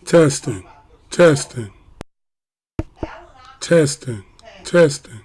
Testing, testing, testing, testing.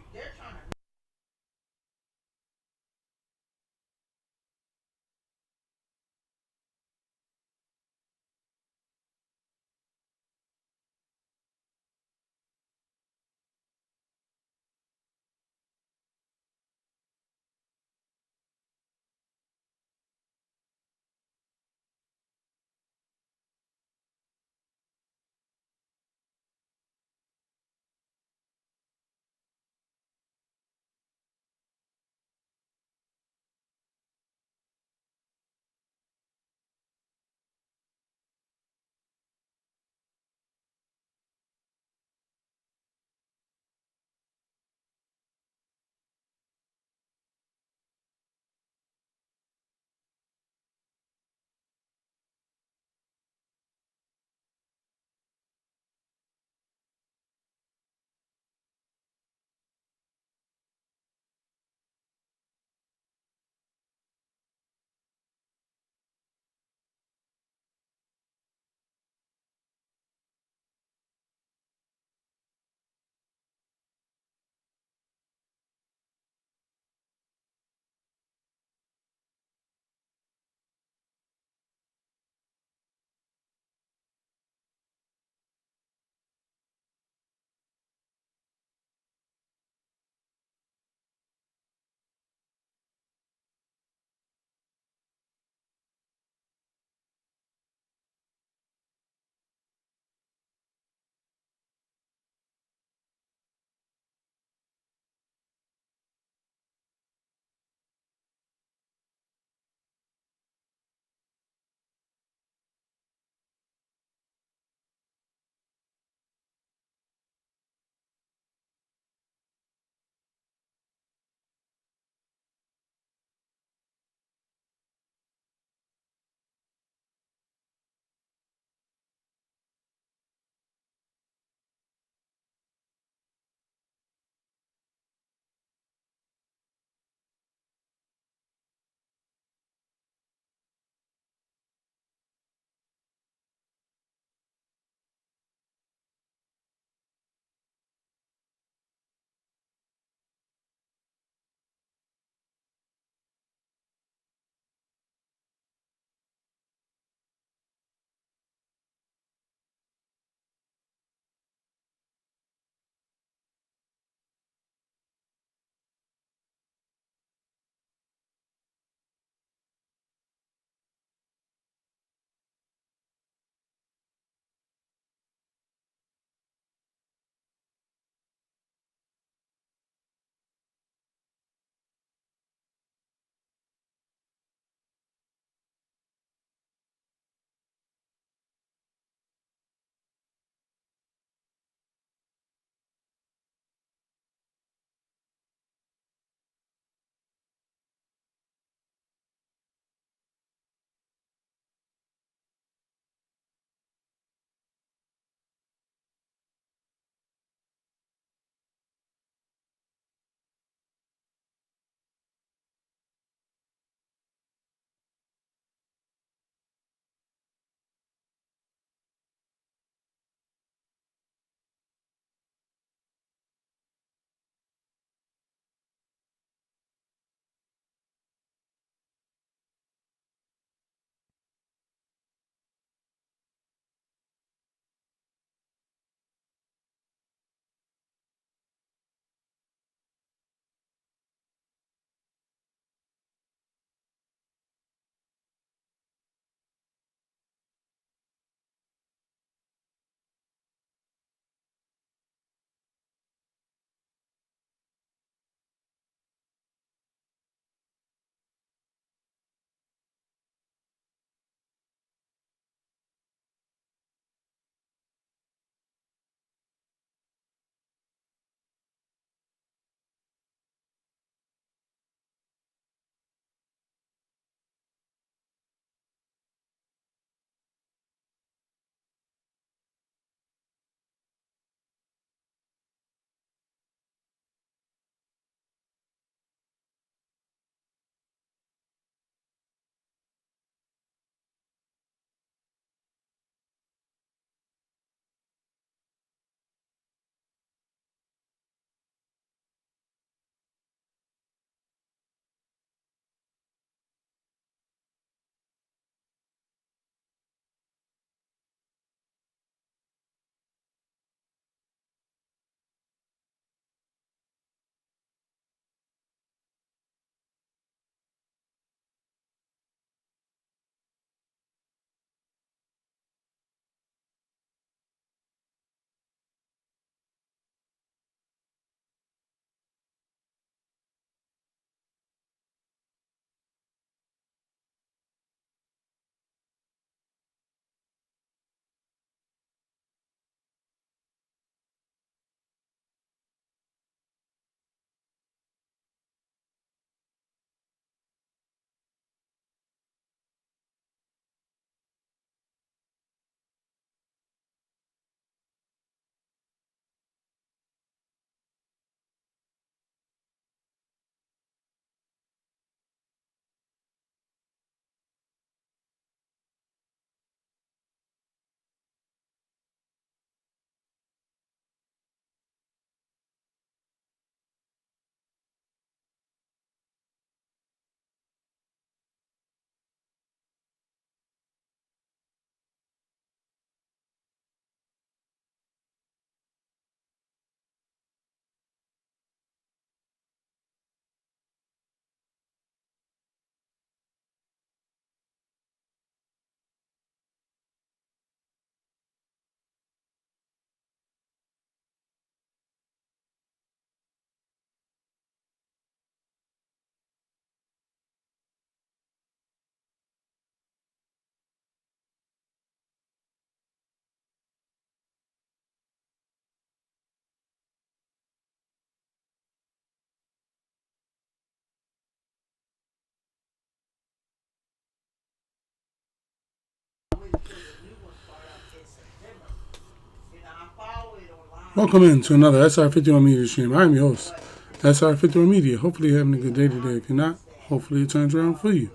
Welcome in to another SR51 Media stream. I'm your host, SR51 Media. Hopefully you're having a good day today. If you're not, hopefully it turns around for you.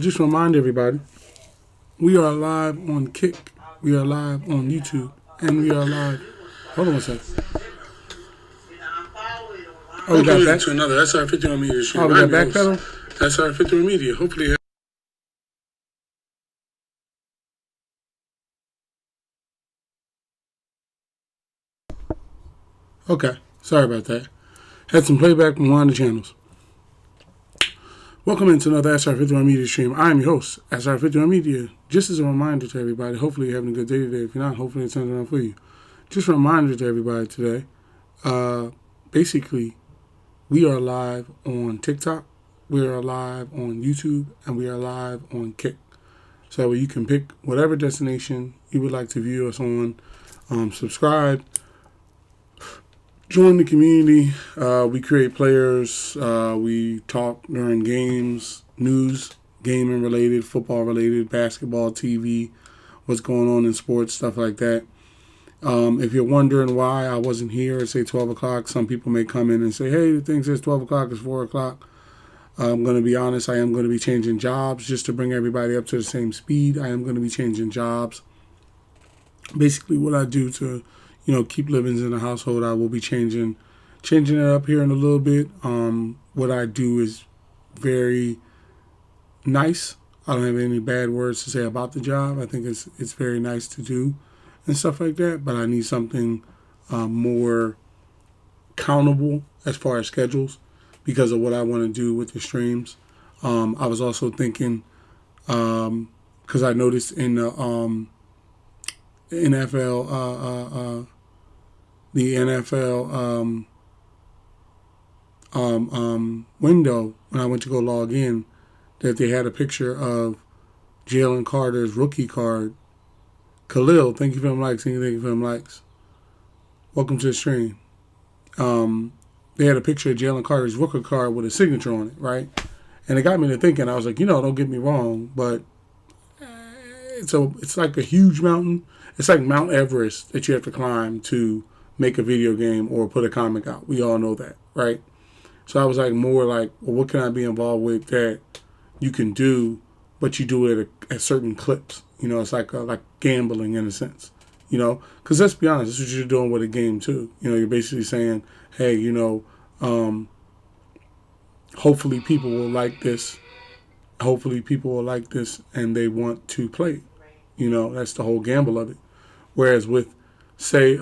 Just remind everybody, we are live on Kick, we are live on YouTube, and we are live. Hold on one second. Oh, we got back to another SR51 Media stream. Oh, we got back pedal? SR51 Media. Hopefully Okay, sorry about that. Had some playback from one of the channels. Welcome into another SR51 Media stream. I am your host, SR51 Media. Just as a reminder to everybody, hopefully you're having a good day today. If you're not, hopefully it turns around for you. Just a reminder to everybody today, basically, we are live on TikTok, we are live on YouTube, and we are live on Kick. So you can pick whatever destination you would like to view us on, subscribe, join the community. We create players. We talk during games, news, gaming related, football related, basketball, TV, what's going on in sports, stuff like that. If you're wondering why I wasn't here at, say, 12 o'clock, some people may come in and say, hey, the thing says 12 o'clock, it's 4 o'clock. I'm going to be honest, I am going to be changing jobs just to bring everybody up to the same speed. I am going to be changing jobs. Basically, what I do to keep livings in the household, I will be changing it up here in a little bit. What I do is very nice. I don't have any bad words to say about the job. I think it's very nice to do and stuff like that. But I need something more countable as far as schedules because of what I want to do with the streams. I was also thinking because I noticed in the NFL. The NFL window when I went to go log in, that they had a picture of Jalen Carter's rookie card. Khalil, thank you for them likes. Thank you for them likes. Welcome to the stream. They had a picture of Jalen Carter's rookie card with a signature on it, right? And it got me to thinking. I was like, don't get me wrong, but it's like a huge mountain. It's like Mount Everest that you have to climb to make a video game or put a comic out. We all know that, right? So I was like more like, well, what can I be involved with that you can do, but you do it at certain clips? It's like gambling in a sense, because let's be honest, this is what you're doing with a game too. You're basically saying, hey, hopefully people will like this. Hopefully people will like this and they want to play it. That's the whole gamble of it. Whereas with, say,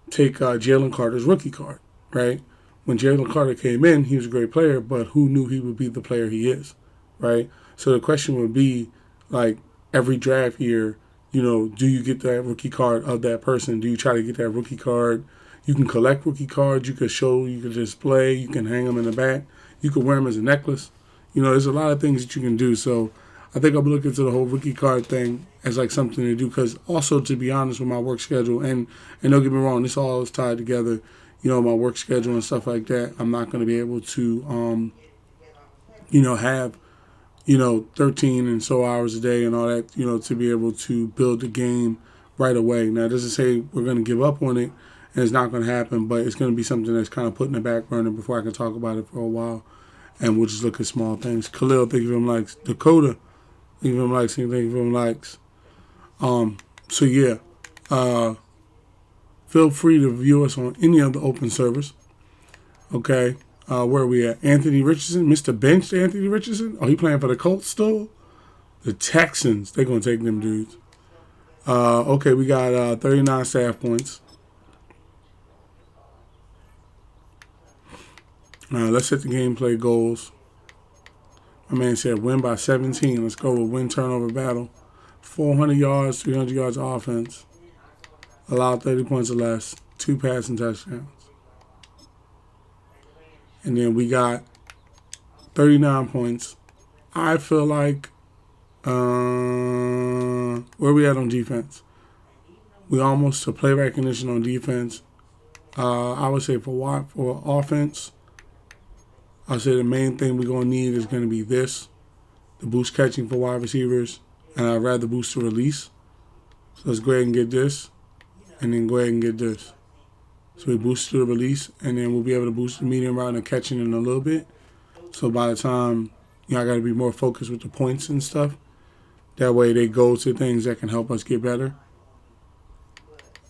take Jalen Carter's rookie card, right? When Jalen Carter came in, he was a great player, but who knew he would be the player he is, right? So the question would be, like, every draft year, do you get that rookie card of that person? Do you try to get that rookie card? You can collect rookie cards. You can show, you can display, you can hang them in the back. You can wear them as a necklace. There's a lot of things that you can do. So I think I'll be looking into the whole rookie card thing as like something to do, because also, to be honest, with my work schedule, and don't get me wrong, this all is tied together, my work schedule and stuff like that. I'm not going to be able to, have, 13 and so hours a day and all that, to be able to build the game right away. Now, it doesn't say we're going to give up on it and it's not going to happen, but it's going to be something that's kind of put in the back burner before I can talk about it for a while. And we'll just look at small things. Khalil, thank you for them likes. Dakota, thank you for them likes. Thank you for them likes. So yeah, feel free to view us on any of the open servers. Okay, where are we at? Anthony Richardson, Mr. Benched Anthony Richardson. Oh, he playing for the Colts still? The Texans, they're gonna take them dudes. Okay, we got 39 staff points. Let's hit the gameplay goals. My man said win by 17. Let's go with win turnover battle. 400 yards, 300 yards of offense. Allowed 30 points or less. 2 passing touchdowns. And then we got 39 points. I feel like, where we at on defense? We almost to play recognition on defense. I would say for offense, I'll say the main thing we're going to need is going to be this. The boost catching for wide receivers. And I'd rather boost the release. So let's go ahead and get this. and then go ahead and get this. So we boost to the release, and then we'll be able to boost the medium route and the catching in a little bit. So by the time, I got to be more focused with the points and stuff. That way they go to things that can help us get better.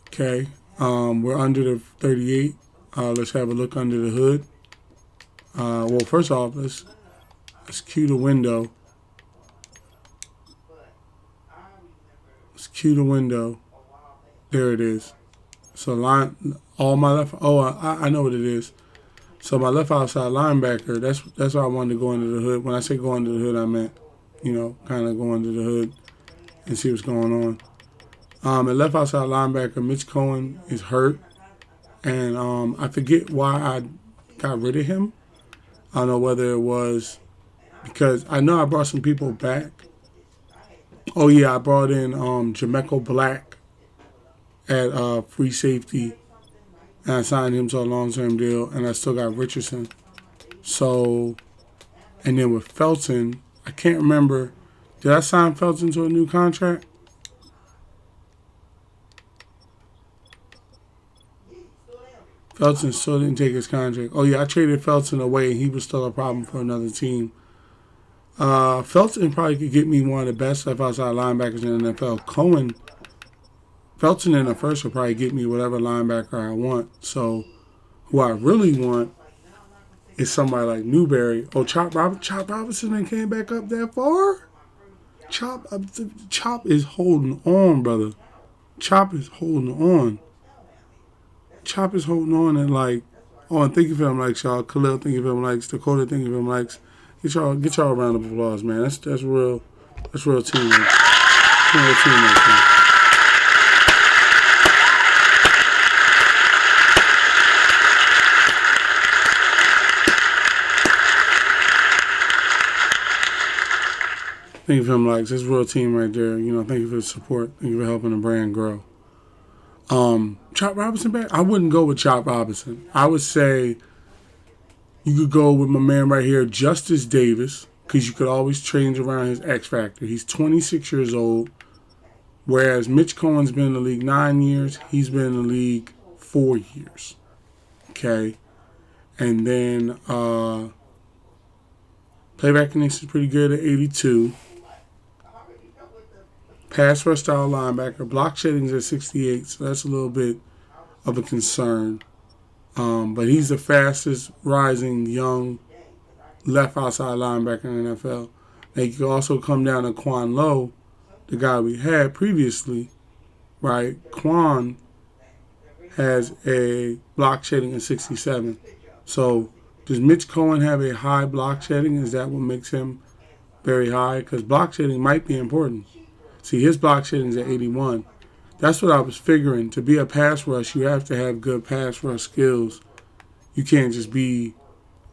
Okay, we're under the 38. Let's have a look under the hood. Well, first off, let's cue the window. Let's cue the window. There it is. So all my left. Oh, I know what it is. So my left outside linebacker. That's why I wanted to go under the hood. When I say go under the hood, I meant, kind of go under the hood and see what's going on. At left outside linebacker, Mitch Cohen is hurt, and I forget why I got rid of him. I don't know whether it was because I know I brought some people back. Oh yeah, I brought in Jameco Black at free safety, and I signed him to a long-term deal, and I still got Richardson. So, and then with Felton, I can't remember. Did I sign Felton to a new contract? Felton still didn't take his contract. Oh yeah, I traded Felton away, and he was still a problem for another team. Felton probably could get me one of the best left outside linebackers in the NFL. Felton in the first will probably get me whatever linebacker I want. So, who I really want is somebody like Newberry. Oh, Chop Robinson came back up that far? Chop is holding on, brother. Chop is holding on. Chop is holding on and and thank you for them likes, y'all. Khalil, thank you for them likes. Dakota, thank you for them likes. Get y'all a round of applause, man. That's real teamwork. Real teamwork, man. Thank you for them likes. That's a real team right there. Thank you for the support. Thank you for helping the brand grow. Chop Robinson back? I wouldn't go with Chop Robinson. I would say you could go with my man right here, Justice Davis, because you could always change around his X factor. He's 26 years old, whereas Mitch Cohen's been in the league 9 years. He's been in the league 4 years. Okay? And then playback connection is pretty good at 82. Pass rush style linebacker. Block shedding is at 68, so that's a little bit of a concern. But he's the fastest rising young left outside linebacker in the NFL. Now you can also come down to Quan Lowe, the guy we had previously, right? Quan has a block shedding of 67. So does Mitch Cohen have a high block shedding? Is that what makes him very high? Because block shedding might be important. See, his block shedding is at 81. That's what I was figuring. To be a pass rush, you have to have good pass rush skills. You can't just be...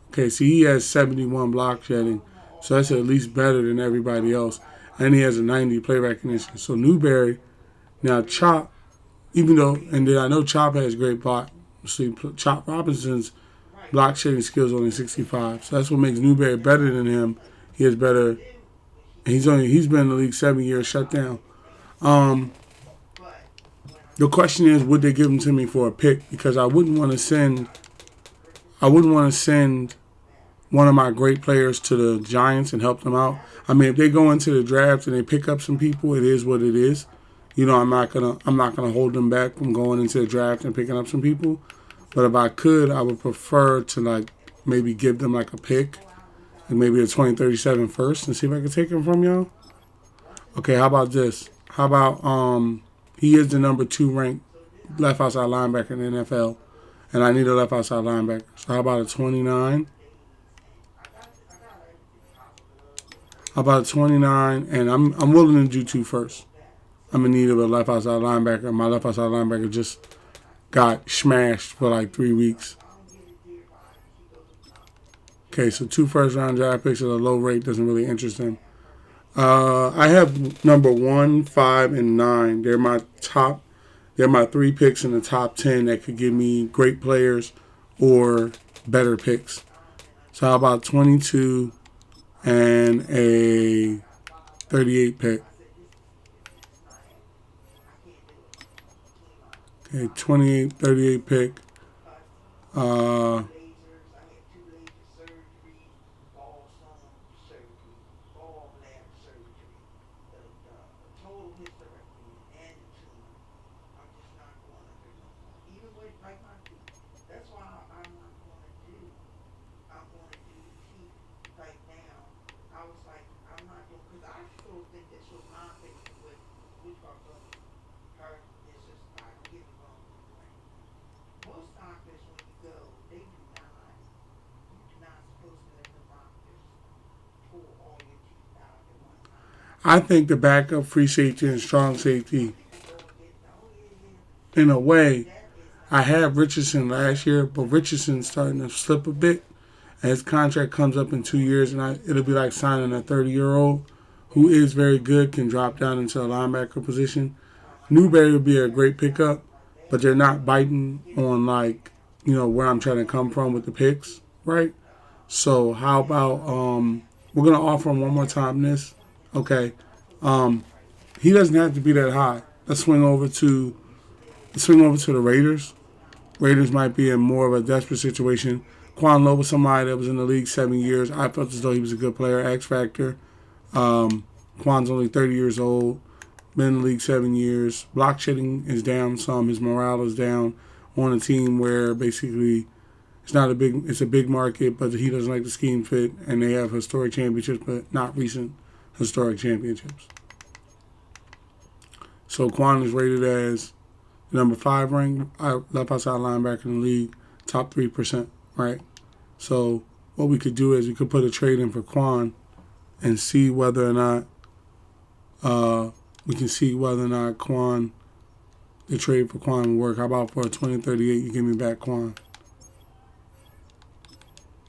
Okay, see, he has 71 block shedding, so that's at least better than everybody else. And he has a 90 play recognition. So Newberry, now Chop, even though, and then I know Chop has great block. See, Chop Robinson's block shedding skills only 65. So that's what makes Newberry better than him. He has better... He's been in the league 7 years, shut down. The question is, would they give him to me for a pick? Because I wouldn't want to send one of my great players to the Giants and help them out. I mean, if they go into the draft and they pick up some people, it is what it is. I'm not gonna hold them back from going into the draft and picking up some people. But if I could, I would prefer to maybe give them a pick. And maybe a 2037 first and see if I can take him from y'all. Okay, how about this? How about he is the number 2 ranked left outside linebacker in the NFL, and I need a left outside linebacker. So how about a 29? How about a 29? And I'm willing to do 2 first. I'm in need of a left outside linebacker. My left outside linebacker just got smashed for 3 weeks. Okay, so 2 first-round draft picks at a low rate doesn't really interest him. I have number 1, 5, and 9. They're my 3 picks in the top 10 that could give me great players or better picks. So how about 22 and a 38 pick? Okay, 28, 38 pick. Uh, I think the backup free safety and strong safety, in a way, I had Richardson last year, but Richardson's starting to slip a bit. And his contract comes up in 2 years, and it'll be like signing a 30-year-old who is very good, can drop down into a linebacker position. Newberry would be a great pickup, but they're not biting on, like, where I'm trying to come from with the picks, right? So how about we're gonna offer him one more time this, okay? He doesn't have to be that high. Let's swing over to the Raiders. Raiders might be in more of a desperate situation. Quan Lowe was somebody that was in the league 7 years. I felt as though he was a good player, X Factor. Quan's only 30 years old, been in the league 7 years. Block shedding is down some. His morale is down on a team where basically it's a big market, but he doesn't like the scheme fit, and they have historic championships, but not recent historic championships. So Quan is rated as the number 5 ranked left outside linebacker in the league, top 3%, right? So what we could do is we could put a trade in for Quan and see whether or not we can see whether or not the trade for Quan will work. How about for a 2038, you give me back Quan?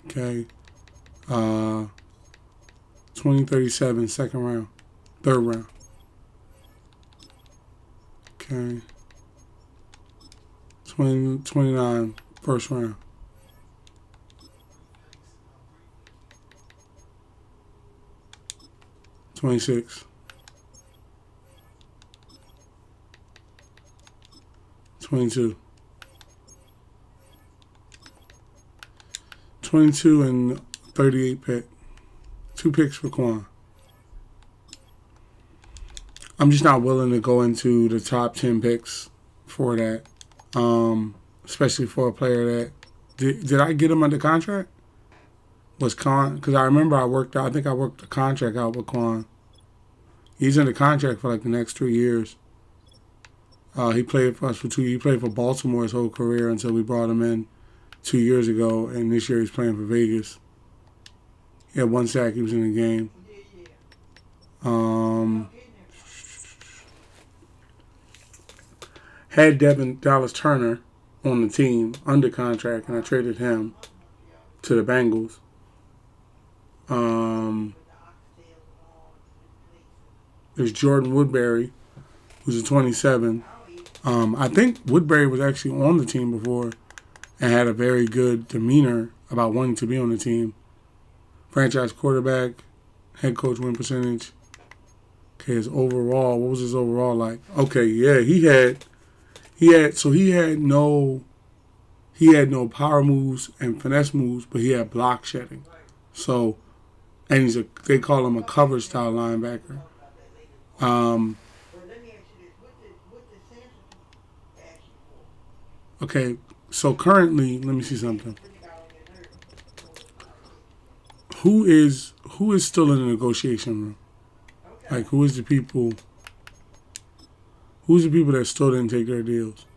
Okay. 2037, second round. Third round. Okay. 2029, first round. 26. 22. 22 and 38 pick. 2 picks for Quan. I'm just not willing to go into the top 10 picks for that. Especially for a player that did I get him under contract? Was Quan? Because I remember I think I worked the contract out with Quan. He's under contract for like the next 3 years. He played for us for 2 years. He played for Baltimore his whole career until we brought him in 2 years ago, and this year he's playing for Vegas. He had 1 sack. He was in the game. Had Devin Dallas Turner on the team under contract, and I traded him to the Bengals. There's Jordan Woodbury, who's a 27. I think Woodbury was actually on the team before and had a very good demeanor about wanting to be on the team. Franchise quarterback, head coach win percentage. Okay, his overall, what was his overall like? Okay, yeah, he had no power moves and finesse moves, but he had block shedding. So, and they call him a cover style linebacker. Okay, so currently, let me see something. Who is still in the negotiation room? Like, who's the people that still didn't take their deals?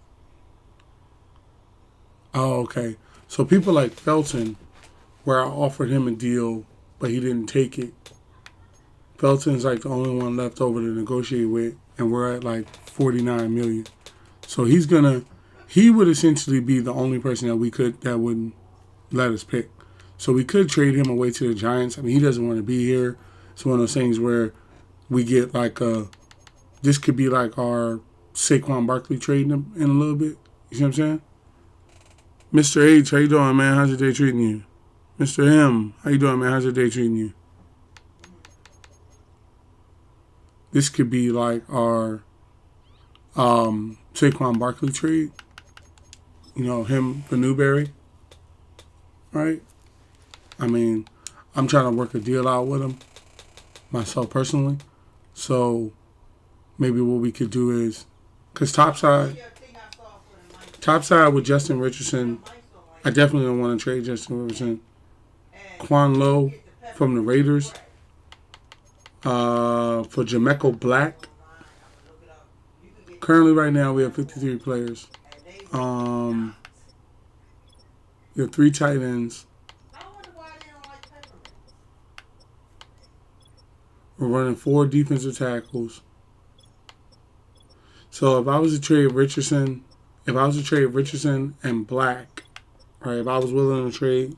Oh, okay. So people like Felton, where I offered him a deal, but he didn't take it. Felton's like the only one left over to negotiate with, and we're at like $49 million. So he would essentially be the only person that wouldn't let us pick. So we could trade him away to the Giants. I mean, he doesn't want to be here. It's one of those things where we get like this could be like our Saquon Barkley trade in a little bit. You see what I'm saying? Mr. H, how you doing, man? How's your day treating you? Mr. M, how you doing, man? How's your day treating you? This could be like our Saquon Barkley trade. You know, him for Newberry, right? I mean, I'm trying to work a deal out with him myself personally. So maybe what we could do is, because topside with Justin Richardson, I definitely don't want to trade Justin Richardson. Quan Lowe from the Raiders for Jameco Black. Currently, right now, we have 53 players. We have 3 tight ends. We're running 4 defensive tackles. So if I was to trade Richardson and Black, right? If I was willing to trade,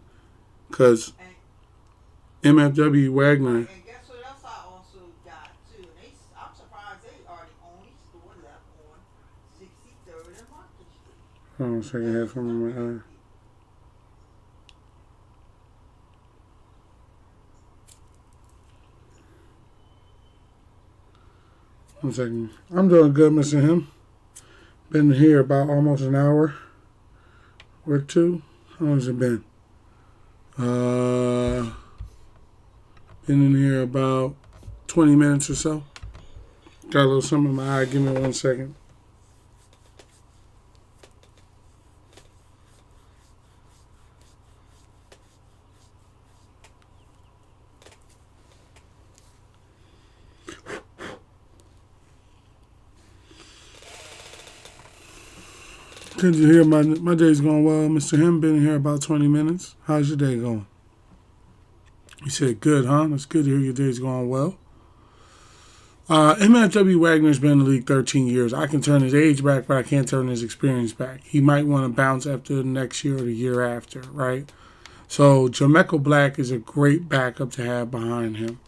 because MFW Wagner. And guess what else I also got too? I'm surprised they are the only store left on 63rd and Market Street. Hold on a second, I have something in my eye. One second. I'm doing good, Mr. Him. Been here about almost an hour or 2. How long has it been? Been in here about 20 minutes or so. Got a little something in my eye. Give me 1 second. Good to hear my day's going well. Mr. Him been here about 20 minutes. How's your day going? You said good, huh? That's good to hear your day's going well. MFW Wagner's been in the league 13 years. I can turn his age back, but I can't turn his experience back. He might want to bounce after the next year or the year after, right? So Jameco Black is a great backup to have behind him.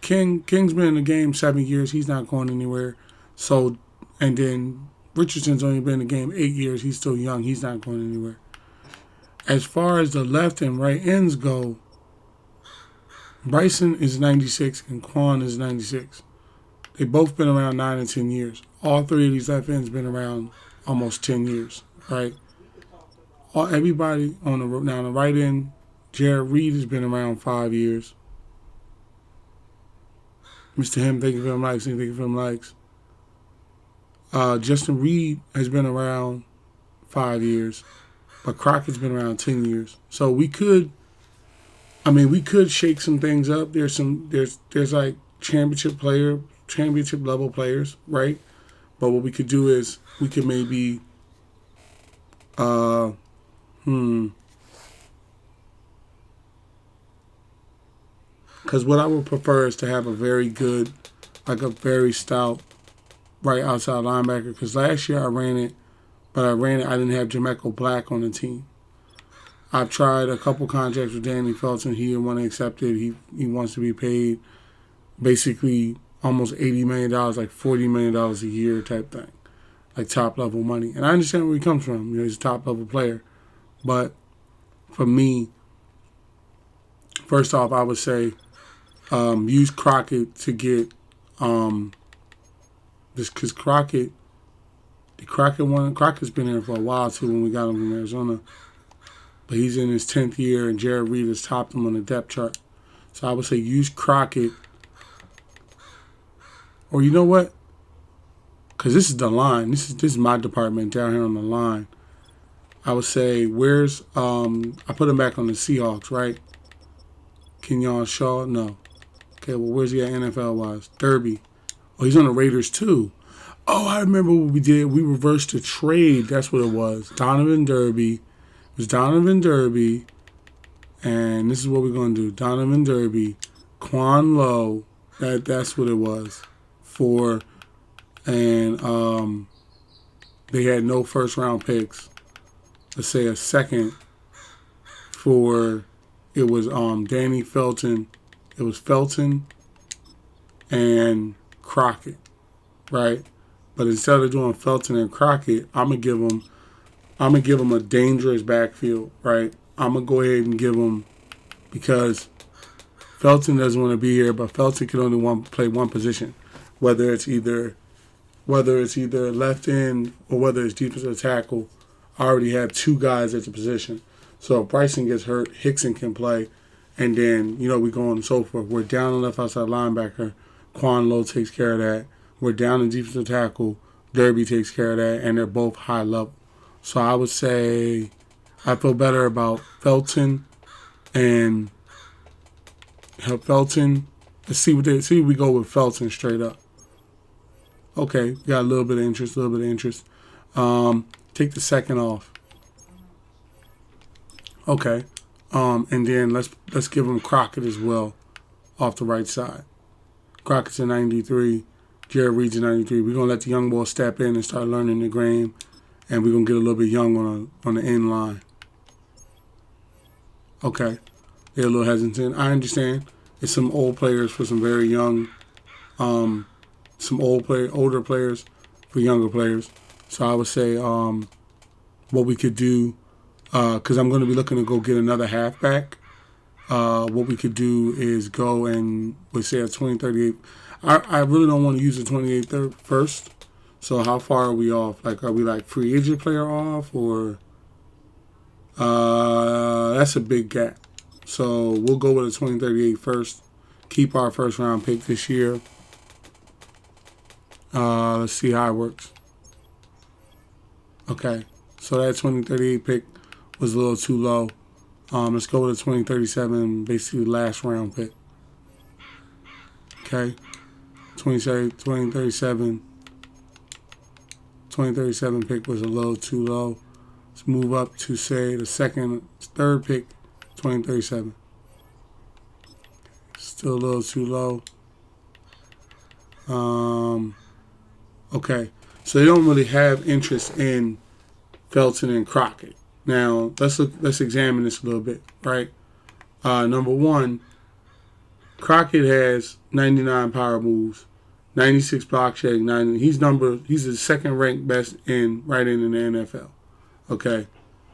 King's been in the game 7 years. He's not going anywhere. So, and then Richardson's only been in the game 8 years. He's still young. He's not going anywhere. As far as the left and right ends go, Bryson is 96 and Quan is 96. They've both been around 9 and 10 years. All 3 of these left ends been around almost 10 years, right? Everybody on the right end, Jared Reed has been around 5 years. Mr. Him, thank you for them likes. Thank you for them likes. Justin Reed has been around 5 years, but Crockett's been around 10 years. So we could shake some things up. There's like championship level players, right? But what we could do is we could maybe, because what I would prefer is to have a very good, like a very stout right outside linebacker. Because last year I ran it. I didn't have Jameco Black on the team. I've tried a couple contracts with Danny Felton. He didn't want to accept it. He wants to be paid basically almost $80 million, like $40 million a year type thing, like top level money. And I understand where he comes from. You know, he's a top level player. But for me, first off, I would say use Crockett to get just because Crockett's been here for a while too when we got him from Arizona. But he's in his 10th year, and Jared Reed has topped him on the depth chart. So I would say use Crockett. Or you know what? Because this is the line. This is my department down here on the line. I would say, where's... I put him back on the Seahawks, right? Kenyon Shaw? No. Okay, well, where's he at NFL-wise? Derby. Oh, he's on the Raiders, too. Oh, I remember what we did. We reversed the trade. That's what it was. Donovan Derby. It was Donovan Derby. And this is what we're going to do. Donovan Derby. Quan Lowe. That's what it was. And they had no first-round picks. Let's say a second for... It was Danny Felton. It was Felton and Crockett, right? But instead of doing Felton and Crockett, I'm gonna give them a dangerous backfield, right? I'm gonna go ahead and give them, because Felton doesn't want to be here, but Felton can only play one position, whether it's either whether it's either left end or whether it's defensive tackle, I already have two guys at the position. So if Bryson gets hurt, Hickson can play, and then we go on and so forth. We're down on left outside linebacker. Quan Lowe takes care of that. We're down in defensive tackle. Derby takes care of that, and they're both high level. So I would say I feel better about Felton and Felton. Let's see what we go with Felton straight up. Okay, got a little bit of interest, Take the second off. Okay. And then let's give him Crockett as well off the right side. Crockett's a 93. Jared Reed's a 93. We're going to let the young boy step in and start learning the game. And we're going to get a little bit young on the end line. Okay. They're a little hesitant. I understand. It's some old players for some very young, some older players for younger players. So I would say what we could do, because I'm going to be looking to go get another halfback. What we could do is go and we say a 2038. I really don't want to use the 28 first. So how far are we off? Like, are we like free agent player off, or that's a big gap. So we'll go with a 2038 first. Keep our first round pick this year. Let's see how it works. Okay, so that 2038 pick was a little too low. Let's go with a 2037, basically last round pick. Okay, 2037 pick was a little too low. Let's move up to say the third pick, 2037. Still a little too low. Okay, so they don't really have interest in Felton and Crockett. Now let's examine this a little bit, right? Number one, Crockett has 99 power moves, 96 block shedding, he's the second ranked best right in the NFL. Okay,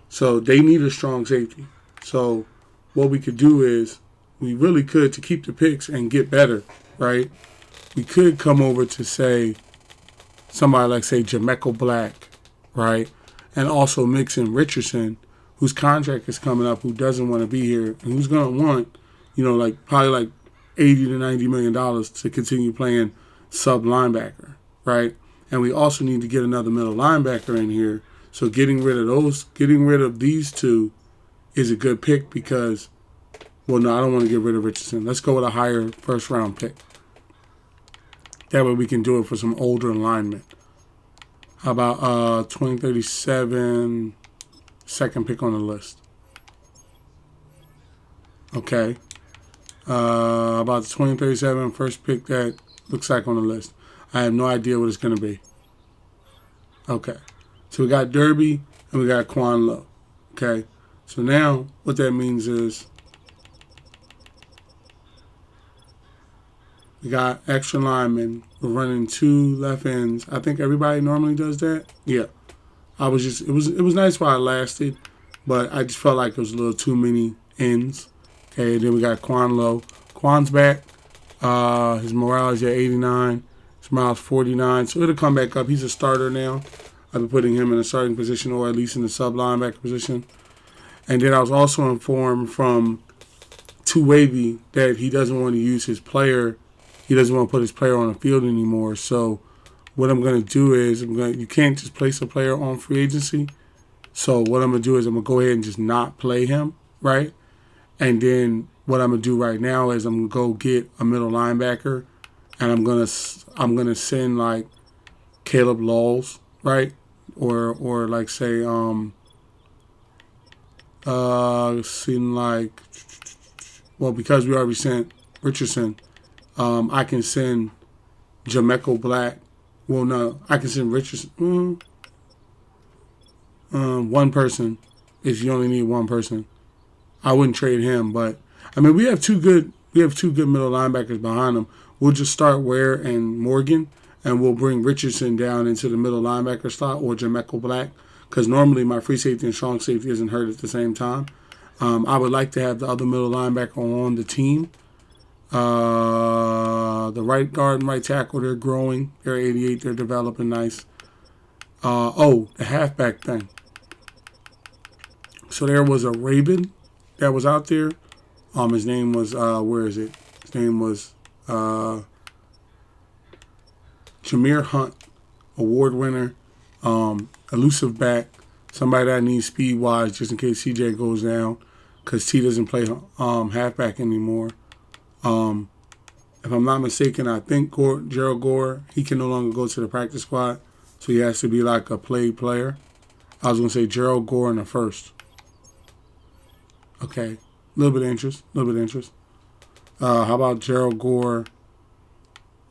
so they need a strong safety. So what we could do is we really could, to keep the picks and get better, right? We could come over to say somebody like say Jameco Black, right? And also mix in Richardson, whose contract is coming up, who doesn't want to be here, and who's going to want, probably like $80 to $90 million to continue playing sub linebacker, right? And we also need to get another middle linebacker in here. So getting rid of these two is a good pick because, well, no, I don't want to get rid of Richardson. Let's go with a higher first round pick. That way we can do it for some older linemen. How about 2037, second pick on the list? Okay. About the 2037 first pick that looks like on the list. I have no idea what it's going to be. Okay. So we got Derby and we got Quan Lowe. Okay. So now what that means is we got extra linemen. We're running two left ends. I think everybody normally does that. Yeah. It was nice while it lasted, but I just felt like it was a little too many ends. Okay, then we got Quan Lowe. Quan's back. His morale is at 89. His morale's 49. So it'll come back up. He's a starter now. I've been putting him in a starting position or at least in the sub linebacker position. And then I was also informed from Two Wavy that he doesn't want to use his player. He doesn't want to put his player on the field anymore. So what I'm going to do is you can't just place a player on free agency. So what I'm going to do is I'm going to go ahead and just not play him, right? And then what I'm going to do right now is I'm going to go get a middle linebacker, and I'm going to send like Caleb Lawls, right? Or like say send like, well, because we already sent Richardson, I can send Jameco Black. Well, no, I can send Richardson. One person, if you only need one person. I wouldn't trade him, but I mean we have two good middle linebackers behind them. We'll just start Ware and Morgan, and we'll bring Richardson down into the middle linebacker slot or Jameco Black, because normally my free safety and strong safety isn't hurt at the same time. I would like to have the other middle linebacker on the team. The right guard and right tackle, they're growing. They're 88. They're developing nice. The halfback thing. So there was a Raven that was out there. His name was where is it? His name was Jameer Hunt, award winner, elusive back, somebody that needs speed wise just in case CJ goes down, because T doesn't play halfback anymore. If I'm not mistaken, I think Gerald Gore, he can no longer go to the practice squad, so he has to be like a played player. I was gonna say Gerald Gore in the first. Okay, a little bit of interest. How about Gerald Gore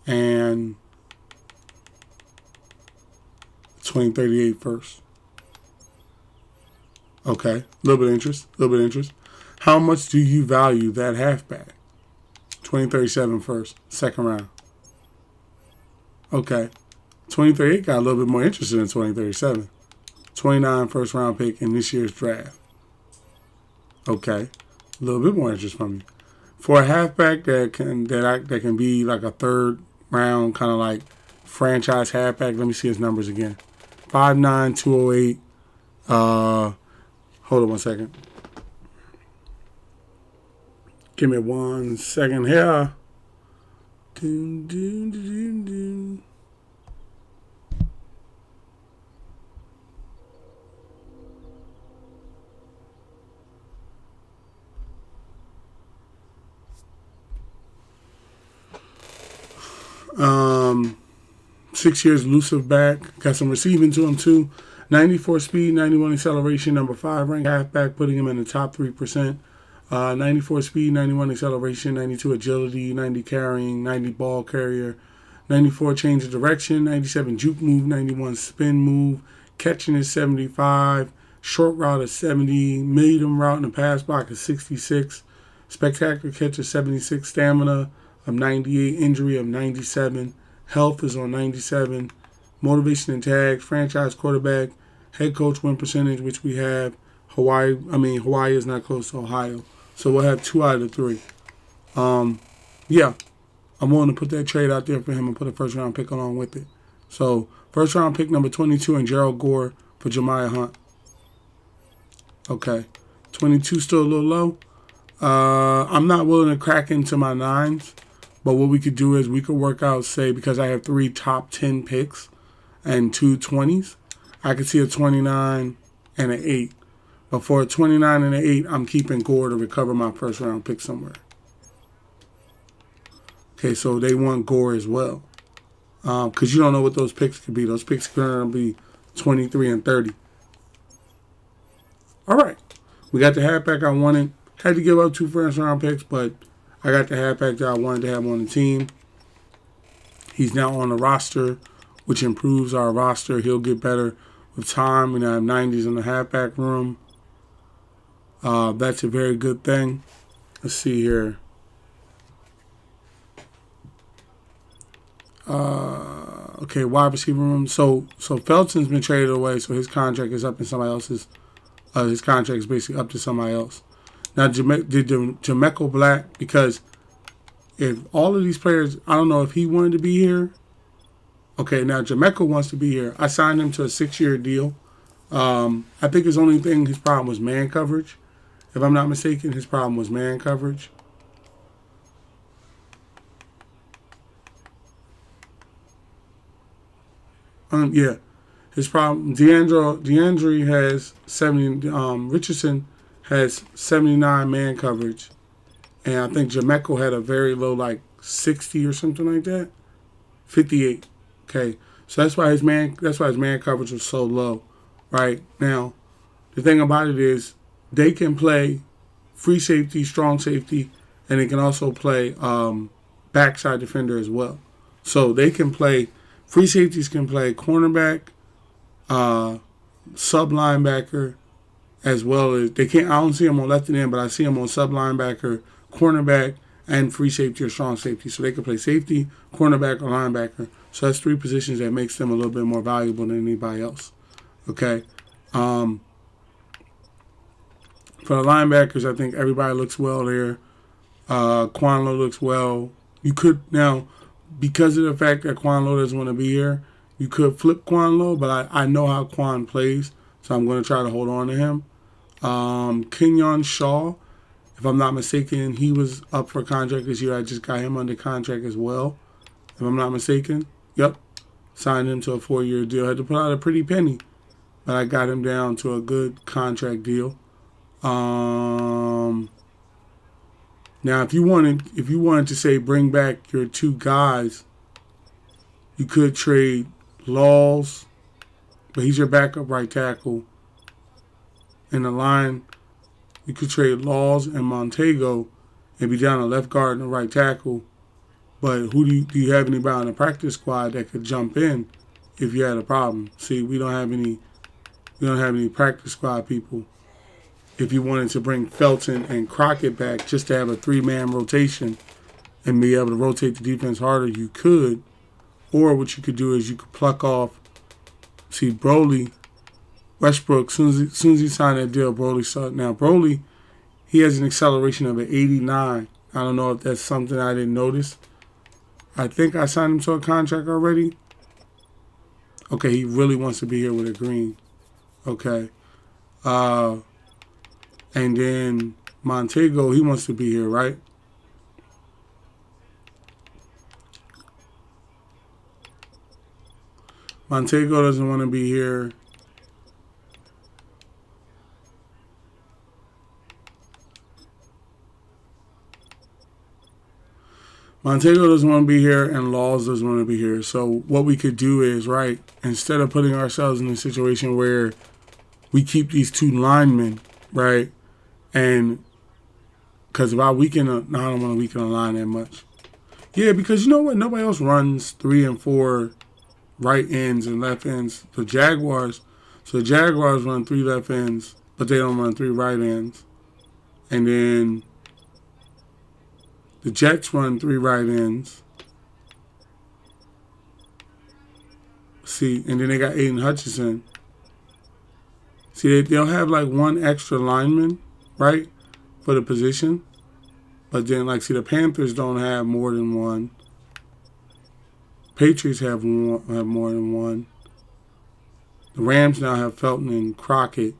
and 2038 first? Okay, a little bit of interest. How much do you value that halfback? 2037 first, second round. Okay, 2038 got a little bit more interested in 2037. 29 first round pick in this year's draft. Okay, a little bit more interest from you. For a halfback that can be like a third round kind of like franchise halfback. Let me see his numbers again. 5'9", 208. Hold on 1 second. Give me 1 second here. Doom, doom, doom, doom. Um, 6 years elusive back. Got some receiving to him too. 94 speed, 91 acceleration, number 5 ranked halfback, putting him in the top 3%. 94 speed, 91 acceleration, 92 agility, 90 carrying, 90 ball carrier, 94 change of direction, 97 juke move, 91 spin move, catching is 75, short route is 70, medium route in the pass block is 66, spectacular catch is 76, stamina of 98, injury of 97, health is on 97, motivation and tags, franchise quarterback, head coach win percentage, which we have. Hawaii is not close to Ohio. So we'll have 2 out of 3. Yeah, I'm willing to put that trade out there for him and put a first round pick along with it. So first round pick number 22 and Gerald Gore for Jemiah Hunt. Okay, 22 still a little low. I'm not willing to crack into my 9s, but what we could do is we could work out, say, because I have 3 top 10 picks and 2 20s, I could see a 29 and an 8. But for a 29 and an 8, I'm keeping Gore to recover my first round pick somewhere. Okay, so they want Gore as well. Because you don't know what those picks could be. Those picks could going to be 23 and 30. All right. We got the halfback I wanted. Had to give up 2 first round picks, but I got the halfback that I wanted to have on the team. He's now on the roster, which improves our roster. He'll get better with time. We now have 90s in the halfback room. That's a very good thing. Let's see here. Okay, wide receiver room. So Felton's been traded away, so his contract is up in somebody else's. His contract is basically up to somebody else. Now, did Jameco Black, because if all of these players, I don't know if he wanted to be here. Okay, now Jameco wants to be here. I signed him to a 6-year deal. I think his problem was man coverage. If I'm not mistaken, his problem was man coverage. Yeah. His problem, DeAndre has 70, Richardson has 79 man coverage. And I think Jameco had a very low, like 60 or something like that. 58. Okay. So that's why his man coverage was so low. Right? Now, the thing about it is they can play free safety, strong safety, and they can also play backside defender as well. So they can play, free safeties can play cornerback, sub linebacker, as well as they can't. I don't see them on left and end, but I see them on sub linebacker, cornerback, and free safety or strong safety. So they can play safety, cornerback, or linebacker. So that's 3 positions that makes them a little bit more valuable than anybody else. Okay. For the linebackers, I think everybody looks well there. Quanlo looks well. You could now because of the fact that Quan Lo doesn't want to be here, you could flip Quan Lo, but I know how Quan plays, so I'm going to try to hold on to him. Kenyon Shaw, if I'm not mistaken, he was up for contract this year. I just got him under contract as well, if I'm not mistaken. Yep, signed him to a 4-year deal. Had to put out a pretty penny, but I got him down to a good contract deal. Now, if you wanted to say bring back your two guys, you could trade Laws, but he's your backup right tackle. In the line, you could trade Laws and Montego and be down a left guard and a right tackle. But who do you have anybody on the practice squad that could jump in if you had a problem? See, we don't have any practice squad people. If you wanted to bring Felton and Crockett back just to have a 3-man rotation and be able to rotate the defense harder, you could. Or what you could do is you could pluck off, see, Broly, Westbrook, as soon as he signed that deal, Broly started. Now, Broly, he has an acceleration of an 89. I don't know if that's something I didn't notice. I think I signed him to a contract already. Okay, he really wants to be here with a green. Okay. And then Montego, he wants to be here, right? Montego doesn't want to be here. Montego doesn't want to be here, and Laws doesn't want to be here. So what we could do is, right, instead of putting ourselves in a situation where we keep these two linemen, right, and because if I weaken, I don't want to weaken a line that much. Yeah, because you know what? Nobody else runs 3 and 4 right ends and left ends. The Jaguars run 3 left ends, but they don't run 3 right ends. And then the Jets run 3 right ends. See, and then they got Aiden Hutchinson. See, they'll have like 1 extra lineman, right, for the position. But then, like, see, the Panthers don't have more than 1. Patriots have more than 1. The Rams now have Felton and Crockett.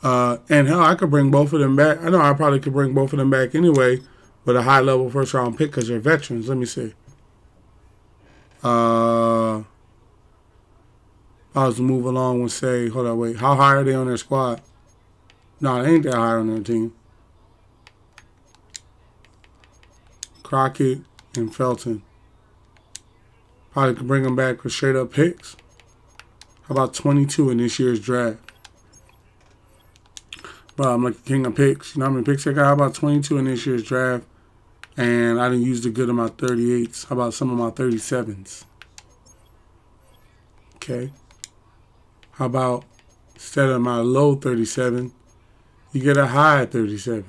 And hell, I could bring both of them back. I know I probably could bring both of them back anyway with a high-level first-round pick because they're veterans. Let me see. If I was to move along and say, hold on, wait, how high are they on their squad? No, they ain't that high on their team. Crockett and Felton. Probably could bring them back with straight-up picks. How about 22 in this year's draft? Bro, I'm like the king of picks. You know how many picks I got? How about 22 in this year's draft? And I didn't use the good of my 38s. How about some of my 37s? Okay. How about instead of my low 37, you get a high 37?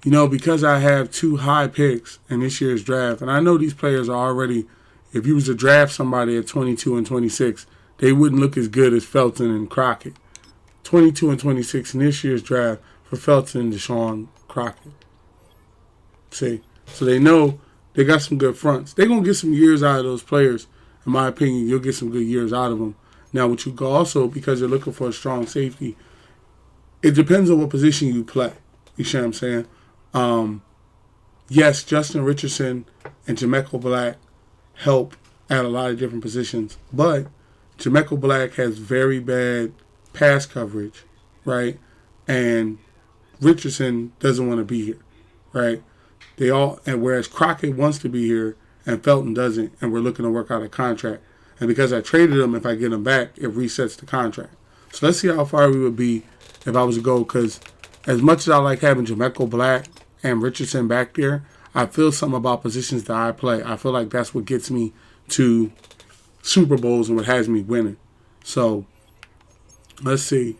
You know, because I have 2 high picks in this year's draft, and I know these players are already, if you was to draft somebody at 22 and 26, they wouldn't look as good as Felton and Crockett. 22 and 26 in this year's draft for Felton and Deshaun Crockett. See, so they know they got some good fronts. They're going to get some years out of those players. In my opinion, you'll get some good years out of them. Now, what you go also, because they're looking for a strong safety, it depends on what position you play. You see what I'm saying? Yes, Justin Richardson and Jameco Black help at a lot of different positions, but Jameco Black has very bad pass coverage, right? And Richardson doesn't want to be here, right? And whereas Crockett wants to be here and Felton doesn't, and we're looking to work out a contract. And because I traded him, if I get him back, it resets the contract. So let's see how far we would be if I was to go, because as much as I like having Jameco Black and Richardson back there, I feel something about positions that I play. I feel like that's what gets me to Super Bowls and what has me winning. So let's see.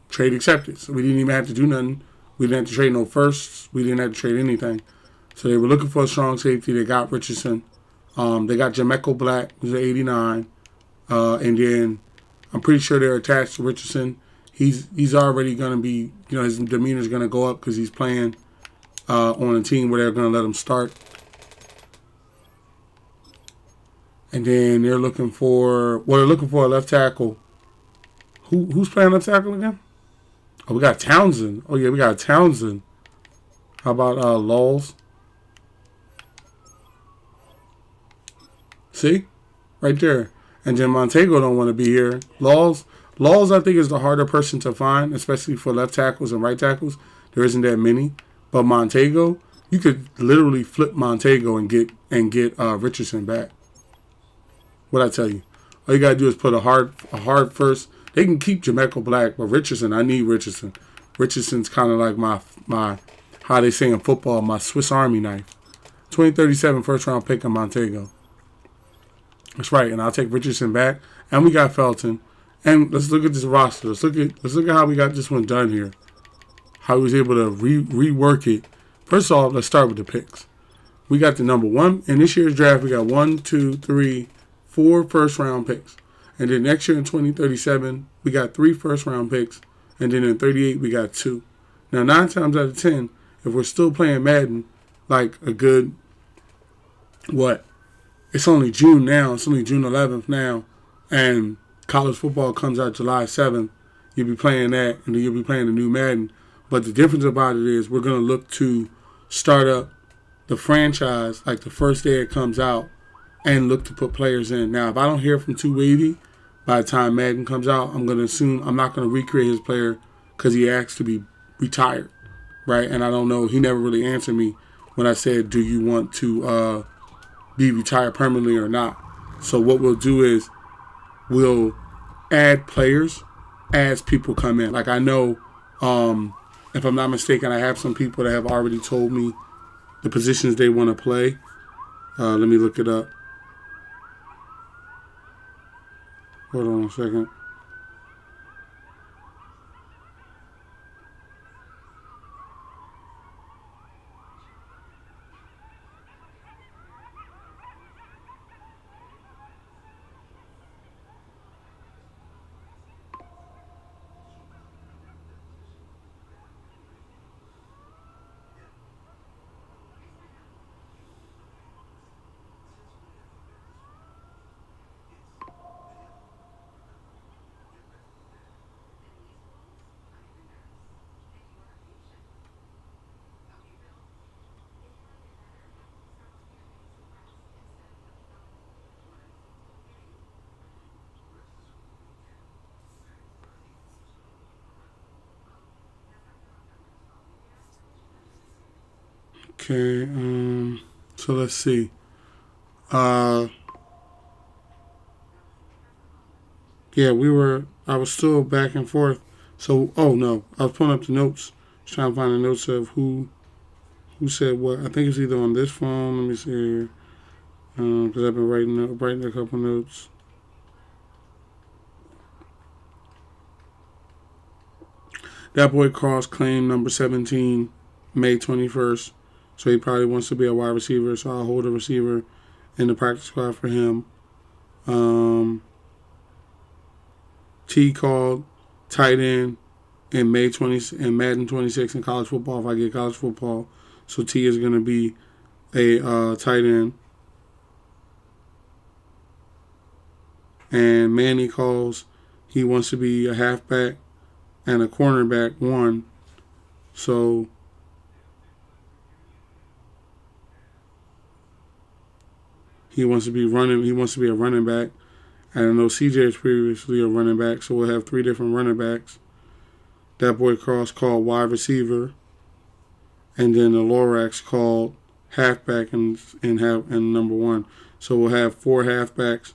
Trade accepted. So we didn't even have to do nothing. We didn't have to trade no firsts. We didn't have to trade anything. So they were looking for a strong safety. They got Richardson. They got Jameco Black, who's an 89. And then I'm pretty sure they're attached to Richardson. He's already going to be, his demeanor's going to go up because he's playing on a team where they're going to let him start. And then they're looking for a left tackle. Who's playing left tackle again? Oh, we got Townsend. Oh yeah, we got Townsend. How about Laws? See? Right there. And then Montego don't want to be here. Laws, I think, is the harder person to find, especially for left tackles and right tackles. There isn't that many. But Montego, you could literally flip Montego and get Richardson back. What I tell you? All you gotta do is put a hard first. They can keep Jameco Black, but Richardson, I need Richardson. Richardson's kind of like my how they say in football, my Swiss Army knife. 2037 first round pick of Montego. That's right, and I'll take Richardson back. And we got Felton. And let's look at this roster. Let's look at how we got this one done here. How he was able to rework it. First off, let's start with the picks. We got the number one in this year's draft. We got 1, 2, 3, 4 first round picks. And then next year in 2037, we got 3 first round picks. And then in 38, we got 2. Now, 9 times out of 10, if we're still playing Madden, like a good, what? It's only June now. It's only June 11th now. And college football comes out July 7th. You'll be playing that, and then you'll be playing the new Madden. But the difference about it is we're going to look to start up the franchise like the first day it comes out and look to put players in. Now, if I don't hear from Two Wavy by the time Madden comes out, I'm going to assume I'm not going to recreate his player because he asked to be retired, right? And I don't know. He never really answered me when I said, do you want to be retired permanently or not? So what we'll do is we'll add players as people come in. Like I know, if I'm not mistaken, I have some people that have already told me the positions they want to play. Let me look it up. Hold on a second. Okay, so let's see. Yeah, I was still back and forth. So, oh no, I was pulling up the notes, trying to find the notes of who said what. I think it's either on this phone. Let me see here, because I've been writing a couple notes. That boy Cross claimed number 17, May 21st. So he probably wants to be a wide receiver. So I'll hold a receiver in the practice squad for him. T called tight end in Madden 26 in college football if I get college football. So T is going to be a tight end. And Manny calls he wants to be a halfback and a cornerback 1. So he wants to be a running back. And I know CJ is previously a running back, so we'll have 3 different running backs. That boy Cross called wide receiver. And then the Lorax called halfback and number 1. So we'll have 4 halfbacks,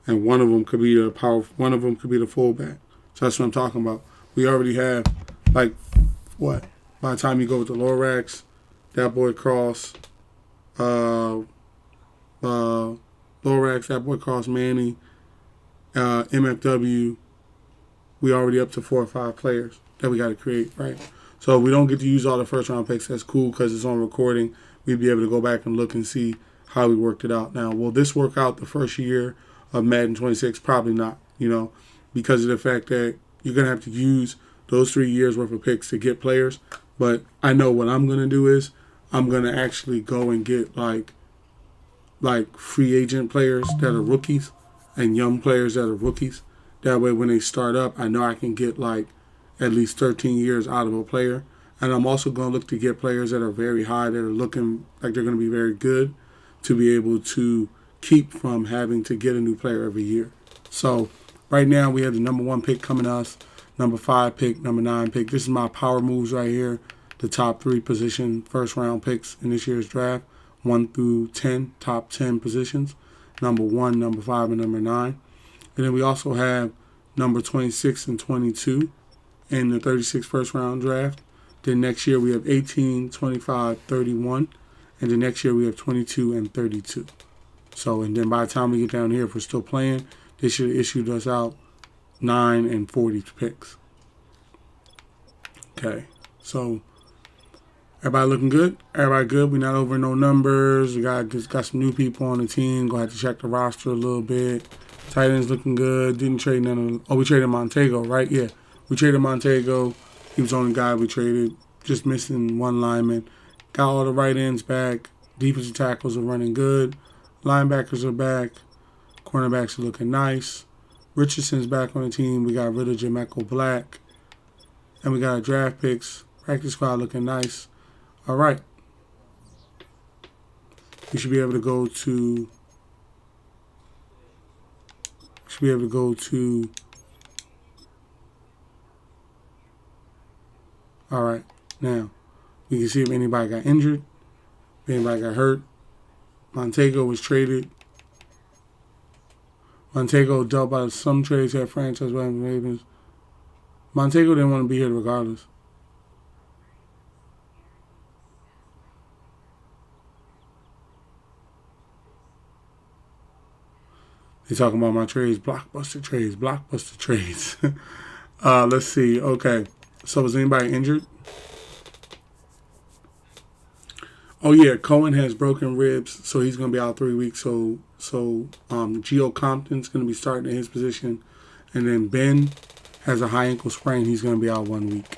and one of them could be the fullback. So that's what I'm talking about. We already have, like, what? By the time you go with the Lorax, that boy Cross, Lorax, that boy Cross, Manny, MFW, we already up to 4 or 5 players that we got to create, right? So if we don't get to use all the first round picks, that's cool because it's on recording. We'd be able to go back and look and see how we worked it out. Now, will this work out the first year of Madden 26? Probably not, because of the fact that you're going to have to use those 3 years worth of picks to get players. But I know what I'm going to do is I'm going to actually go and get, like, like free agent players that are rookies and young players that are rookies. That way, when they start up, I know I can get like at least 13 years out of a player. And I'm also going to look to get players that are very high, that are looking like they're going to be very good, to be able to keep from having to get a new player every year. So right now we have the number 1 pick coming to us, number 5 pick, number 9 pick. This is my power moves right here. The top 3 position first round picks in this year's draft, 1 through 10, top 10 positions, number 1, number 5, and number 9. And then we also have number 26 and 22 in the 36 first round draft. Then next year we have 18, 25, 31. And then next year we have 22 and 32. So, and then by the time we get down here, if we're still playing, they should have issued us out 9 and 40 picks. Okay, so everybody looking good? Everybody good? We're not over no numbers. We got some new people on the team. Gonna have to check the roster a little bit. Tight ends looking good. Didn't trade none of. Oh, we traded Montego, right? Yeah, we traded Montego. He was the only guy we traded. Just missing 1 lineman. Got all the right ends back. Defensive tackles are running good. Linebackers are back. Cornerbacks are looking nice. Richardson's back on the team. We got rid of Jameco Black. And we got our draft picks. Practice squad looking nice. All right. We should be able to go to... All right. Now, we can see if anybody got injured. If anybody got hurt. Montego was traded. Montego dealt out some trades at franchise Ravens. Montego didn't want to be here regardless. They talking about my trades, blockbuster trades. Let's see. Okay. So was anybody injured? Oh yeah, Cohen has broken ribs, so he's gonna be out 3 weeks. So Geo Compton's gonna be starting in his position, and then Ben has a high ankle sprain. He's gonna be out 1 week.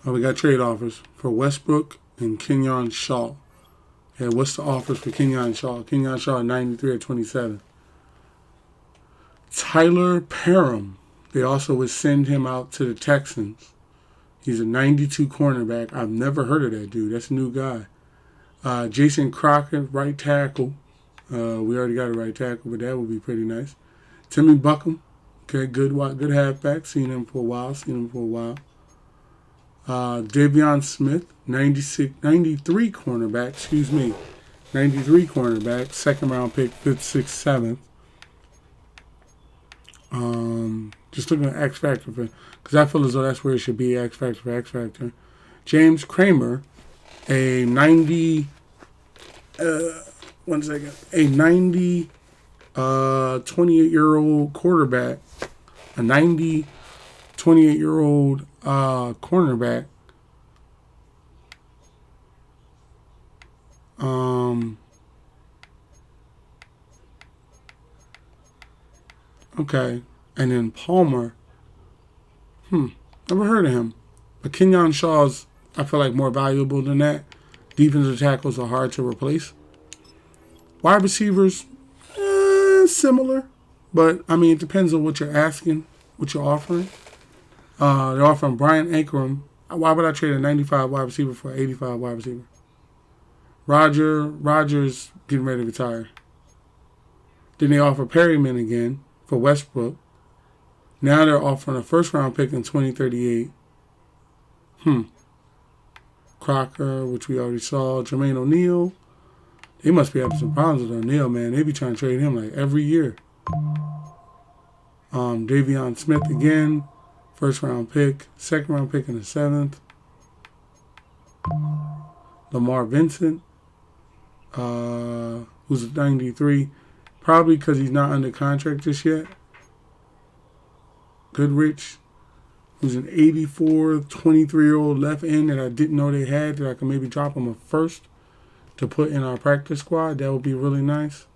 We got trade offers for Westbrook and Kenyon Shaw. Yeah, what's the offers for Kenyon Shaw? Kenyon Shaw 93 at 27. Tyler Parham. They also would send him out to the Texans. He's a 92 cornerback. I've never heard of that dude. That's a new guy. Jason Crockett, right tackle. We already got a right tackle, but that would be pretty nice. Timmy Buckham. Okay, good halfback. Seen him for a while. Davion Smith, 93 cornerback, 93 cornerback, second round pick, 5th, 6th, 7th. Just looking at X Factor, because I feel as though that's where it should be, X Factor for X Factor. James Kramer, a 90, a 28-year-old quarterback, a 28-year-old cornerback. Okay. And then Palmer. Never heard of him. But Kenyon Shaw's, I feel like, more valuable than that. Defensive tackles are hard to replace. Wide receivers, similar. But, I mean, it depends on what you're asking, what you're offering. They're offering Brian Ankrum. Why would I trade a 95 wide receiver for an 85 wide receiver? Rogers getting ready to retire. Then they offer Perryman again for Westbrook. Now they're offering a first-round pick in 2038. Crocker, which we already saw. Jermaine O'Neal. They must be having some problems with O'Neal, man. They be trying to trade him like every year. Davion Smith again. First-round pick. Second-round pick in the 7th. Lamar Vincent, who's a 93. Probably because he's not under contract just yet. Goodrich, who's an 84, 23-year-old left end that I didn't know they had, that I can maybe drop him a first to put in our practice squad. That would be really nice.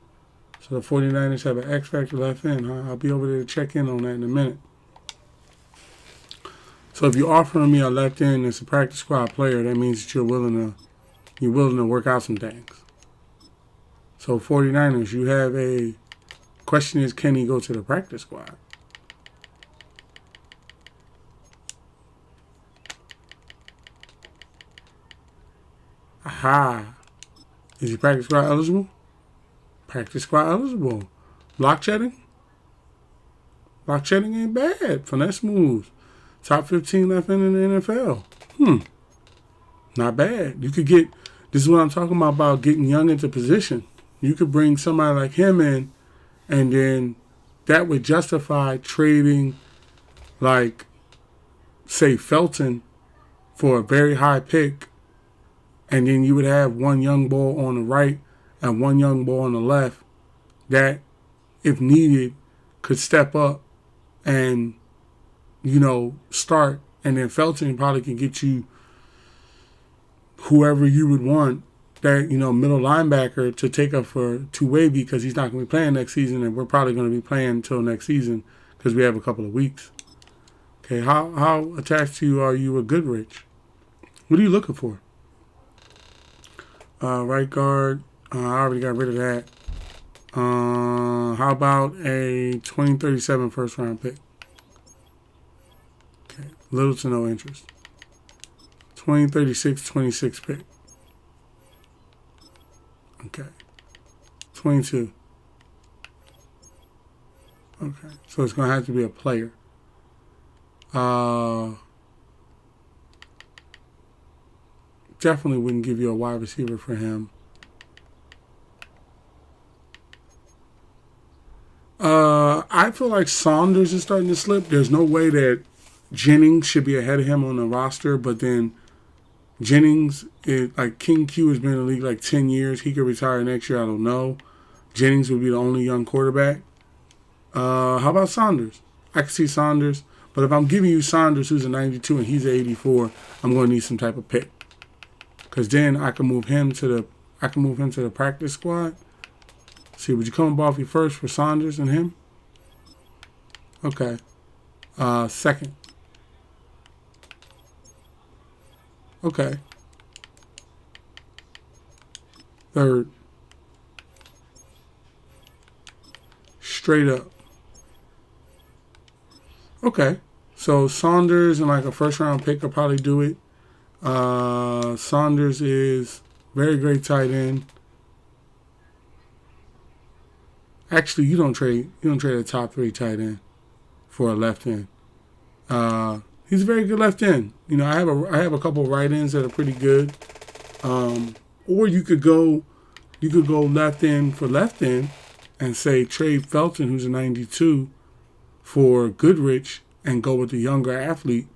So the 49ers have an X Factor left end, huh? I'll be over there to check in on that in a minute. So if you're offering me a left end that's a practice squad player, that means that you're willing to work out some things. So 49ers, you have a question is, can he go to the practice squad? Aha. Is he practice squad eligible? Practice squad eligible. Block shedding? Block shedding ain't bad. Finesse moves. Top 15 left end in the NFL. Not bad. You could get, this is what I'm talking about getting young into position. You could bring somebody like him in, and then that would justify trading, like, say, Felton for a very high pick, and then you would have one young ball on the right and one young ball on the left that, if needed, could step up and, start. And then Felton probably can get you whoever you would want, that, middle linebacker to take up for two-way, because he's not going to be playing next season, and we're probably going to be playing until next season because we have a couple of weeks. Okay, how attached to you are you with Goodrich? What are you looking for? Right guard, I already got rid of that. How about a 2037 first round pick? Okay, little to no interest. 2036 26 pick. Okay. 22. Okay, so it's going to have to be a player. Definitely wouldn't give you a wide receiver for him. I feel like Saunders is starting to slip. There's no way that Jennings should be ahead of him on the roster, but then Jennings, like King Q has been in the league like 10 years. He could retire next year. I don't know. Jennings would be the only young quarterback. How about Saunders? I can see Saunders, but if I'm giving you Saunders, who's a 92 and he's an 84, I'm going to need some type of pick, because then I can move him to the practice squad. See, would you come above you first for Saunders and him? Okay. Second. Okay. Third. Straight up. Okay. So Saunders and like a first round pick will probably do it. Saunders is very great tight end. Actually, you don't trade a top 3 tight end for a left end. He's a very good left end. I have a couple of right ends that are pretty good. Or you could go left end for left end and say trade Felton, who's a 92, for Goodrich and go with the younger athlete,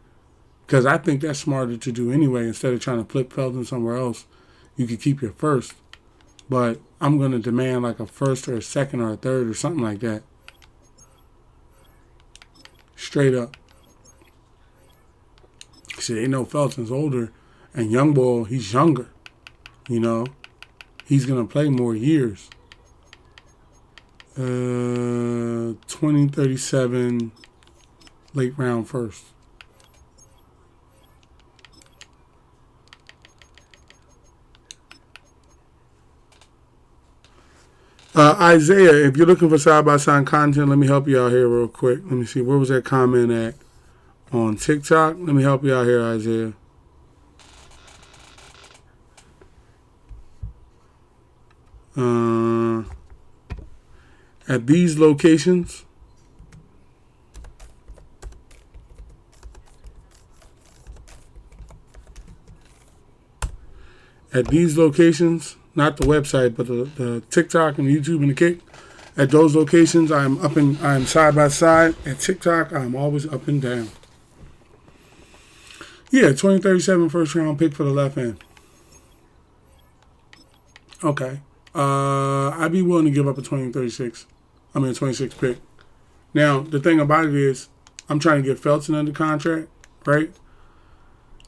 because I think that's smarter to do anyway. Instead of trying to flip Felton somewhere else, you could keep your first. But I'm going to demand like a first or a second or a third or something like that. Straight up. See, they know Felton's older, and young boy, he's younger. He's going to play more years. 2037 late round first. Isaiah, if you're looking for side-by-side content, let me help you out here real quick. Let me see. Where was that comment at? On TikTok? Let me help you out here, Isaiah. At these locations, not the website, but the TikTok and the YouTube and the Kick. At those locations, I'm side by side. At TikTok, I'm always up and down. Yeah, 2037 first round pick for the left end. Okay. I'd be willing to give up a 26 pick. Now, the thing about it is, I'm trying to get Felton under contract, right?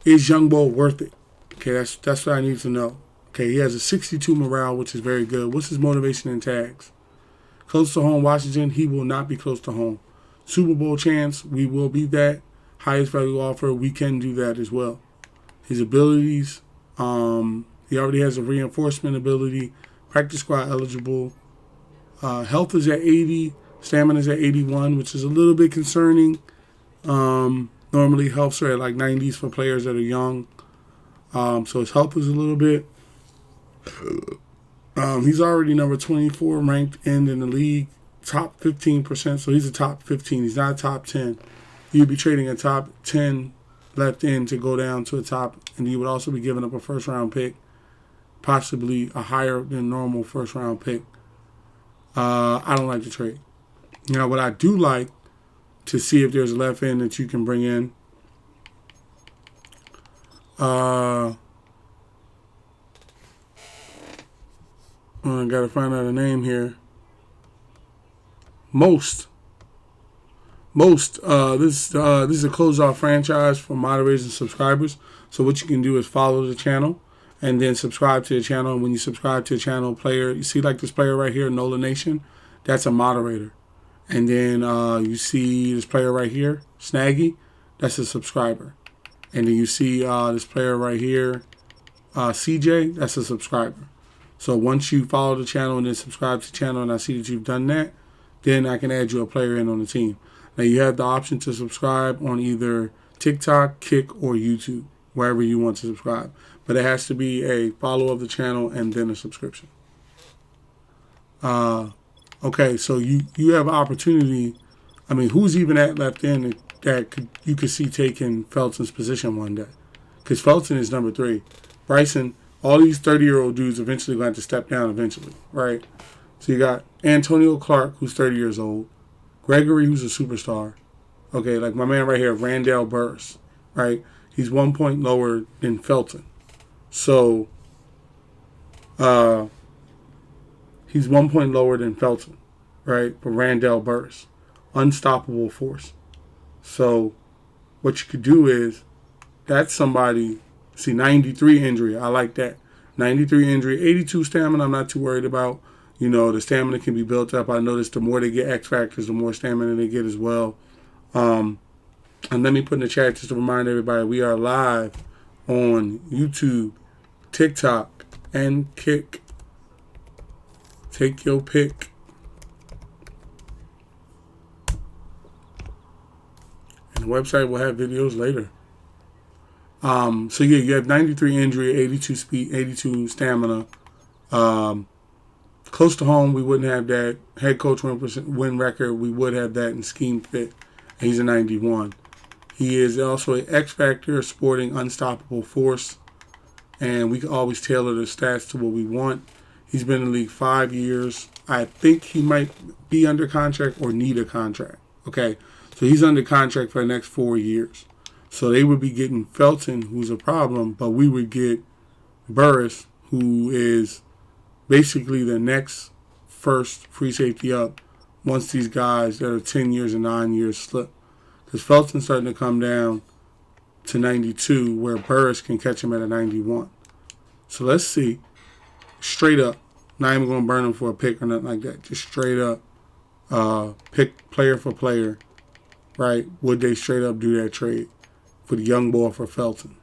Is Young Bull worth it? Okay, that's what I need to know. Okay, he has a 62 morale, which is very good. What's his motivation in tags? Close to home, Washington, he will not be close to home. Super Bowl chance, we will be that. Highest value offer, we can do that as well. His abilities, he already has a reinforcement ability. Practice squad eligible. Health is at 80. Stamina is at 81, which is a little bit concerning. Normally healths are at like 90s for players that are young. So his health is a little bit. He's already number 24 ranked end in the league. Top 15%, so he's a top 15. He's not a top 10. You'd be trading a top 10 left end to go down to a top, and you would also be giving up a first round pick, possibly a higher than normal first round pick. I don't like the trade. What I do like to see if there's a left end that you can bring in. I gotta find out a name here. Most. This is a closed-off franchise for moderators and subscribers. So what you can do is follow the channel and then subscribe to the channel. And when you subscribe to the channel, player, you see like this player right here, Nola Nation, that's a moderator. And then you see this player right here, Snaggy, that's a subscriber. And then you see this player right here, CJ, that's a subscriber. So once you follow the channel and then subscribe to the channel and I see that you've done that, then I can add you a player in on the team. Now you have the option to subscribe on either TikTok, Kick, or YouTube, wherever you want to subscribe. But it has to be a follow of the channel and then a subscription. Okay, so you have an opportunity. I mean, who's even at left end that you could see taking Felton's position one day? Because Felton is number 3. Bryson, all these 30-year-old dudes eventually going to have to step down eventually, right? So you got Antonio Clark, who's 30 years old. Gregory, who's a superstar. Okay, like my man right here, Randall Burris, right? He's 1 point lower than Felton. So, he's 1 point lower than Felton, right? For Randall Burris. Unstoppable force. So, what you could do is, that's somebody, see, 93 injury. I like that. 93 injury, 82 stamina, I'm not too worried about. The stamina can be built up. I noticed the more they get X Factors, the more stamina they get as well. And let me put in the chat just to remind everybody, we are live on YouTube, TikTok, and Kick. Take your pick. And the website will have videos later. So yeah, you have 93 injury, 82 speed, 82 stamina. Close to home, we wouldn't have that. Head coach win record, we would have that in scheme fit. And he's a 91. He is also an X Factor, sporting unstoppable force. And we can always tailor the stats to what we want. He's been in the league 5 years. I think he might be under contract or need a contract. Okay, so he's under contract for the next 4 years. So they would be getting Felton, who's a problem, but we would get Burris, who is basically the next first free safety up once these guys that are 10 years and 9 years slip. Because Felton's starting to come down to 92, where Burris can catch him at a 91. So let's see. Straight up. Not even going to burn him for a pick or nothing like that. Just straight up pick player for player. Right? Would they straight up do that trade for the young boy for Felton?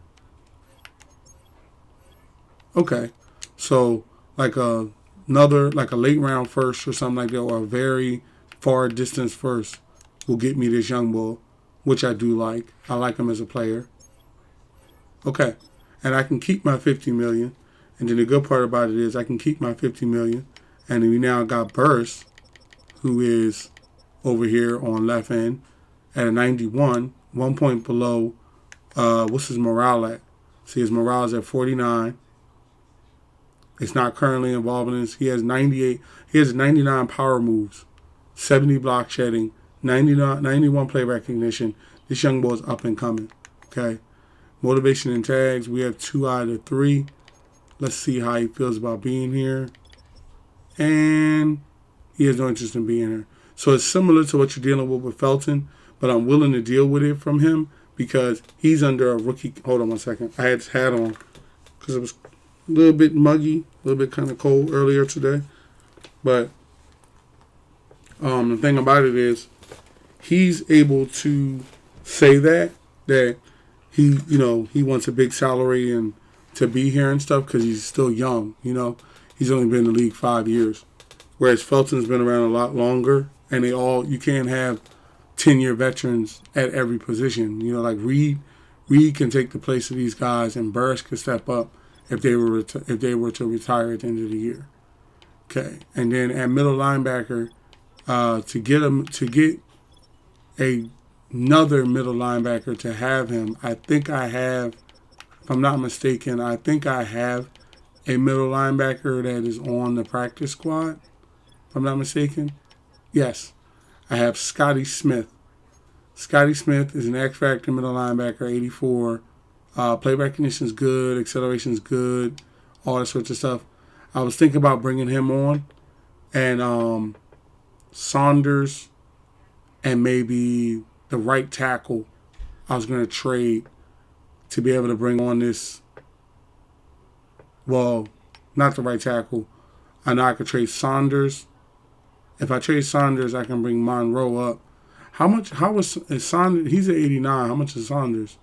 Okay. So like a late round first or something like that, or a very far distance first will get me this young bull, which I do like. I like him as a player. Okay. And I can keep my $50 million. And then the good part about it is I can keep my $50 million. And then we now got Burris, who is over here on left end at a 91, 1 point below. What's his morale at? See, his morale is at 49. It's not currently involved in this. He has 98. He has 99 power moves, 70 block shedding, 91 play recognition. This young boy is up and coming. Okay. Motivation and tags. We have 2 out of 3. Let's see how he feels about being here. And he has no interest in being here. So it's similar to what you're dealing with Felton, but I'm willing to deal with it from him because he's under a rookie. Hold on one second. I had his hat on because it was a little bit muggy, a little bit kind of cold earlier today. But The thing about it is, he's able to say that he wants a big salary and to be here and stuff because he's still young. He's only been in the league 5 years, whereas Felton's been around a lot longer, and you can't have 10-year veterans at every position. Like Reed can take the place of these guys, and Burris could step up if they were to retire at the end of the year. Okay, and then at middle linebacker, to get another middle linebacker to have him, I think I have, if I'm not mistaken, I think I have a middle linebacker that is on the practice squad. If I'm not mistaken, yes, I have Scotty Smith. Scotty Smith is an X Factor middle linebacker, 84. Play recognition is good, acceleration is good, all that sorts of stuff. I was thinking about bringing him on, and Saunders and maybe the right tackle I was going to trade to be able to bring on this. Well, not the right tackle. I know I could trade Saunders. If I trade Saunders, I can bring Monroe up. Is Saunders? He's at 89. How much is Saunders?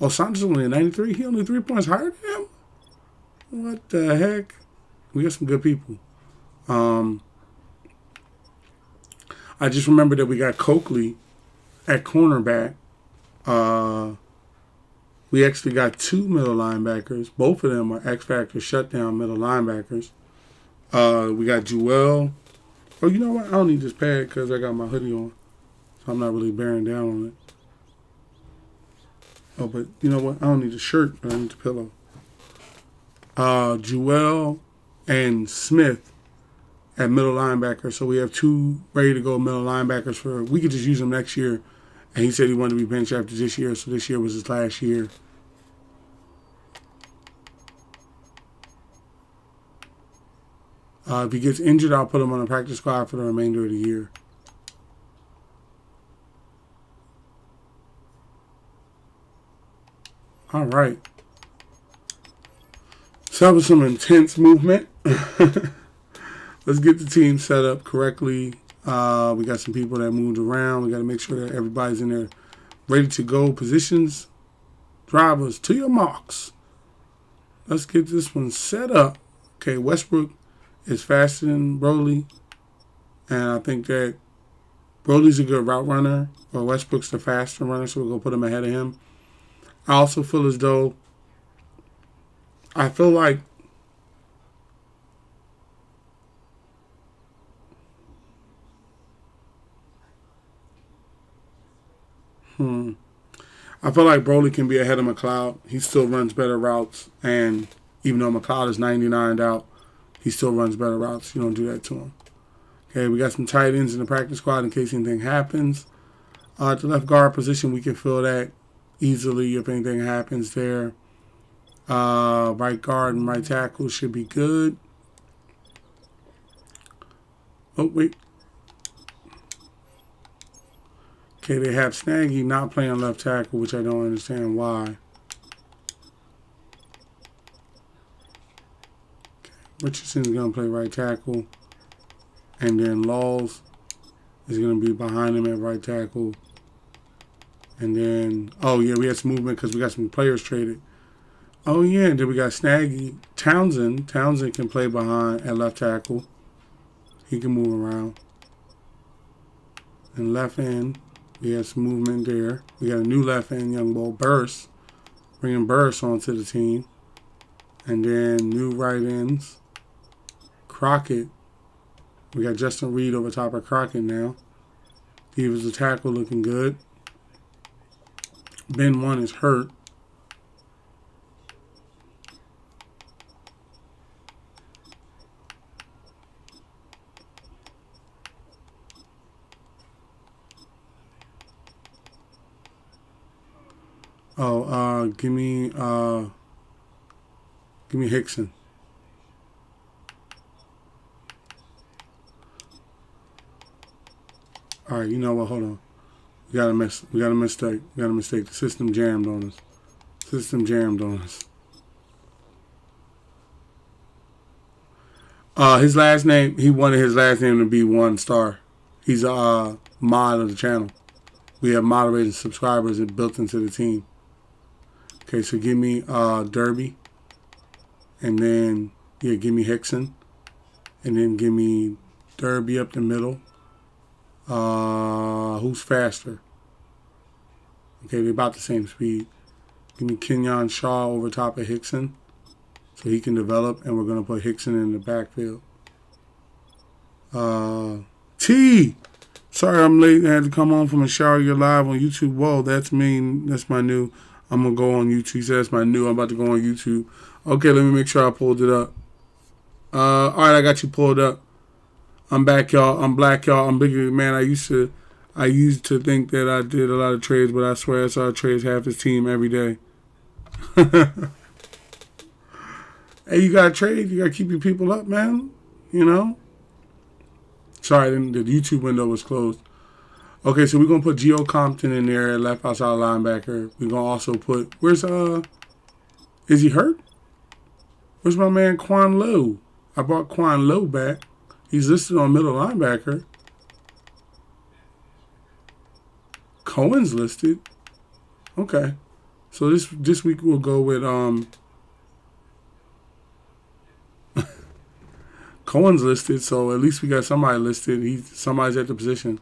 Oh, Saunders is only at 93? He only 3 points higher than him? What the heck? We got some good people. I just remember that we got Coakley at cornerback. We actually got 2 middle linebackers. Both of them are X Factor shutdown middle linebackers. We got Jewel. Oh, you know what? I don't need this pad because I got my hoodie on. So I'm not really bearing down on it. Oh, but you know what? I don't need a shirt, but I need the pillow. Jewel and Smith at middle linebacker. So we have 2 ready to go middle linebackers we could just use them next year. And he said he wanted to be benched after this year, so this year was his last year. If he gets injured, I'll put him on the practice squad for the remainder of the year. All right. So that was some intense movement. Let's get the team set up correctly. We got some people that moved around. We got to make sure that everybody's in there ready to go. Positions, drivers, to your marks. Let's get this one set up. Okay, Westbrook is faster than Broly. And I think that Broly's a good route runner, or Westbrook's the faster runner, so we're going to put him ahead of him. I also feel as though I feel like Broly can be ahead of McLeod. He still runs better routes, and even though McLeod is 99 out, he still runs better routes. You don't do that to him. Okay, we got some tight ends in the practice squad in case anything happens. At the left guard position, we can fill that easily if anything happens there. Right guard and right tackle should be good. Oh, wait. Okay, they have Snaggy not playing left tackle, which I don't understand why. Okay, Richardson's going to play right tackle. And then Laws is going to be behind him at right tackle. And then, oh yeah, we had some movement because we got some players traded. Oh yeah, and then we got Snaggy. Townsend can play behind at left tackle. He can move around. And left end, we have some movement there. We got a new left end, young boy, Burris. Bringing Burris onto the team. And then new right ends. Crockett. We got Justin Reed over top of Crockett now. He was a tackle looking good. Ben 1 is hurt. Oh, give me Hickson. All right, you know what? Hold on. We got a mistake. The system jammed on us. His last name, he wanted his last name to be 1 star. He's a mod of the channel. We have moderated subscribers built into the team. Okay, so give me Derby. And then, yeah, give me Hickson. And then give me Derby up the middle. Who's faster? Okay, they're about the same speed. Give me Kenyon Shaw over top of Hickson so he can develop, and we're going to put Hickson in the backfield. T! Sorry I'm late. I had to come home from a shower. You're live on YouTube. Whoa, that's me. That's my new. I'm going to go on YouTube. He said that's my new. I'm about to go on YouTube. Okay, let me make sure I pulled it up. All right, I got you pulled up. I'm back, y'all. I'm black, y'all. I'm bigger, man. I used to think that I did a lot of trades, but I swear I saw trades half this team every day. Hey, you got to trade. You got to keep your people up, man. You know? Sorry, the YouTube window was closed. Okay, so we're going to put Geo Compton in there, left outside linebacker. We're going to also put, is he hurt? Where's my man Quan Lowe? I brought Quan Lowe back. He's listed on middle linebacker. Cohen's listed. Okay. So this week we'll go with Cohen's listed, so at least we got somebody listed. Somebody's at the position.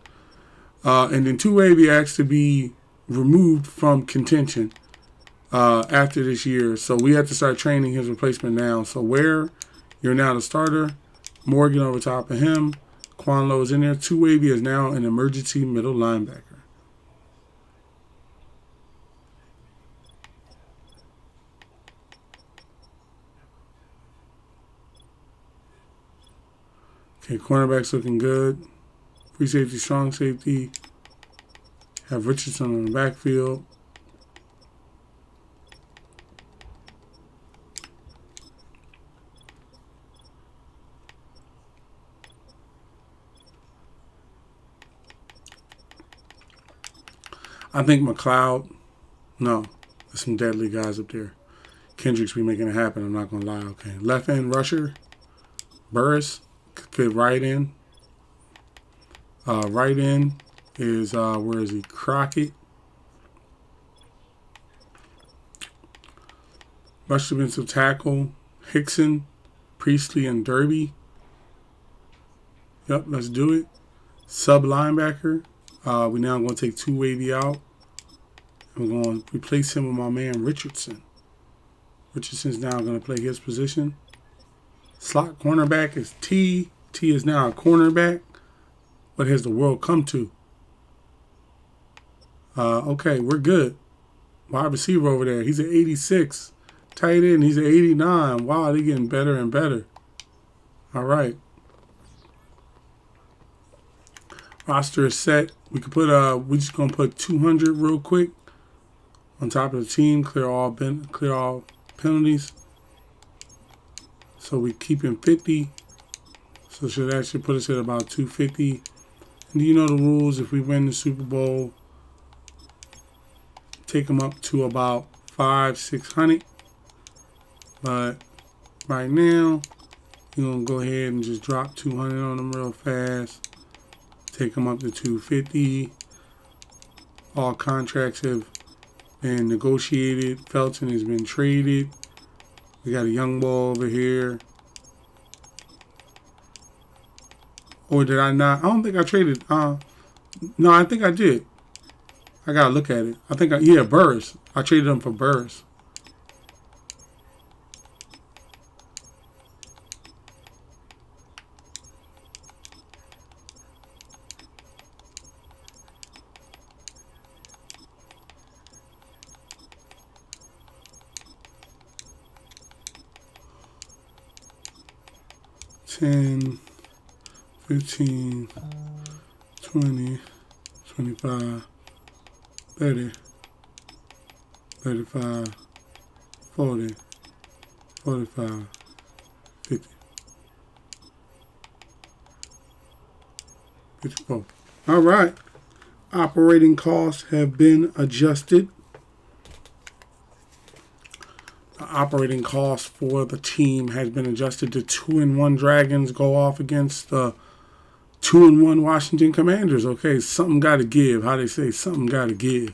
And then Two-Wavy asked to be removed from contention after this year. So we have to start training his replacement now. So Ware, you're now the starter. Morgan over top of him. Quan Lowe is in there. Two-Wavy is now an emergency middle linebacker. Okay, cornerback's looking good. Free safety, strong safety. Have Richardson on the backfield. I think McLeod. No, there's some deadly guys up there. Kendrick's be making it happen. I'm not going to lie. Okay, left end rusher. Burris. Fit right in. Right in is, where is he? Crockett. Rush defensive tackle. Hickson, Priestley, and Derby. Yep, let's do it. Sub linebacker. We now going to take Two-Wavy out. And we're going to replace him with my man Richardson. Richardson's now going to play his position. Slot cornerback is T. T is now a cornerback. What has the world come to? Okay, we're good. Wide receiver over there. He's an 86. Tight end, he's an 89. Wow, they're getting better and better. All right. Roster is set. We could put we're just gonna put 200 real quick on top of the team. Clear all penalties. So we keep him 50. So that should put us at about 250. And you know the rules. If we win the Super Bowl, take them up to about 500-600. But right now, you're going to go ahead and just drop 200 on them real fast. Take them up to 250. All contracts have been negotiated. Felton has been traded. We got a young ball over here. Or did I not? I don't think I traded. No, I think I did. I got to look at it. I think, Burris. I traded him for Burris. $10, 15, 20, 25, 30, 35, 40, 45, 50, 54. All right. Operating costs have been adjusted. The operating cost for the team has been adjusted to 2-1 Dragons go off against the 2-1 Washington Commanders. Okay, something got to give. How they say, something got to give.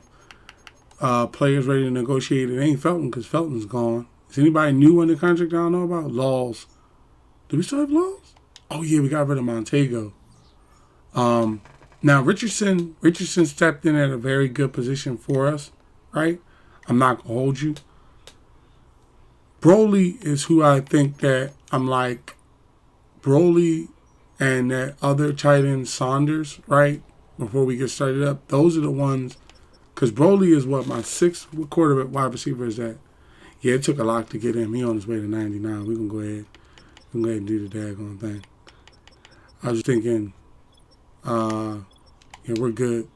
Players ready to negotiate. It ain't Felton because Felton's gone. Is anybody new on the contract I don't know about? Laws. Do we still have Laws? Oh yeah, we got rid of Montego. Now Richardson stepped in at a very good position for us, right? I'm not gonna hold you. Broly is who I think that I'm like. Broly and that other tight end Saunders, right? Before we get started up, those are the ones. Because Broly is what, my sixth quarterback wide receiver is that. Yeah, it took a lot to get him. He on his way to 99. We're going to go ahead. We can go ahead and do the daggone thing. I was thinking, yeah, we're good.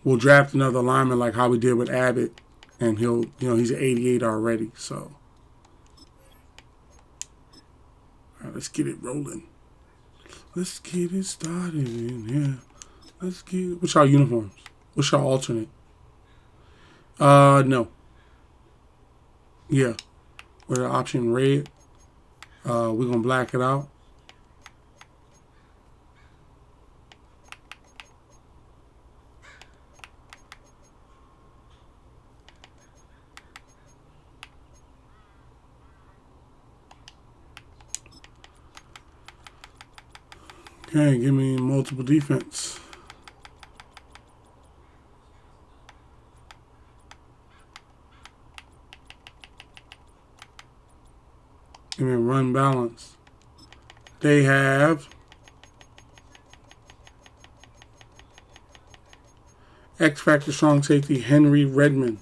We'll draft another lineman like how we did with Abbott. And he'll, he's an 88 already. So, all right, let's get it rolling. Let's get it started in here. Let's get it. What's our uniforms? What's our alternate? No. Yeah. With the option red. We're going to black it out. Okay, give me multiple defense. Give me a run balance. They have X Factor strong safety Henry Redmond.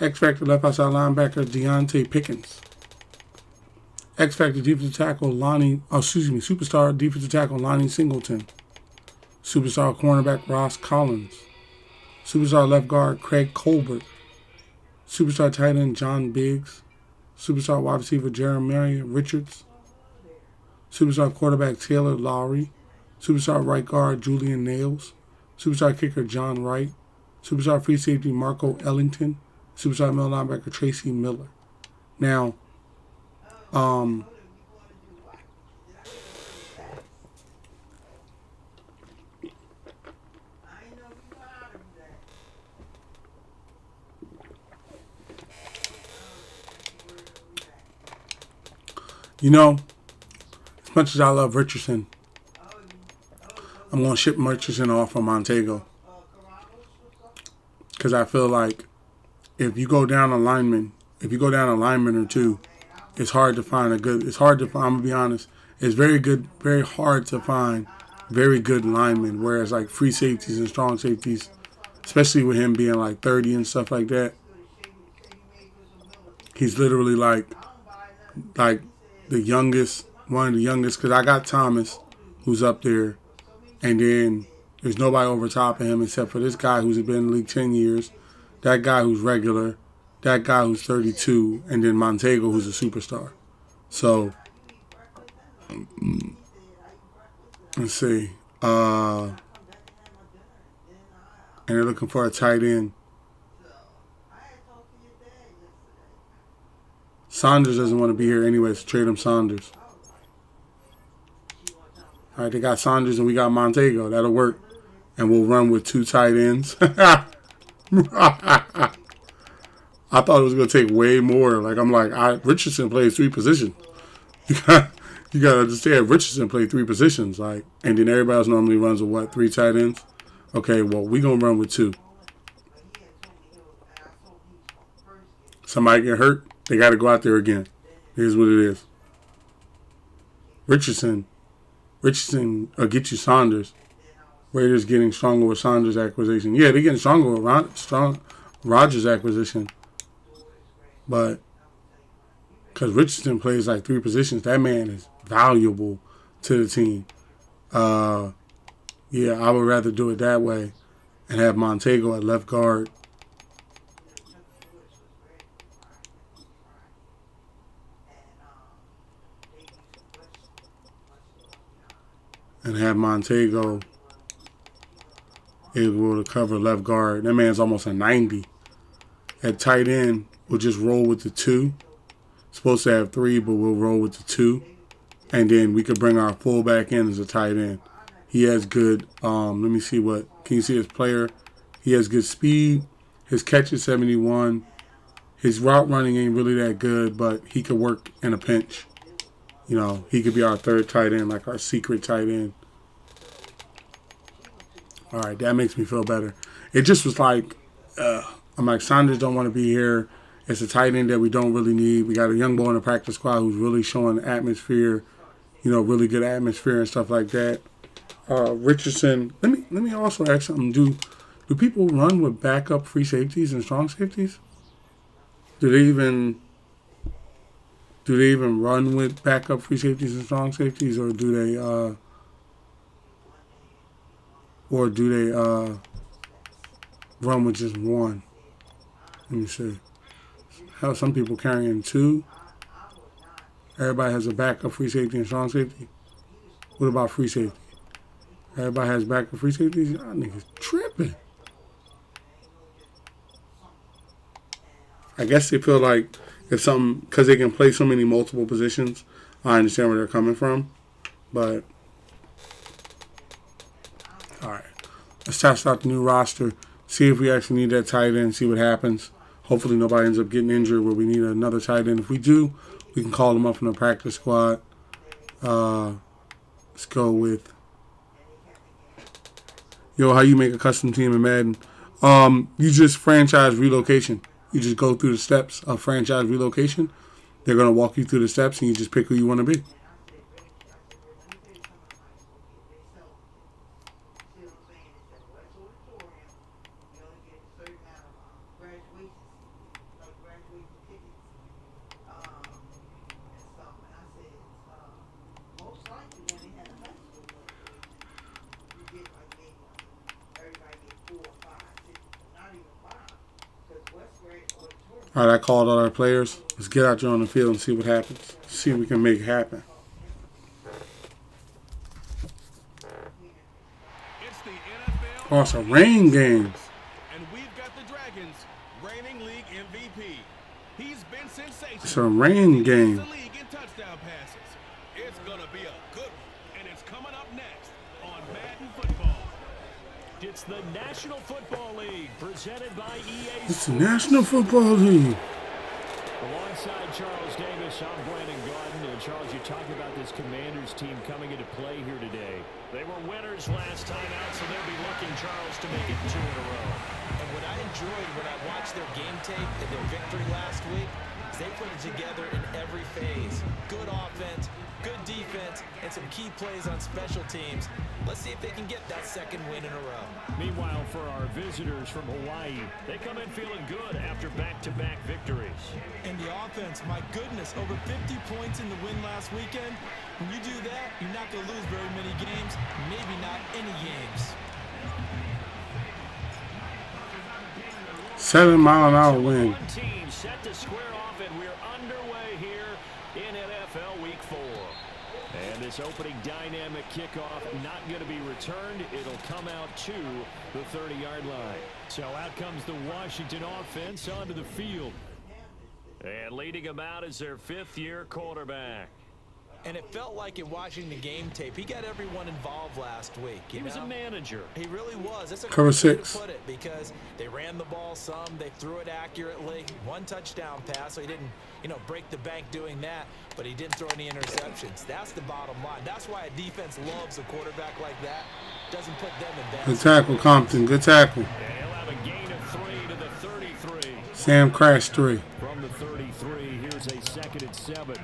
X Factor left outside linebacker Deontay Pickens. X Factor defensive tackle superstar defensive tackle Lonnie Singleton. Superstar cornerback Ross Collins. Superstar left guard Craig Colbert. Superstar tight end John Biggs. Superstar wide receiver Jeremiah Richards. Superstar quarterback Taylor Lowry. Superstar right guard Julian Nails. Superstar kicker John Wright. Superstar free safety Marco Ellington. Superstar middle linebacker Tracy Miller. Now, as much as I love Richardson, I'm going to ship Richardson off from Montego. Because I feel like if you go down a lineman or two, it's hard to find I'm going to be honest, it's very hard to find very good linemen. Whereas like free safeties and strong safeties, especially with him being like 30 and stuff like that, he's literally like the youngest, one of the youngest, because I got Thomas, who's up there, and then there's nobody over top of him except for this guy who's been in the league 10 years, that guy who's regular, that guy who's 32, and then Montego, who's a superstar. So, let's see. And they're looking for a tight end. Saunders doesn't want to be here anyway, so trade him Saunders. All right, they got Saunders and we got Montego. That'll work. And we'll run with 2 tight ends. I thought it was going to take way more. Richardson plays 3 positions. You got to understand, Richardson played 3 positions. And then everybody else normally runs with 3 tight ends? Okay, well, we're going to run with 2. Somebody get hurt, they got to go out there again. Here's what it is. Richardson will get you Saunders. Raiders getting stronger with Saunders' acquisition. Yeah, they're getting stronger with Rodgers' acquisition. But because Richardson plays 3 positions, that man is valuable to the team. Yeah, I would rather do it that way and have Montego at left guard. And have Montego able to cover left guard. That man's almost a 90. At tight end, we'll just roll with the 2. Supposed to have 3, but we'll roll with the 2. and then we could bring our fullback in as a tight end. He has good. Let me see what. Can you see his player? He has good speed. His catch is 71. His route running ain't really that good, but he could work in a pinch. You know, he could be our third tight end, like our secret tight end. All right, that makes me feel better. It just was like, I'm like, Saunders don't want to be here. It's a tight end that we don't really need. We got a young boy in the practice squad who's really showing atmosphere, you know, really good atmosphere and stuff like that. Richardson, let me also ask something. Do people run with backup free safeties and strong safeties? Do they even run with backup free safeties and strong safeties, or do they run with just one? Let me see. How some people carrying two. Everybody has a backup free safety and strong safety. What about free safety? Everybody has backup free safeties. Y'all niggas tripping. I guess they feel like if something, because they can play so many multiple positions. I understand where they're coming from, but all right. Let's test out the new roster. See if we actually need that tight end. See what happens. Hopefully nobody ends up getting injured where we need another tight end. If we do, we can call them up from the practice squad. Let's go with, how you make a custom team in Madden. You just franchise relocation. You just go through the steps of franchise relocation. They're going to walk you through the steps, and you just pick who you want to be. All right, I called all our players. Let's get out there on the field and see what happens. See if we can make it happen. Oh, it's a rain game. And we've got the Dragons reigning league MVP. He's been sensational. It's a rain game. The league in touchdown passes. It's gonna be a good one, and it's coming up next on Madden Football. It's the National Football League, presented by EA. It's the National Football League. Alongside Charles Davis, I'm Brandon Garden. And Charles, you talked about this Commanders team coming into play here today. They were winners last time out, so they'll be looking, Charles, to make it 2 in a row. And what I enjoyed when I watched their game tape and their victory last week is they put it together in every phase. Good offense, good defense, and some key plays on special teams. Let's see if they can get that second win in a row. Meanwhile, for our visitors from Hawaii, they come in feeling good after back-to-back victories. And the offense, my goodness, over 50 points in the win last weekend. When you do that, you're not going to lose very many games, maybe not any games. 7-mile-an-hour wind. One team set to square off, and we're underway here in NFL Week 4. And this opening dynamic kickoff not going to be returned. It'll come out to the 30-yard line. So out comes the Washington offense onto the field. And leading them out is their 5th-year quarterback. And it felt like in watching the game tape, he got everyone involved last week. He was a manager. He really was. That's a Cover great way 6. to put it, because they ran the ball some, they threw it accurately. 1 touchdown pass, so he didn't, break the bank doing that, but he didn't throw any interceptions. That's the bottom line. That's why a defense loves a quarterback like that. Doesn't put them in bad. Good tackle, Compton. Good tackle. And he'll have a gain of 3 to the 33. Sam crashed 3. From the 33, here's a 2nd and 7.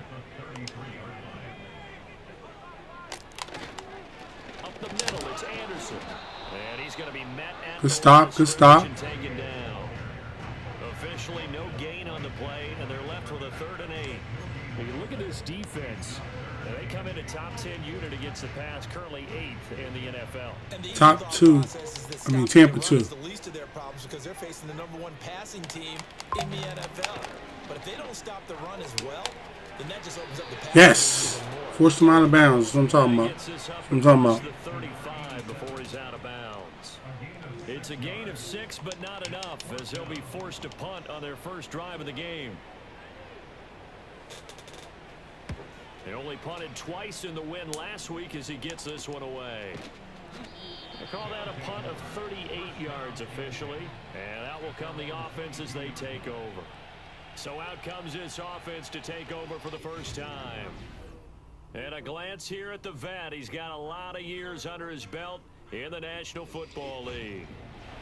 Up the middle, it's Anderson. And he's going to be met at Good stop, good stop. Taken down. Officially no gain on the play, and they're left with a 3rd and 8. When you look at this defense, they come in a top 10 unit against the pass, currently 8th in the NFL. Top 2. Tampa 2. The least of their problems because they're facing the #1 passing team in the NFL. But if they don't stop the run as well, then that just opens up the pass. Yes. Force him out of bounds. That's what I'm talking about. That's what I'm talking about. The 35 before he's out of bounds. It's a gain of 6, but not enough, as they'll be forced to punt on their first drive of the game. They only punted twice in the win last week as he gets this one away. They call that a punt of 38 yards officially, and out will come the offense as they take over. So out comes this offense to take over for the first time. And a glance here at the vet. He's got a lot of years under his belt in the National Football League.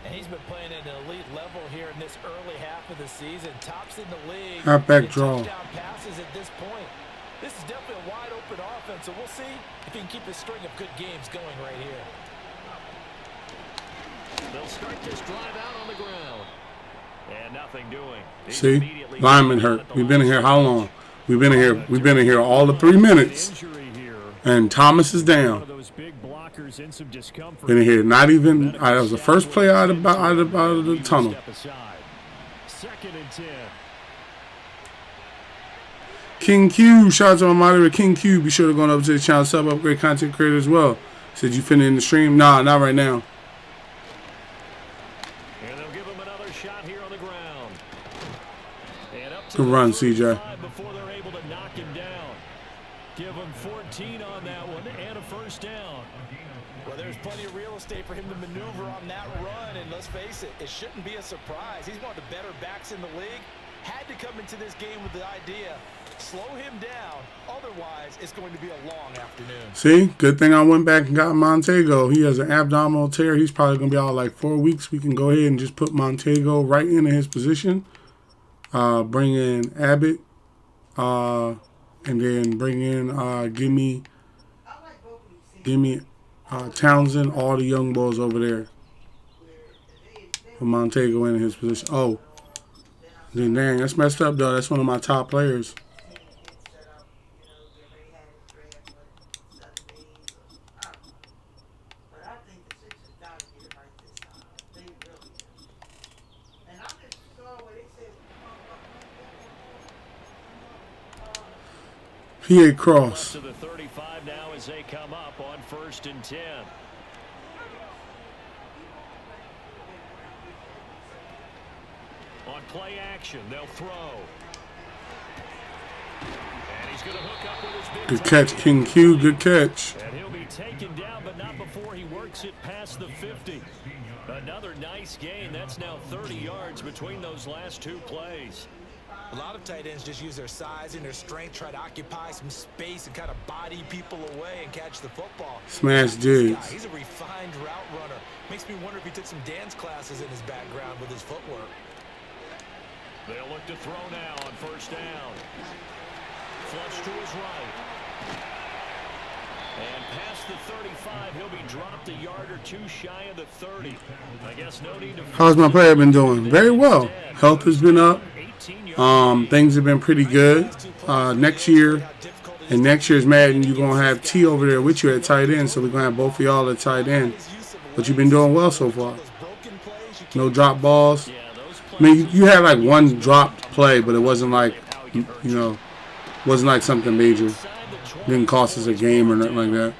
And he's been playing at an elite level here in this early half of the season. Tops in the league. Halfback draw. Touchdown passes at this point. This is definitely a wide open offense, so we'll see if he can keep his string of good games going right here. They'll start this drive out on the ground. And nothing doing. See? Lineman hurt. We've been in here how long? We've been in here all the 3 minutes. And Thomas is down. Been in here not even that was the first play out of the tunnel. Second and 10. King Q, shout out to my moderator King Q. Be sure to go over to the channel, sub, upgrade content creator as well. Said you finna in the stream? Nah, not right now. And they'll give him another shot here on the ground. And up to Good run, CJ. Before they're able to knock him down. Give him 14 on that one and a first down. Well, there's plenty of real estate for him to maneuver on that run, and let's face it, it shouldn't be a surprise. He's one of the better backs in the league. Had to come into this game with the idea, slow him down, otherwise it's going to be a long afternoon. See, good thing I went back and got Montego. He has an abdominal tear. He's probably going to be out like 4 weeks. We can go ahead and just put Montego right into his position. Bring in Abbott, and then bring in give me Townsend, all the young boys over there. Put Montego in his position. Oh, then dang, that's messed up though. That's one of my top players. PA cross. To the 35 now as they come up on 1st and 10. On play action, they'll throw. And he's going to hook up with his big Good catch, King Q. Good catch. And he'll be taken down, but not before he works it past the 50. Another nice gain. That's now 30 yards between those last 2 plays. A lot of tight ends just use their size and their strength, try to occupy some space and kind of body people away and catch the football. Smash digs. He's a refined route runner. Makes me wonder if he took some dance classes in his background with his footwork. They'll look to throw now on 1st down. Flush to his right. And past the 35, he'll be dropped a yard or 2 shy of the 30. I guess no need to. How's my player been doing? Very well. Health has been up. Things have been pretty good. Next year, in next year's Madden, you're going to have T over there with you at tight end, so we're going to have both of y'all at tight end. But you've been doing well so far. No drop balls. I mean, you had like one dropped play, but it wasn't like, wasn't like something major. Didn't cost us a game or nothing like that.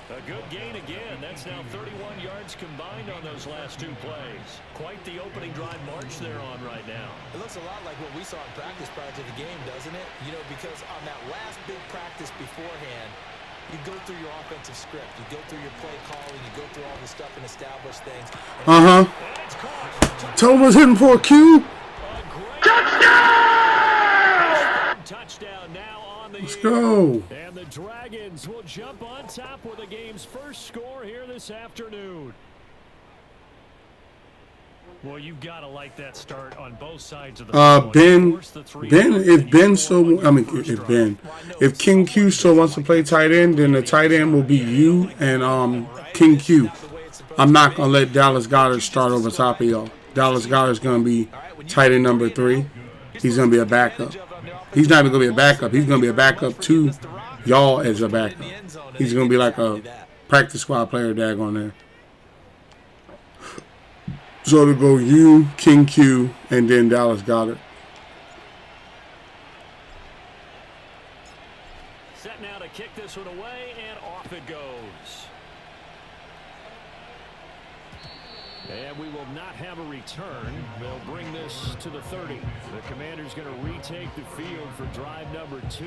A good gain again. That's now 31 yards combined on those last 2 plays. Quite the opening drive march they're on right now. It looks a lot like what we saw in practice prior to the game, doesn't it? Because on that last big practice beforehand, you go through your offensive script, you go through your play calling, you go through all the stuff and establish things. Toma's hitting for a Q. Touchdown now on the Let's go. And the Dragons will jump on top with the game's first score here this afternoon. Well, you've got to like that start on both sides of the if King Q still wants to play tight end, then the tight end will be you and King Q. I'm not going to let Dallas Goedert start over top of y'all. Dallas Goedert's going to be tight end number 3. He's going to be a backup. He's not even going to be a backup. He's going to be a backup to y'all as a backup. He's going to be like a practice squad player daggone there. So to go you, King Q, and then Dallas Goedert. Set now to kick this one away, and off it goes. And we will not have a return. They'll bring this to the 30. The Commander's going to retake the field for drive number 2.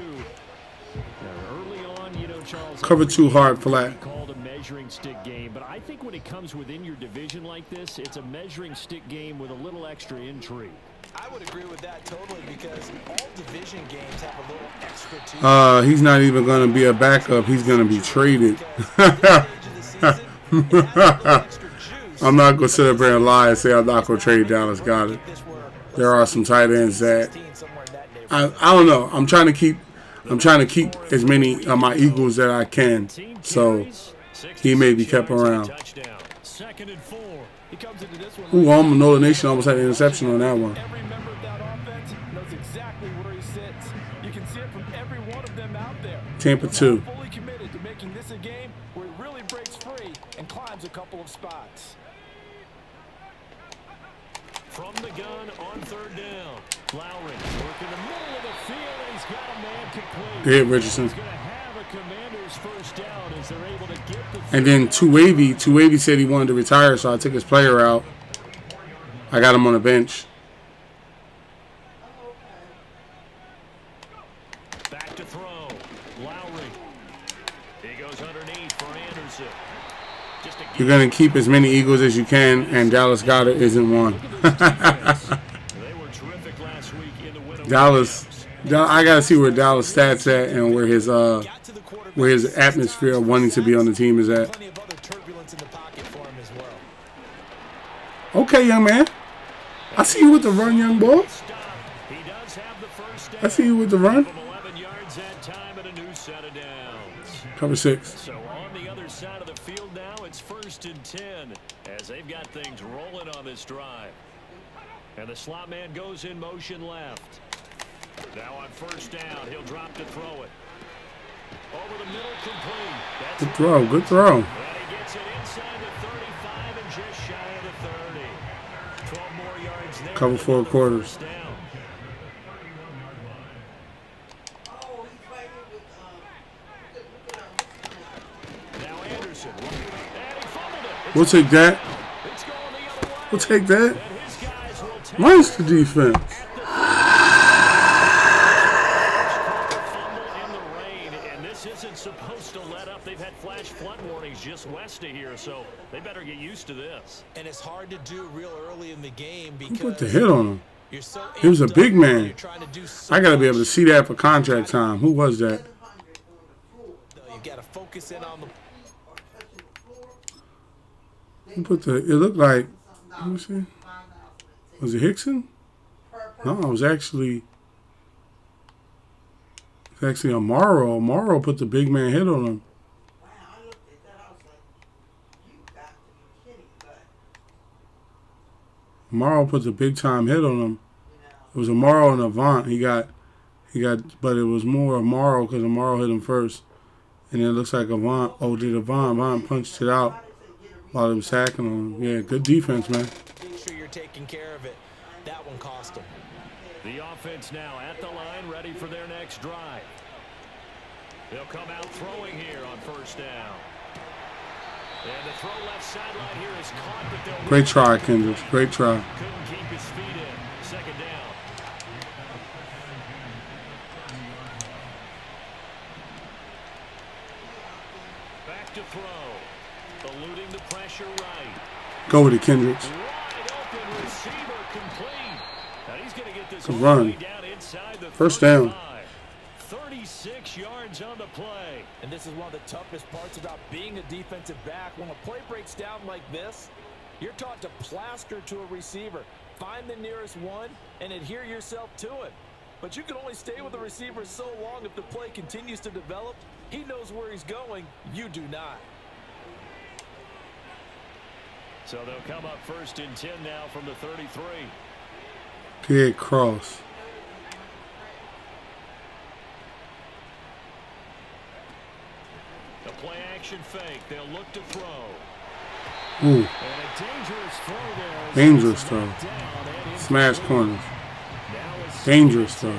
Early on, you know, Charles, Cover 2 hard flat. Called a measuring stick game, but I think when it comes within your division like this, it's a measuring stick game with a little extra intrigue. I would agree with that totally because all division games have a little extra to He's not even going to be a backup. He's going to be traded. I'm not going to sit up here and lie and say I'm not going to trade Dallas Goedert. There are some tight ends that I don't know. I'm trying to keep as many of my Eagles that I can. So he may be kept around. Ooh, Nola Nation almost had an interception on that one. Every member of that offense knows exactly where he sits. You can see it from every one of them out there. Tampa 2. Fully committed to making this a game where it really breaks free and climbs a couple of spots. From the gun on third down. Lowry working the middle of the field, and he's got a man complete. Good, Richardson. He's going to have a Commander's first down as they're able to get the And then Two Wavy said he wanted to retire, so I took his player out. I got him on the bench. back to throw. Lowry. He goes underneath for Anderson. You're going to keep as many Eagles as you can, and Dallas Goedert isn't one. Dallas, I got to see where Dallas stats at and where his atmosphere of wanting to be on the team is at. Okay, young man. I see you with the run, young boy. I see you with the run. Cover 6. So on the other side of the field now, it's 1st and 10 as they've got things rolling on this drive. And the slot man goes in motion left. Now on 1st down, he'll drop to throw it. Over the middle, complete. That's good throw, good throw. And he gets it inside the 35 and just shy of the 30. 12 more yards there. Cover 4 quarters. Now Anderson. And he fumbled it. We'll take that. It's going the other way. We'll take that. And his guys will take Nice the defense. Isn't supposed to let up. They've had flash flood warnings just west of here, so they better get used to this. And it's hard to do real early in the game Who because put the hit on him? you're so He was a amped big up, man. you're trying to do so I got to be able to much. see that for contract time. Who was that? You got to focus in on the Who put the? It looked like. Let me see. Was it Hickson? No, it was actually. It's actually Amaro. Amaro put the big man hit on him. Wow, I looked at that. I was like, you got to be kidding. But, Amaro put the big time hit on him. It was Amaro and Avant. He got, but it was more Amaro because Amaro hit him first. And it looks like Avant. Oh, did Avant? Avant punched it out while he was sacking on him. Yeah, good defense, man. make sure you're taking care of it. That one cost them. The offense now at the line, ready for their next drive. They'll come out throwing here on 1st down. And the throw left sideline here is caught, but they'll Great try, Kendricks. Great try. couldn't keep his feet in. 2nd down. Back to throw. Eluding the pressure right. Go with it, Kendricks. Wide open receiver complete. Now he's going to get this Good all the run. way down inside the 1st down. 36 yards on the play. And this is one of the toughest parts about being a defensive back. When a play breaks down like this, you're taught to plaster to a receiver. Find the nearest one and adhere yourself to it. But you can only stay with the receiver so long if the play continues to develop. He knows where he's going. You do not. So they'll come up 1st and 10 now from the 33. Good cross. The play action fake. They'll look to throw. Ooh, And a dangerous throw there. dangerous throw. Smash corners. Dangerous throw.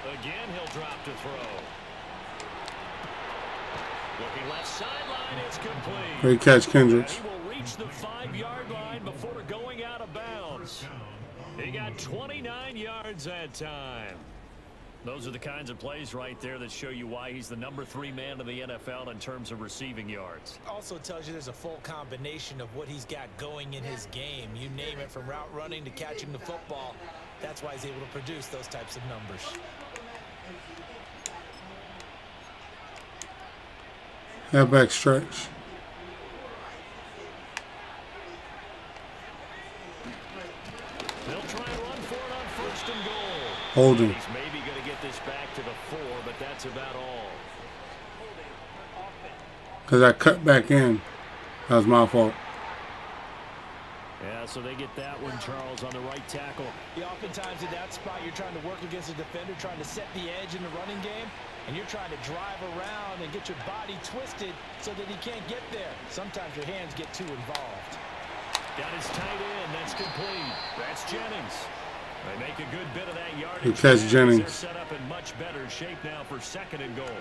Again, he'll drop to throw. Looking left sideline, it's complete. Great catch, Kendricks. He will reach the 5-yard line before going out of bounds. He got 29 yards that time. Those are the kinds of plays right there that show you why he's the number 3 man in the NFL in terms of receiving yards. Also tells you there's a full combination of what he's got going in his game. You name it, from route running to catching the football. That's why he's able to produce those types of numbers. Halfback stretch. They'll try and run for it on 1st and goal. Holding. He's maybe going to get this back to the 4, but that's about all. Because I cut back in. That was my fault. Yeah, so they get that one, Charles, on the right tackle. Yeah, oftentimes in that spot, you're trying to work against a defender, trying to set the edge in the running game, and you're trying to drive around and get your body twisted so that he can't get there. Sometimes your hands get too involved. Got his tight end. That's complete. That's Jennings. They make a good bit of that yardage. Good catch, Jennings. They're set up in much better shape now for 2nd and goal.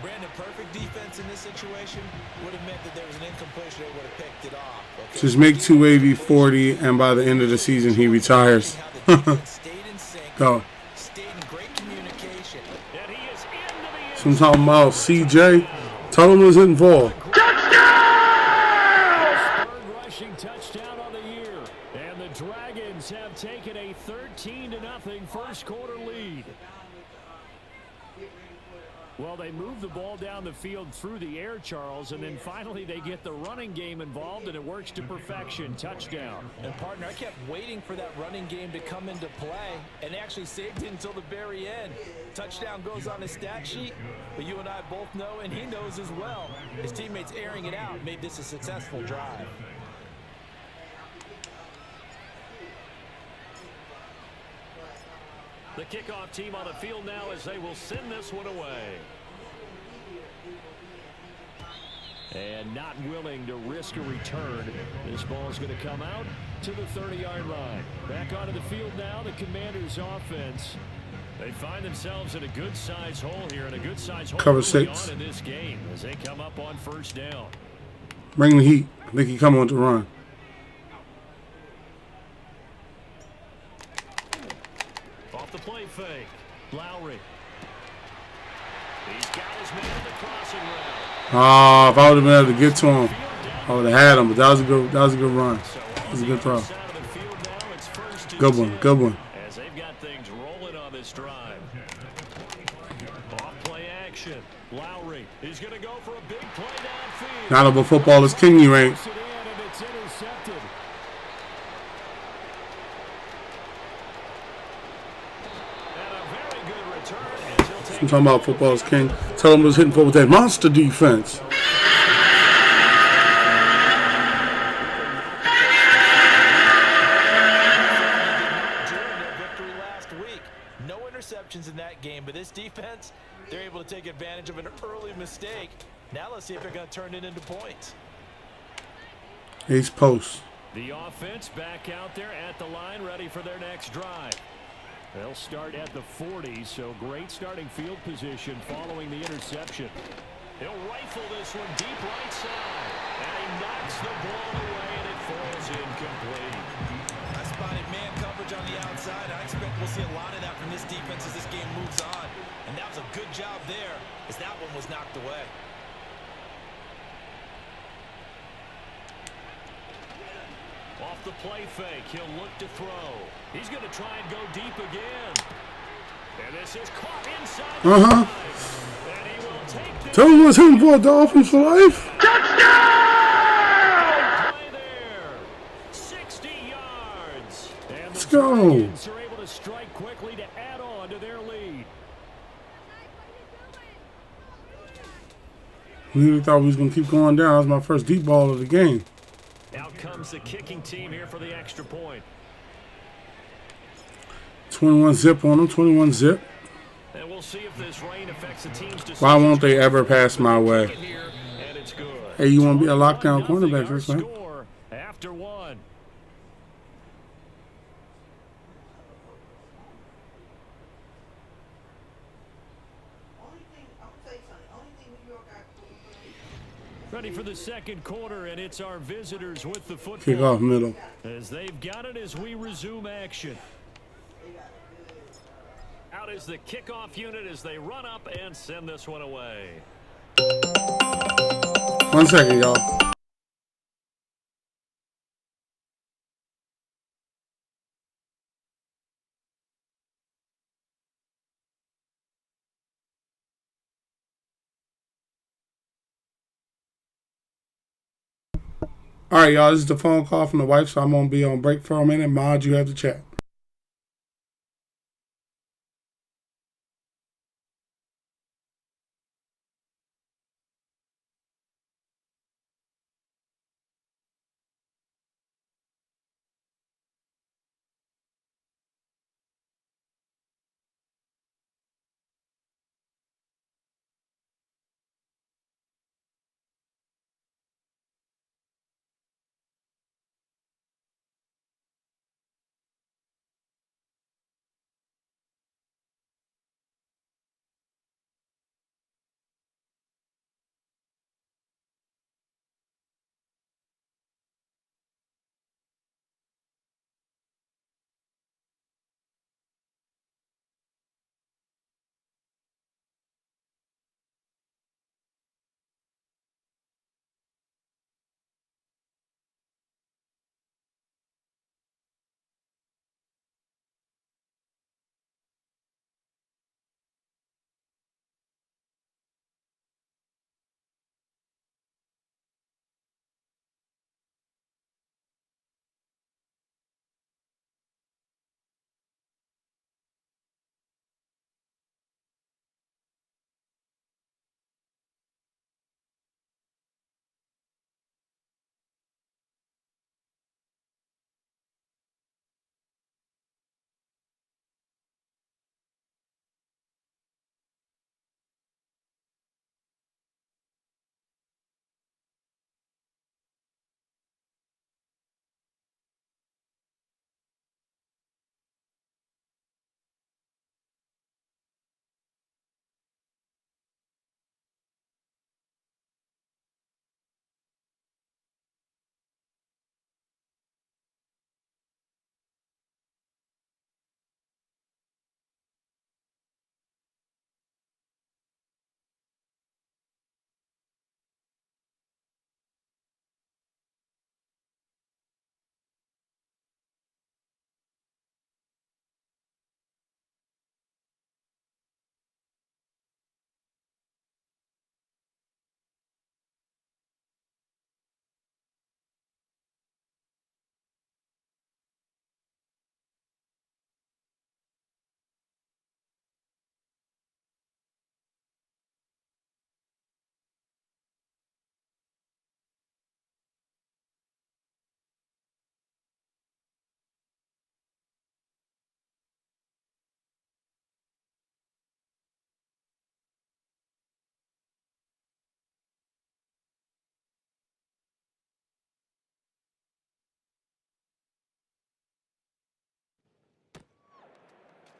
Brandon, perfect defense in this situation would have meant that there was an incompletion. They would have picked it off. Okay? Just make 280 40, and by the end of the season, he retires. Go. Stayed in great communication. And he is into the end So I'm talking about CJ. Tell him was involved. rushing touchdown on the year. And the Dragons have taken a 13-0 first quarter lead. Well, they move the ball down the field through the air, Charles, and then finally they get the running game involved, and it works to perfection. Touchdown. And, partner, I kept waiting for that running game to come into play and actually saved it until the very end. Touchdown goes on his stat sheet, but you and I both know, and he knows as well, his teammates airing it out made this a successful drive. The kickoff team on the field now as they will send this one away. And not willing to risk a return. This ball is going to come out to the 30-yard line. Back onto the field now, the Commanders' offense. They find themselves in a good-sized hole here, and a good-sized hole Cover early 6. on in this game as they come up on 1st down. Bring the heat. I think he come on to run. Off the play fake. Lowry. He's got his man in the crossing route. Ah, if I would have been able to get to him, I would have had him. But that was a good run. That was a good throw. Good one. Good one. As they've got things rolling on this drive. Off play action. Lowry. He's going to go for a big play downfield. Not over football is king, you ain't. And it's intercepted. I'm talking about football's king. Tell him was hitting forward with that monster defense. Victory last week. No interceptions in that game, but this defense, they're able to take advantage of an early mistake. Now let's see if they're going to turn it into points. Ace post. The offense back out there at the line, ready for their next drive. They'll start at the 40, so great starting field position following the interception. He'll rifle this one deep right side, and he knocks the ball away, and it falls incomplete. I spotted man coverage on the outside. I expect we'll see a lot of that from this defense as this game moves on. And that was a good job there as that one was knocked away. Off the play fake, he'll look to throw. He's going to try and go deep again. And this is caught inside the line. And he will take this. Tell him what's hitting for Dolphins for life. Play there. 60 yards. And Let's the go. Dragons are able to strike quickly to add on to their lead. We really thought we was going to keep going down. That was my first deep ball of the game. Out comes the kicking team here for the extra point. 21 zip on them. 21 zip. And we'll see if this rain affects the team's decision. Why won't they ever pass my way? And it's good. Hey, you want to be a lockdown cornerback, that's right. Score after one. Ready for the second quarter, and it's our visitors with the football. Kick off middle. As they've got it as we resume action. Out is the kickoff unit as they run up and send this one away. 1 second, y'all. All right, y'all. This is the phone call from the wife, so I'm going to be on break for a minute. Mod, you have the chat.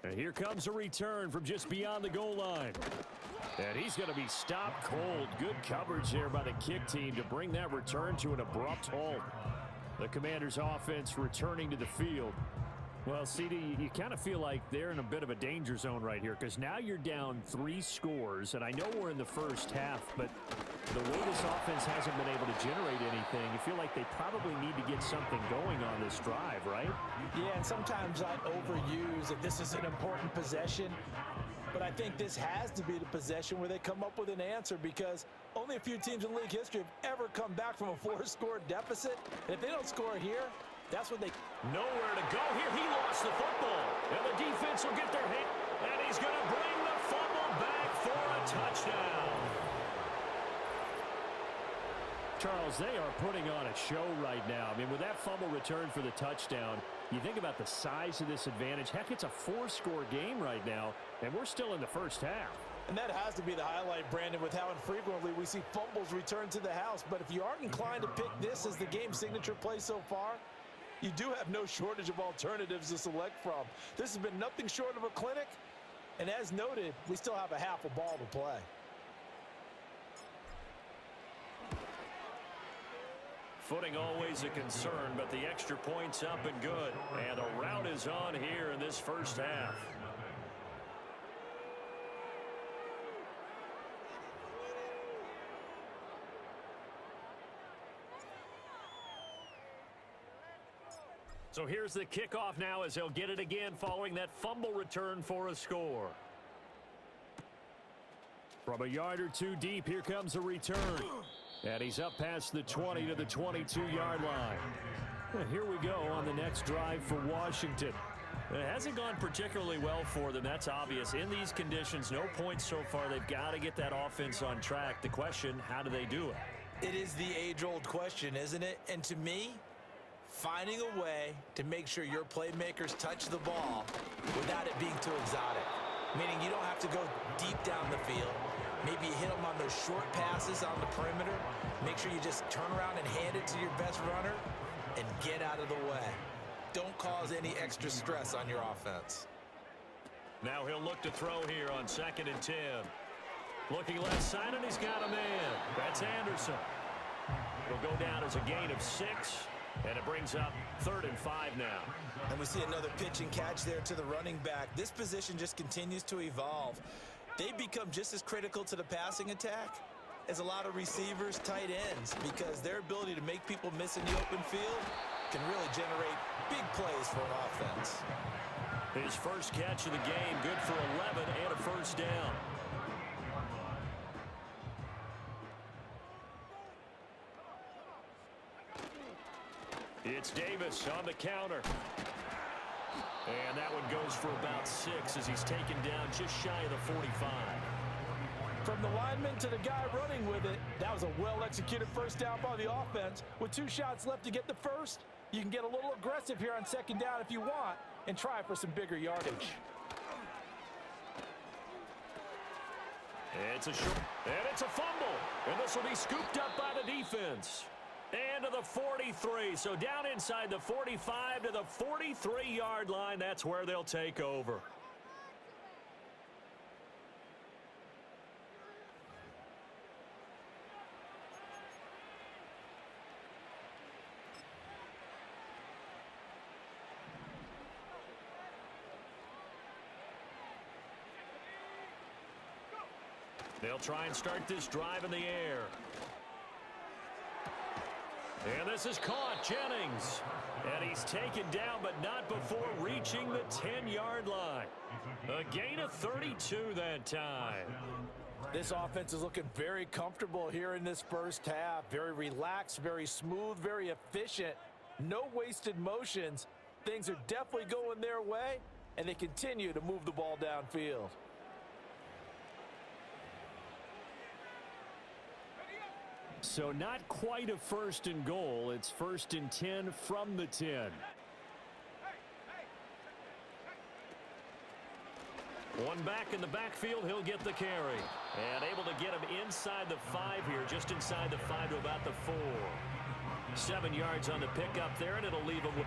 And here comes a return from just beyond the goal line. And he's going to be stopped cold. Good coverage there by the kick team to bring that return to an abrupt halt. The Commanders' offense returning to the field. Well, CD, you kind of feel like they're in a bit of a danger zone right here because now you're down 3 scores, and I know we're in the first half, but the way this offense hasn't been able to generate anything, you feel like they probably need to get something going on this drive, right? Yeah, and sometimes I overuse that this is an important possession, but I think this has to be the possession where they come up with an answer because only a few teams in league history have ever come back from a 4-score deficit. And if they don't score here, that's what they... Nowhere to go here. He lost the football. And the defense will get their hit. And he's going to bring the fumble back for a touchdown. Charles, they are putting on a show right now. I mean, with that fumble return for the touchdown, you think about the size of this advantage. Heck, it's a 4-score game right now, and we're still in the first half. And that has to be the highlight, Brandon, with how infrequently we see fumbles return to the house. But if you aren't inclined to pick this as the game signature play so far, you do have no shortage of alternatives to select from. This has been nothing short of a clinic. And as noted, we still have a half a ball to play. Footing always a concern, but the extra point's up and good. And the rout is on here in this first half. So here's the kickoff now as he'll get it again following that fumble return for a score. From a yard or two deep, here comes a return. And he's up past the 20 to the 22-yard line. Well, here we go on the next drive for Washington. It hasn't gone particularly well for them. That's obvious. In these conditions, no points so far. They've got to get that offense on track. The question, how do they do it? It is the age-old question, isn't it? And to me, finding a way to make sure your playmakers touch the ball without it being too exotic. Meaning you don't have to go deep down the field. Maybe you hit them on those short passes on the perimeter. Make sure you just turn around and hand it to your best runner and get out of the way. Don't cause any extra stress on your offense. Now he'll look to throw here on 2nd and 10. Looking left side, and he's got a man. That's Anderson. It'll go down as a gain of 6, and it brings up 3rd and 5 now. And we see another pitch and catch there to the running back. This position just continues to evolve. They become just as critical to the passing attack as a lot of receivers, tight ends, because their ability to make people miss in the open field can really generate big plays for an offense. His first catch of the game, good for 11 and a first down. It's Davis on the counter. And that one goes for about 6 as he's taken down just shy of the 45. From the lineman to the guy running with it, that was a well-executed first down by the offense. With 2 shots left to get the first, you can get a little aggressive here on 2nd down if you want and try for some bigger yardage. It's a short, and it's a fumble. And this will be scooped up by the defense. And to the 43, so down inside the 45 to the 43-yard line. That's where they'll take over. They'll try and start this drive in the air. And this is caught, Jennings. And he's taken down, but not before reaching the 10-yard line. A gain of 32 that time. This offense is looking very comfortable here in this first half. Very relaxed, very smooth, very efficient. No wasted motions. Things are definitely going their way, and they continue to move the ball downfield. So not quite a 1st and goal. It's 1st and 10 from the 10. One back in the backfield, he'll get the carry. And able to get him inside the 5 here, just inside the 5 to about the 4. 7 yards on the pickup there, and it'll leave him with...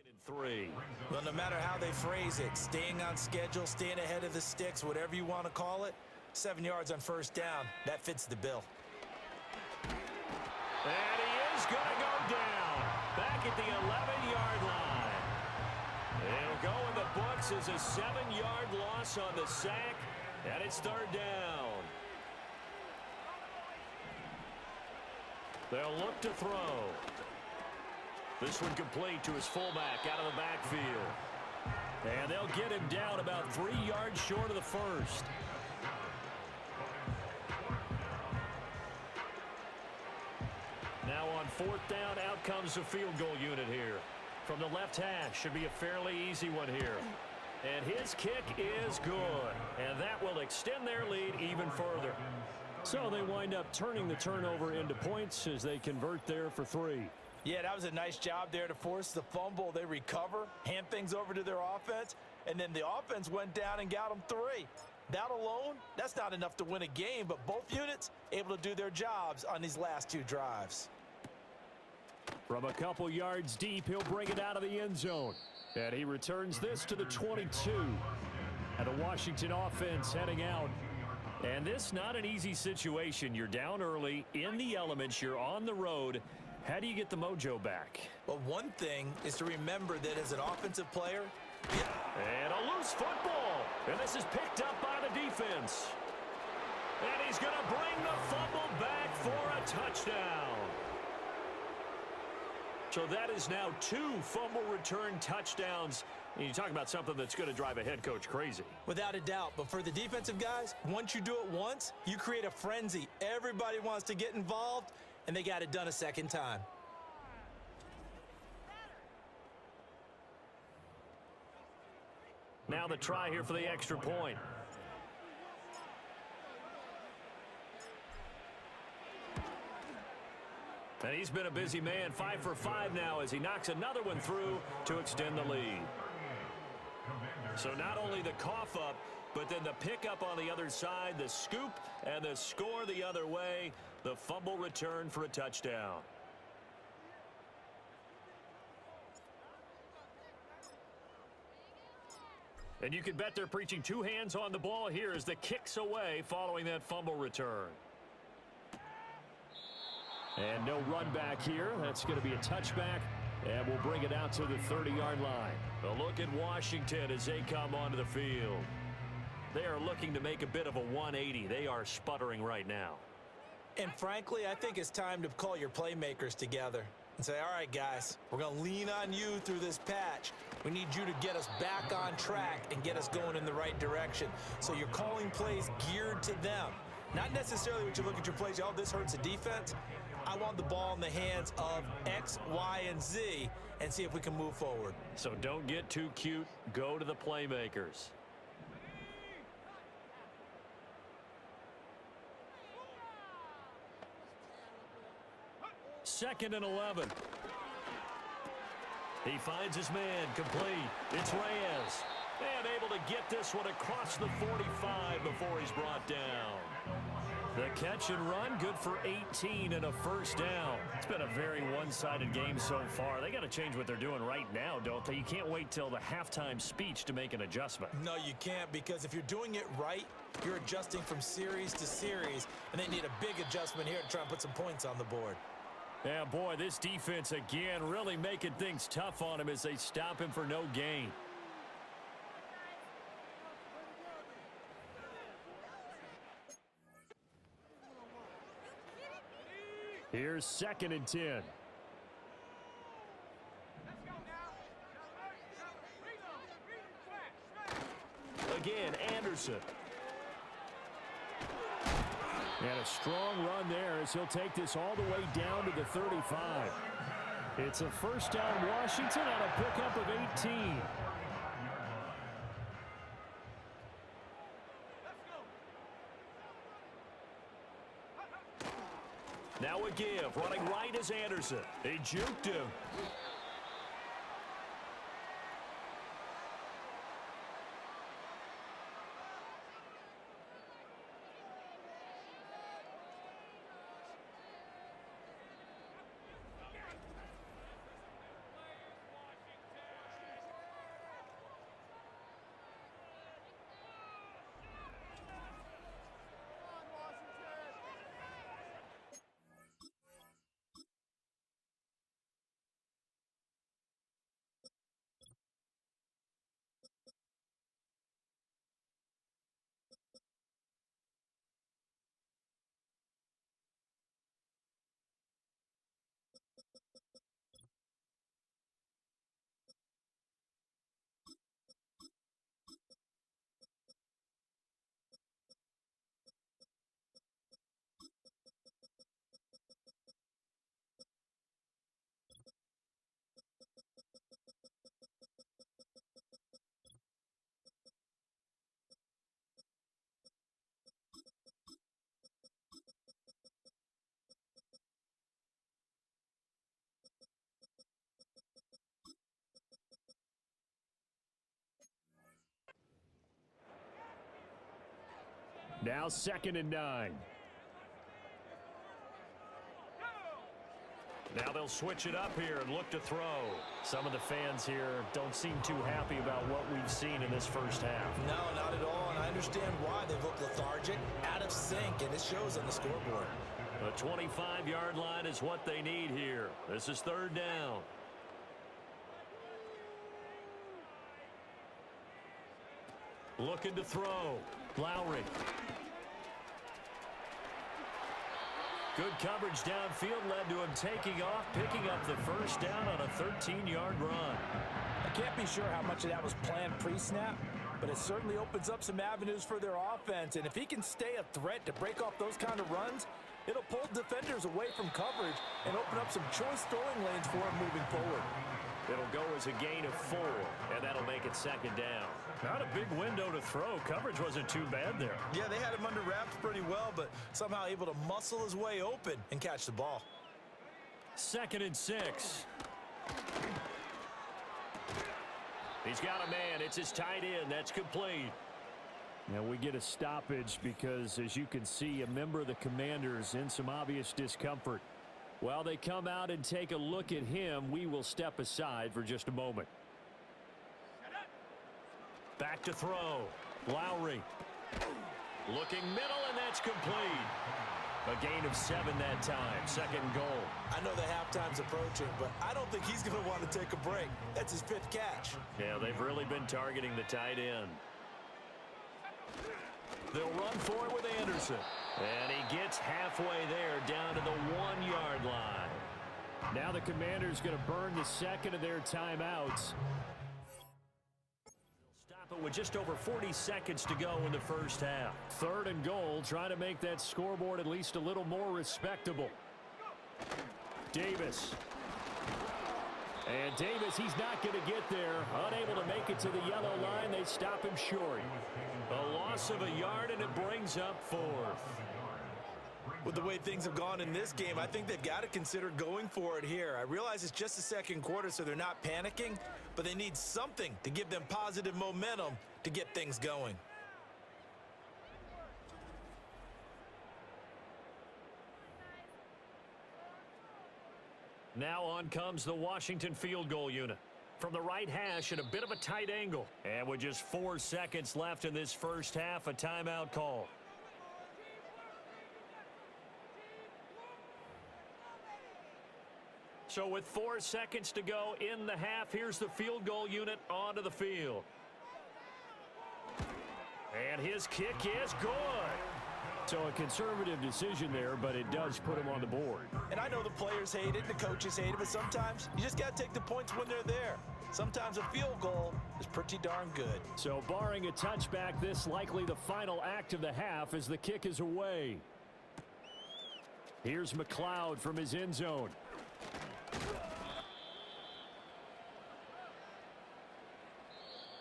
And 3. Well, no matter how they phrase it, staying on schedule, staying ahead of the sticks, whatever you want to call it, 7 yards on 1st down, that fits the bill. And he is going to go down back at the 11-yard line. It'll go in the books as a 7-yard loss on the sack, and it's 3rd down. They'll look to throw. This one complete to his fullback out of the backfield. And they'll get him down about 3 yards short of the 1st. Now on 4th down, out comes the field goal unit here. From the left hash, should be a fairly easy one here. And his kick is good. And that will extend their lead even further. So they wind up turning the turnover into points as they convert there for 3. Yeah, that was a nice job there to force the fumble. They recover, hand things over to their offense, and then the offense went down and got them 3. That alone, that's not enough to win a game, but both units able to do their jobs on these last 2 drives. From a couple yards deep, he'll bring it out of the end zone. And he returns this to the 22. And the Washington offense heading out. And this not an easy situation. You're down early, in the elements, you're on the road. How do you get the mojo back? Well, one thing is to remember that as an offensive player, and a loose football. And this is picked up by the defense. And he's going to bring the fumble back for a touchdown. So that is now 2 fumble return touchdowns. And you talk about something that's going to drive a head coach crazy. without a doubt. But for the defensive guys, once you do it once, you create a frenzy. Everybody wants to get involved, and they got it done a second time. Now the try here for the extra point. And he's been a busy man, 5 for 5 now as he knocks another one through to extend the lead. So not only the cough up, but then the pickup on the other side, the scoop, and the score the other way, the fumble return for a touchdown. And you can bet they're preaching 2 hands on the ball here as the kick's away following that fumble return. And no run back here. That's going to be a touchback, and we'll bring it out to the 30-yard line. A look at Washington as they come onto the field. They are looking to make a bit of a 180. They are sputtering right now. And frankly, I think it's time to call your playmakers together and say, all right, guys, we're going to lean on you through this patch. We need you to get us back on track and get us going in the right direction. So you're calling plays geared to them. Not necessarily when you look at your plays, oh, this hurts the defense. I want the ball in the hands of X, Y, and Z and see if we can move forward. So don't get too cute. Go to the playmakers. Second and 11. He finds his man, complete. It's Reyes. And able to get this one across the 45 before he's brought down. The catch and run, good for 18 and a first down. It's been a very one-sided game so far. They got to change what they're doing right now, don't they? You can't wait till the halftime speech to make an adjustment. No, you can't, because if you're doing it right, you're adjusting from series to series, and they need a big adjustment here to try and put some points on the board. Yeah, boy, this defense again really making things tough on him as they stop him for no gain. Here's 2nd and 10. Again, Anderson. And a strong run there as he'll take this all the way down to the 35. It's a first down Washington on a pickup of 18. Now a give, running right is Anderson. They juked him. Now 2nd and 9. Now they'll switch it up here and look to throw. Some of the fans here don't seem too happy about what we've seen in this first half. No, not at all, and I understand why. They've looked lethargic, out of sync, and it shows on the scoreboard. The 25-yard line is what they need here. This is 3rd down. Looking to throw. Lowry. Good coverage downfield led to him taking off, picking up the first down on a 13-yard run. I can't be sure how much of that was planned pre-snap, but it certainly opens up some avenues for their offense. And if he can stay a threat to break off those kind of runs, it'll pull defenders away from coverage and open up some choice throwing lanes for him moving forward. It'll go as a gain of 4, and that'll make it 2nd down. Not a big window to throw. Coverage wasn't too bad there. Yeah, they had him under wraps pretty well, but somehow able to muscle his way open and catch the ball. 2nd and 6. He's got a man. It's his tight end. That's complete. Now we get a stoppage because, as you can see, a member of the Commanders in some obvious discomfort. While they come out and take a look at him, we will step aside for just a moment. Back to throw. Lowry. Looking middle, and that's complete. A gain of 7 that time. 2nd goal. I know the halftime's approaching, but I don't think he's going to want to take a break. That's his 5th catch. Yeah, they've really been targeting the tight end. They'll run for it with Anderson. And he gets halfway there, down to the 1-yard line. Now the Commanders going to burn the second of their timeouts. Stop it with just over 40 seconds to go in the first half. 3rd and goal, trying to make that scoreboard at least a little more respectable. Davis. And Davis, he's not going to get there. Unable to make it to the yellow line. They stop him short. A loss of a yard, and it brings up 4th. With the way things have gone in this game, I think they've got to consider going for it here. I realize it's just the 2nd quarter, so they're not panicking, but they need something to give them positive momentum to get things going. Now on comes the Washington field goal unit. From the right hash at a bit of a tight angle. And with just 4 seconds left in this first half, a timeout call. So with 4 seconds to go in the half, here's the field goal unit onto the field. And his kick is good. So a conservative decision there, but it does put him on the board. And I know the players hate it, the coaches hate it, but sometimes you just got to take the points when they're there. Sometimes a field goal is pretty darn good. So barring a touchback, this likely the final act of the half as the kick is away. Here's McLeod from his end zone.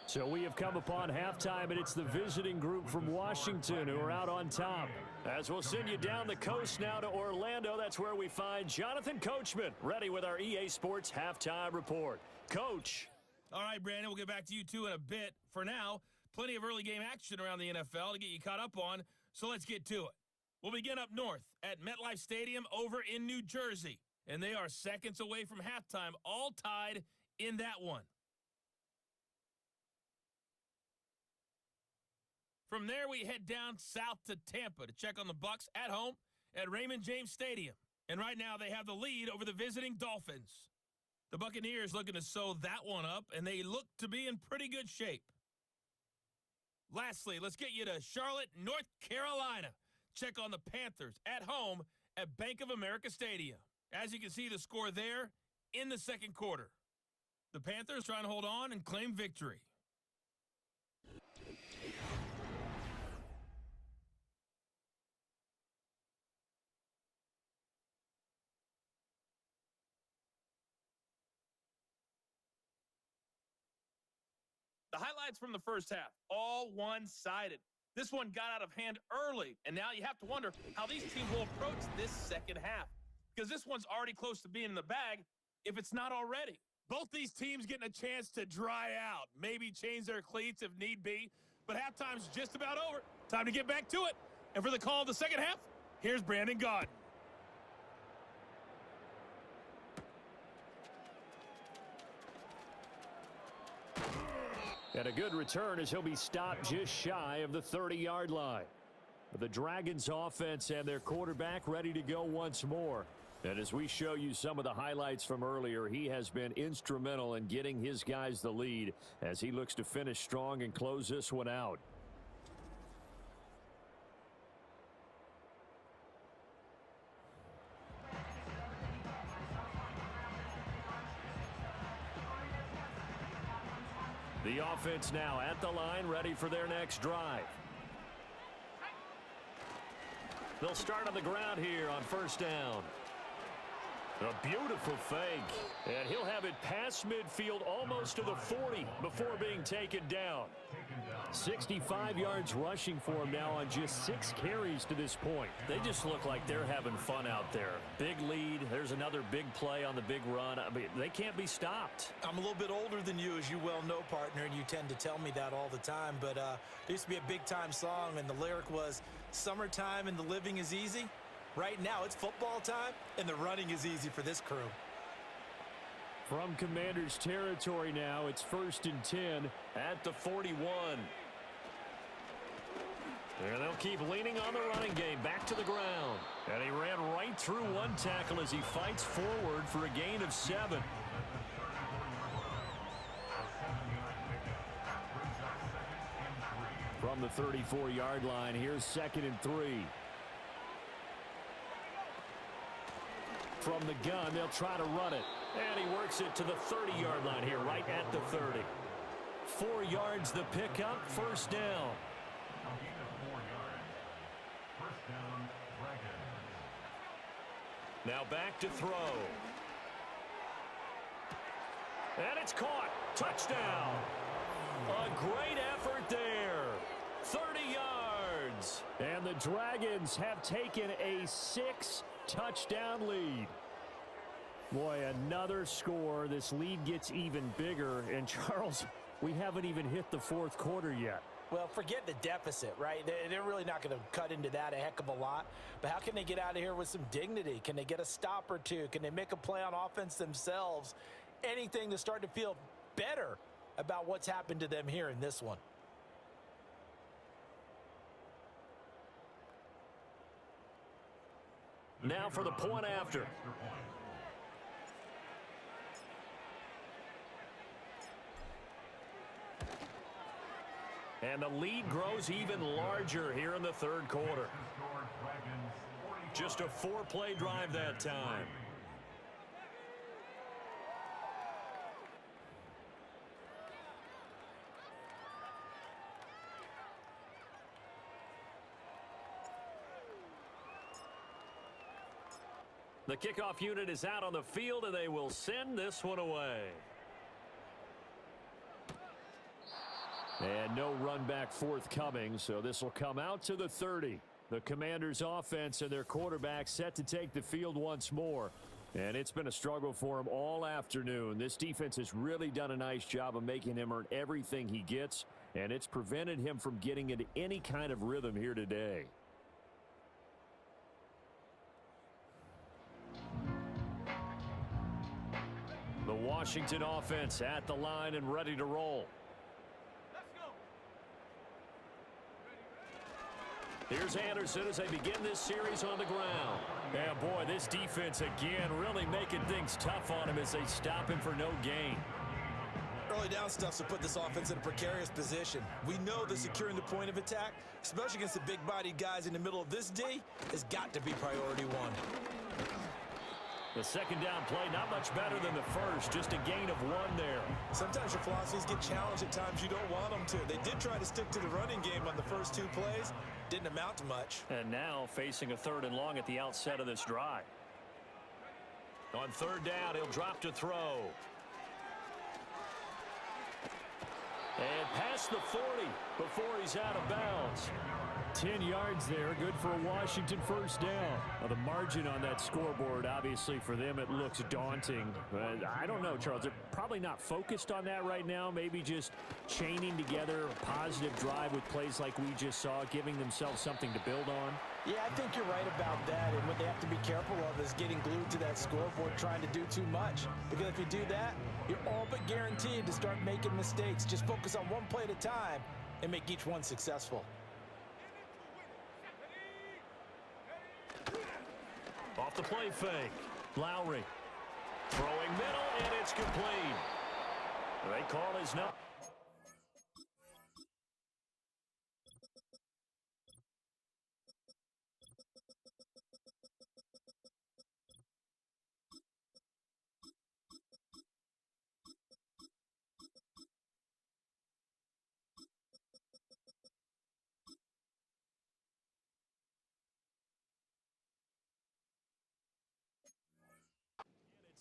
So we have come upon halftime, and it's the visiting group from Washington who are out on top. As we'll send you down the coast now to Orlando, that's where we find Jonathan Coachman, ready with our EA Sports halftime report. Coach. All right, Brandon, we'll get back to you, too, in a bit. For now, plenty of early game action around the NFL to get you caught up on, so let's get to it. We'll begin up north at MetLife Stadium over in New Jersey, and they are seconds away from halftime, all tied in that one. From there, we head down south to Tampa to check on the Bucs at home at Raymond James Stadium. And right now, they have the lead over the visiting Dolphins. The Buccaneers looking to sew that one up, and they look to be in pretty good shape. Lastly, let's get you to Charlotte, North Carolina. Check on the Panthers at home at Bank of America Stadium. As you can see, the score there in the second quarter. The Panthers trying to hold on and claim victory. The highlights from the first half, all one-sided. This one got out of hand early, and now you have to wonder how these teams will approach this second half, because this one's already close to being in the bag, if it's not already. Both these teams getting a chance to dry out, maybe change their cleats if need be, but halftime's just about over. Time to get back to it. And for the call of the second half, here's Brandon Gaudin. And a good return as he'll be stopped just shy of the 30-yard line. The Dragons offense and their quarterback ready to go once more. And as we show you some of the highlights from earlier, he has been instrumental in getting his guys the lead as he looks to finish strong and close this one out. The offense now at the line, ready for their next drive. They'll start on the ground here on first down. A beautiful fake. And he'll have it past midfield almost to the 40 before being taken down. 65 yards rushing for him now on just 6 carries to this point. They just look like they're having fun out there. Big lead. There's another big play on the big run. I mean, they can't be stopped. I'm a little bit older than you, as you well know, partner, and you tend to tell me that all the time. But there used to be a big-time song, and the lyric was, "Summertime and the living is easy." Right now, it's football time, and the running is easy for this crew. From Commanders territory now, it's 1st and 10 at the 41. And they'll keep leaning on the running game, back to the ground. And he ran right through one tackle as he fights forward for a gain of 7. From the 34-yard line, here's 2nd and 3. From the gun, they'll try to run it. And he works it to the 30-yard line here, right at the 30. 4 yards the pickup, 1st down. Now back to throw. And it's caught. Touchdown. A great effort there. 30 yards. And the Dragons have taken a 6-touchdown lead. Boy, another score. This lead gets even bigger. And, Charles, we haven't even hit the 4th quarter yet. Well, forget the deficit, right? They're really not going to cut into that a heck of a lot. But how can they get out of here with some dignity? Can they get a stop or two? Can they make a play on offense themselves? Anything to start to feel better about what's happened to them here in this one. Now for the point after. And the lead grows even larger here in the 3rd quarter. Just a 4-play drive that time. The kickoff unit is out on the field, and they will send this one away. And no run back forthcoming, so this will come out to the 30. The Commanders' offense and their quarterback set to take the field once more. And it's been a struggle for him all afternoon. This defense has really done a nice job of making him earn everything he gets, and it's prevented him from getting into any kind of rhythm here today. The Washington offense at the line and ready to roll. Here's Anderson as they begin this series on the ground. And boy, this defense again really making things tough on him as they stop him for no gain. Early down stuff to put this offense in a precarious position. We know that securing the point of attack, especially against the big-bodied guys in the middle of this D, has got to be priority 1. The 2nd down play, not much better than the first, just a gain of 1 there. Sometimes your philosophies get challenged at times you don't want them to. They did try to stick to the running game on the first 2 plays. Didn't amount to much. And now facing a 3rd and long at the outset of this drive. On 3rd down, he'll drop to throw. And past the 40 before he's out of bounds. 10 yards there, good for a Washington first down. Well, the margin on that scoreboard, obviously for them, it looks daunting. But I don't know, Charles. They're probably not focused on that right now. Maybe just chaining together a positive drive with plays like we just saw, giving themselves something to build on. Yeah, I think you're right about that. And what they have to be careful of is getting glued to that scoreboard, trying to do too much. Because if you do that, you're all but guaranteed to start making mistakes. Just focus on one play at a time and make each one successful. Off the play fake. Lowry. Throwing middle, and it's complete. They call his no.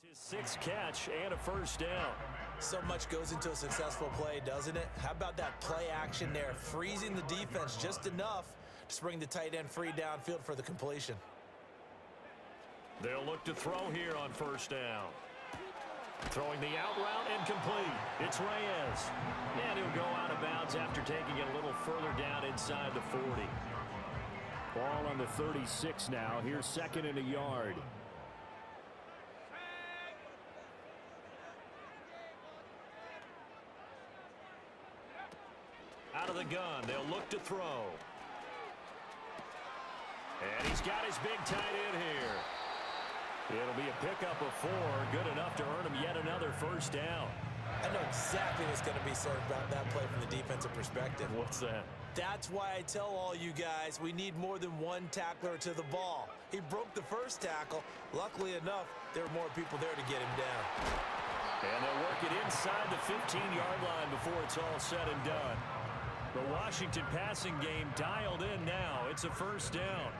His sixth catch and a first down. So much goes into a successful play, doesn't it? How about that play action there, freezing the defense just enough to bring the tight end free downfield for the completion. They'll look to throw here on first down. Throwing the out route and complete. It's Reyes. And he'll go out of bounds after taking it a little further down inside the 40. Ball on the 36 now. Here's second and a yard. Out of the gun, they'll look to throw. And he's got his big tight end here. It'll be a pickup of 4, good enough to earn him yet another first down. I know exactly what's going to be said about that play from the defensive perspective. What's that? That's why I tell all you guys we need more than one tackler to the ball. He broke the first tackle. Luckily enough, there were more people there to get him down. And they'll work it inside the 15-yard line before it's all said and done. The Washington passing game dialed in now. It's a first down.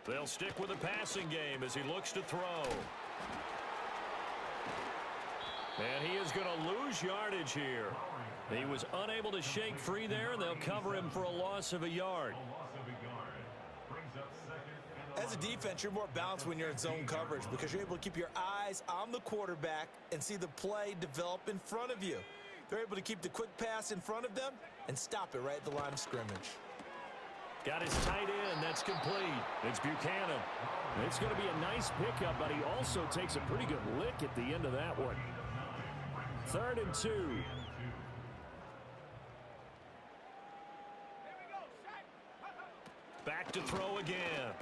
They'll stick with the passing game as he looks to throw. And he is going to lose yardage here. He was unable to shake free there, and they'll cover him for a loss of a yard. As a defense, you're more balanced when you're in zone coverage because you're able to keep your eyes on the quarterback and see the play develop in front of you. They're able to keep the quick pass in front of them and stop it right at the line of scrimmage. Got his tight end. That's complete. It's Buchanan. It's going to be a nice pickup, but he also takes a pretty good lick at the end of that one. 3rd and 2. Back to throw again.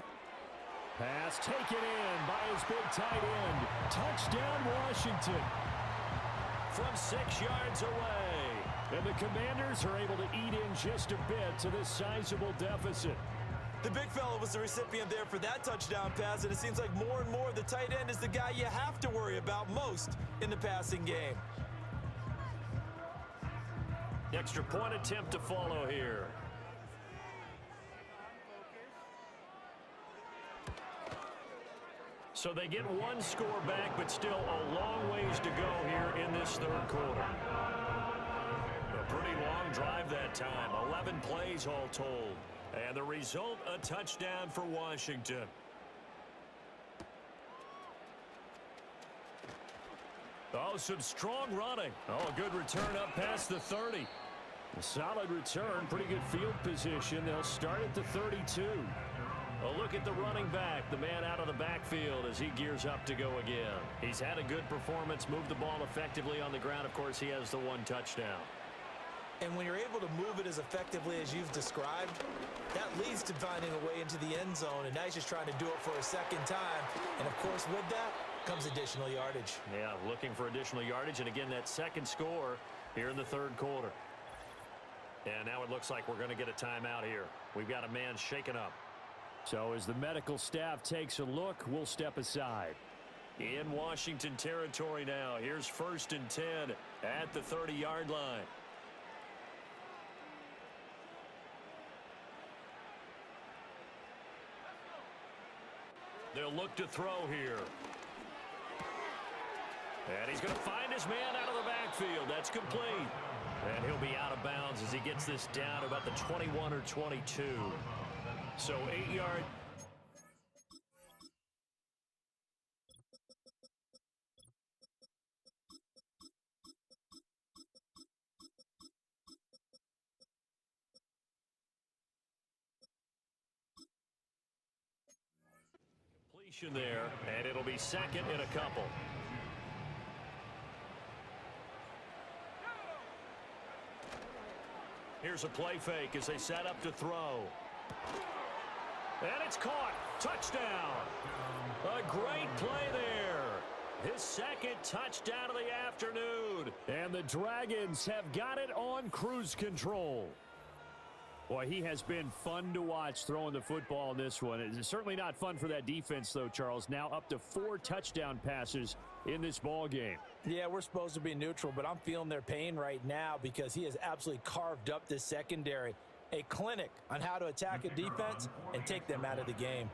Pass taken in by his big tight end. Touchdown, Washington. From 6 yards away. And the Commanders are able to eat in just a bit to this sizable deficit. The big fella was the recipient there for that touchdown pass, and it seems like more and more the tight end is the guy you have to worry about most in the passing game. Extra point attempt to follow here. So they get one score back, but still a long ways to go here in this third quarter. A pretty long drive that time, 11 plays all told. And the result, a touchdown for Washington. Oh, some strong running. Oh, a good return up past the 30. A solid return, pretty good field position. They'll start at the 32. A look at the running back, the man out of the backfield as he gears up to go again. He's had a good performance, moved the ball effectively on the ground. Of course, he has the one touchdown. And when you're able to move it as effectively as you've described, that leads to finding a way into the end zone, and now he's just trying to do it for a second time. And, of course, with that comes additional yardage. Yeah, looking for additional yardage, and again, that second score here in the third quarter. And now it looks like we're going to get a timeout here. We've got a man shaken up. So as the medical staff takes a look, we'll step aside. In Washington territory now, here's 1st and 10 at the 30-yard line. They'll look to throw here. And he's going to find his man out of the backfield. That's complete. And he'll be out of bounds as he gets this down to about the 21 or 22. So 8-yard. Completion there, and it'll be second and a couple. Here's a play fake as they set up to throw. And it's caught. Touchdown. A great play there. His second touchdown of the afternoon. And the Dragons have got it on cruise control. Boy, he has been fun to watch throwing the football in this one. It's certainly not fun for that defense, though, Charles. Now up to 4 touchdown passes in this ball game. Yeah, we're supposed to be neutral, but I'm feeling their pain right now because he has absolutely carved up this secondary. A clinic on how to attack a defense and take them out of the game.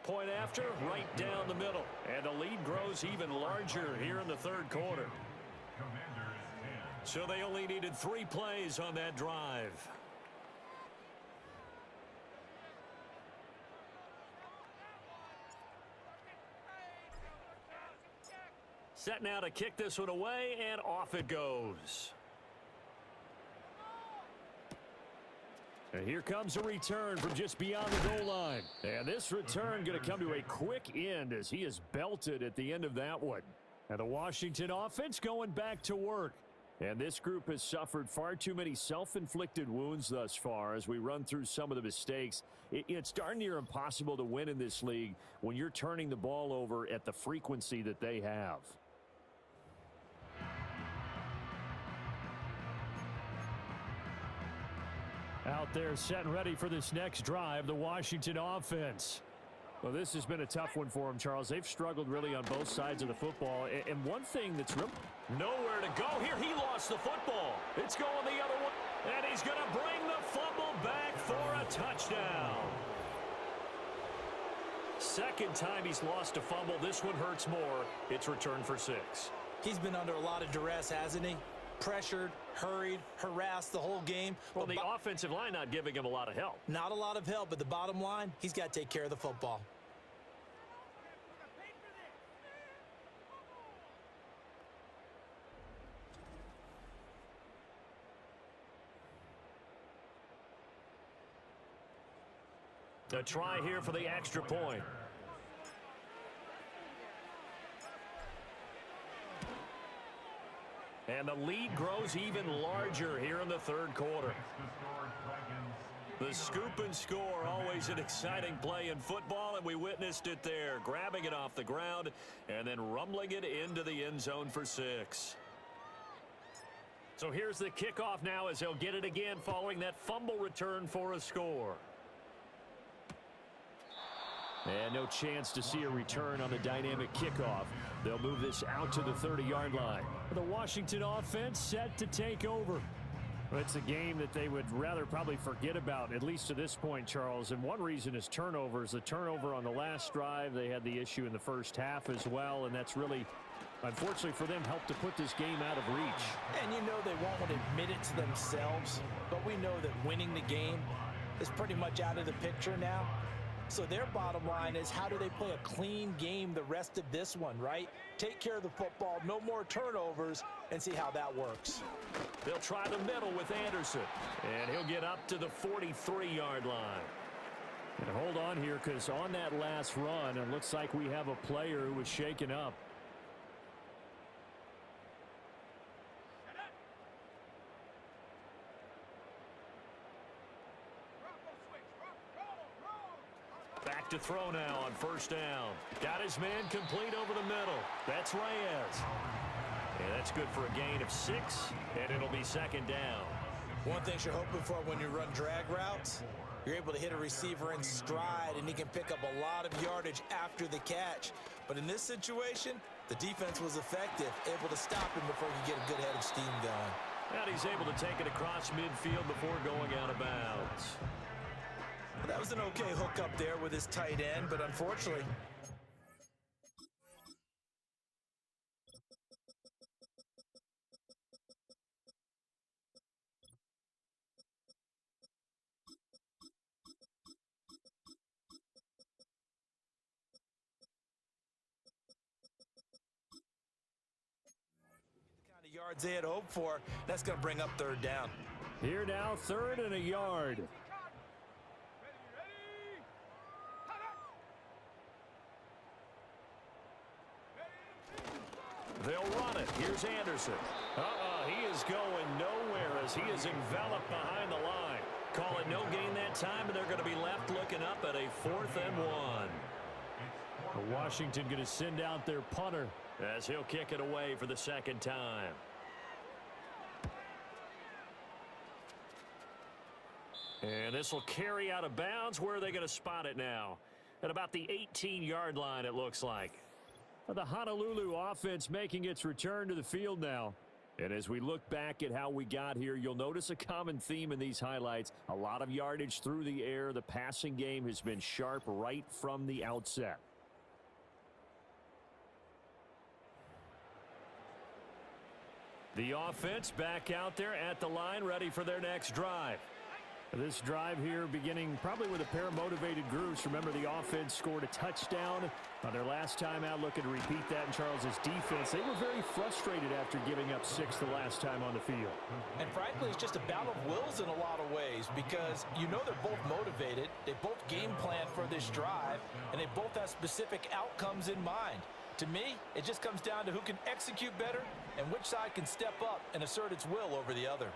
Point after, right down the middle. And the lead grows even larger here in the third quarter. So they only needed 3 plays on that drive. Set now to kick this one away, and off it goes. And here comes a return from just beyond the goal line. And this return going to come to a quick end as he is belted at the end of that one. And the Washington offense going back to work. And this group has suffered far too many self-inflicted wounds thus far as we run through some of the mistakes. It's darn near impossible to win in this league when you're turning the ball over at the frequency that they have. Out there set and ready for this next drive, the Washington offense. Well, this has been a tough one for them, Charles. They've struggled really on both sides of the football. And one thing that's really nowhere to go here, he lost the football. It's going the other way, and he's going to bring the fumble back for a touchdown. Second time he's lost a fumble. This one hurts more. It's returned for 6. He's been under a lot of duress, hasn't he? Pressured, hurried, harassed the whole game. Well, the offensive line not giving him a lot of help. Not a lot of help, but the bottom line, he's got to take care of the football. A try here for the extra point. And the lead grows even larger here in the third quarter. The scoop and score, always an exciting play in football, and we witnessed it there. Grabbing it off the ground and then rumbling it into the end zone for 6. So here's the kickoff now as they'll get it again following that fumble return for a score. And no chance to see a return on the dynamic kickoff. They'll move this out to the 30-yard line. The Washington offense set to take over. Well, it's a game that they would rather probably forget about, at least to this point, Charles. And one reason is turnovers. The turnover on the last drive, they had the issue in the first half as well. And that's really, unfortunately for them, helped to put this game out of reach. And you know they won't want to admit it to themselves. But we know that winning the game is pretty much out of the picture now. So their bottom line is, how do they play a clean game the rest of this one, right? Take care of the football, no more turnovers, and see how that works. They'll try the middle with Anderson, and he'll get up to the 43-yard line. And hold on here, because on that last run, it looks like we have a player who was shaken up. Back to throw now on first down. Got his man complete over the middle. That's Reyes. And that's good for a gain of 6, and it'll be second down. One thing you're hoping for when you run drag routes, you're able to hit a receiver in stride, and he can pick up a lot of yardage after the catch. But in this situation, the defense was effective, able to stop him before he could get a good head of steam going. And he's able to take it across midfield before going out of bounds. Well, that was an okay hook up there with his tight end, but unfortunately, the kind of yards they had hoped for, that's going to bring up third down. Here now, 3rd and a yard. They'll run it. Here's Anderson. He is going nowhere as he is enveloped behind the line. Call it no gain that time, and they're going to be left looking up at a 4th and 1. Washington going to send out their punter as he'll kick it away for the 2nd time. And this will carry out of bounds. Where are they going to spot it now? At about the 18-yard line, it looks like. The Honolulu offense making its return to the field now. And as we look back at how we got here, you'll notice a common theme in these highlights. A lot of yardage through the air. The passing game has been sharp right from the outset. The offense back out there at the line, ready for their next drive. This drive here beginning probably with a pair of motivated groups. Remember, the offense scored a touchdown on their last time out. Looking to repeat that in Charles's defense. They were very frustrated after giving up 6 the last time on the field. And frankly, it's just a battle of wills in a lot of ways because you know they're both motivated. They both game plan for this drive, and they both have specific outcomes in mind. To me, it just comes down to who can execute better and which side can step up and assert its will over the other.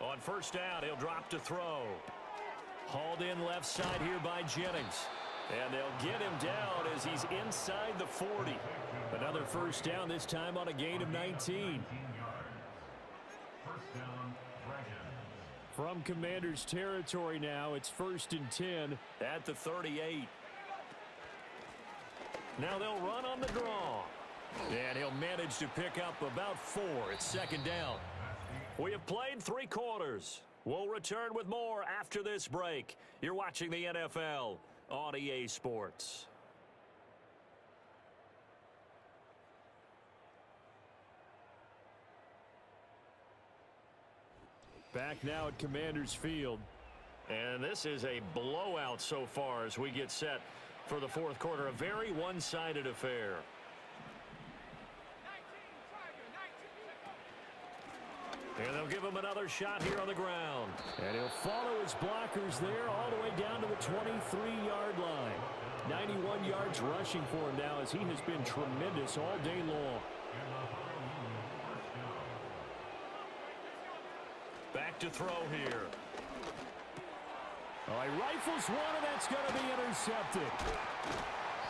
On 1st down, he'll drop to throw. Hauled in left side here by Jennings. And they'll get him down as he's inside the 40. Another 1st down, this time on a gain of 19. From Commanders territory now, it's 1st and 10 at the 38. Now they'll run on the draw. And he'll manage to pick up about 4. It's 2nd down. We have played 3 quarters. We'll return with more after this break. You're watching the NFL on EA Sports. Back now at Commanders Field. And this is a blowout so far as we get set for the 4th quarter. A very one-sided affair. And they'll give him another shot here on the ground. And he'll follow his blockers there all the way down to the 23-yard line. 91 yards rushing for him now as he has been tremendous all day long. Back to throw here. All right, rifles one, and that's going to be intercepted.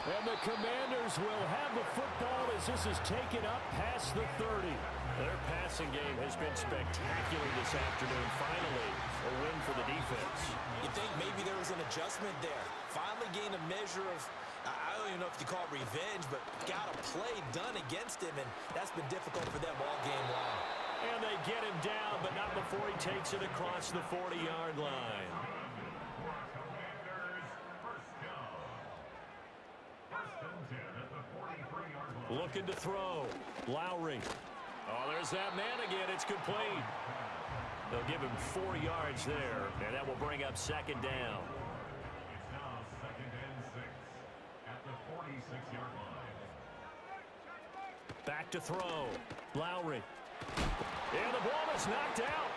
And the Commanders will have the football as this is taken up past the 30. Their passing game has been spectacular this afternoon. Finally, a win for the defense. You think maybe there was an adjustment there. Finally gained a measure of, I don't even know if you call it revenge, but got a play done against him, and that's been difficult for them all game long. And they get him down, but not before he takes it across the 40-yard line. Looking to throw. Lowry. Oh, there's that man again. It's complete. They'll give him 4 yards there, and that will bring up 2nd down. It's now 2nd and 6 at the 46-yard line. Back to throw. Lowry. And the ball is knocked out.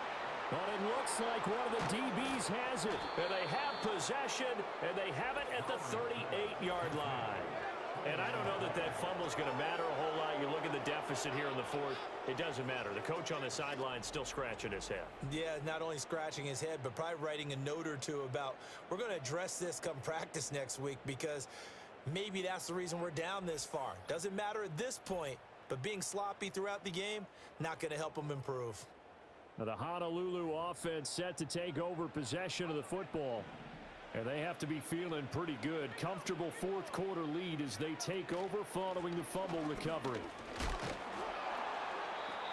But it looks like one of the DBs has it. And they have possession, and they have it at the 38-yard line. And I don't know that that fumble is going to matter a whole lot. You look at the deficit here in the 4th. It doesn't matter. The coach on the sideline still scratching his head. Yeah, not only scratching his head, but probably writing a note or two about we're going to address this come practice next week because maybe that's the reason we're down this far. Doesn't matter at this point, but being sloppy throughout the game, not going to help them improve. Now the Honolulu offense set to take over possession of the football. And they have to be feeling pretty good. Comfortable 4th quarter lead as they take over following the fumble recovery.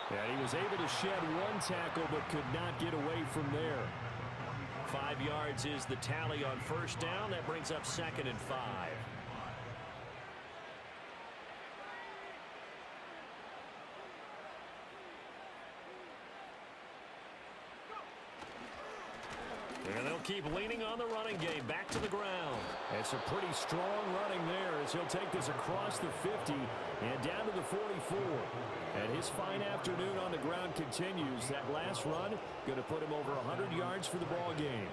And he was able to shed one tackle but could not get away from there. 5 yards is the tally on first down. That brings up 2nd and 5. And they'll keep leaning on the running game. Back to the ground. It's a pretty strong running there as he'll take this across the 50 and down to the 44. And his fine afternoon on the ground continues. That last run going to put him over 100 yards for the ball game.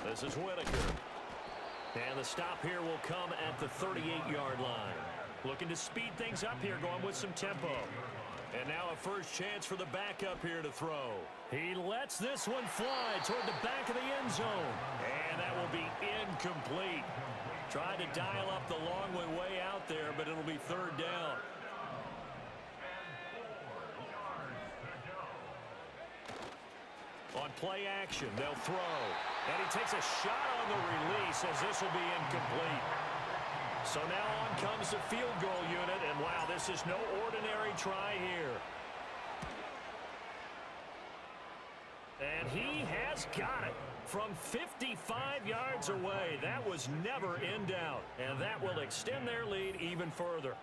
This is Whitaker. And the stop here will come at the 38-yard line. Looking to speed things up here, going with some tempo. And now a first chance for the backup here to throw. He lets this one fly toward the back of the end zone. And that will be incomplete. Tried to dial up the long way out there, but it'll be 3rd down. On play action, they'll throw. And he takes a shot on the release as this will be incomplete. So now on comes the field goal unit. And wow, this is no ordinary try here. And he has got it from 55 yards away. That was never in doubt. And that will extend their lead even further.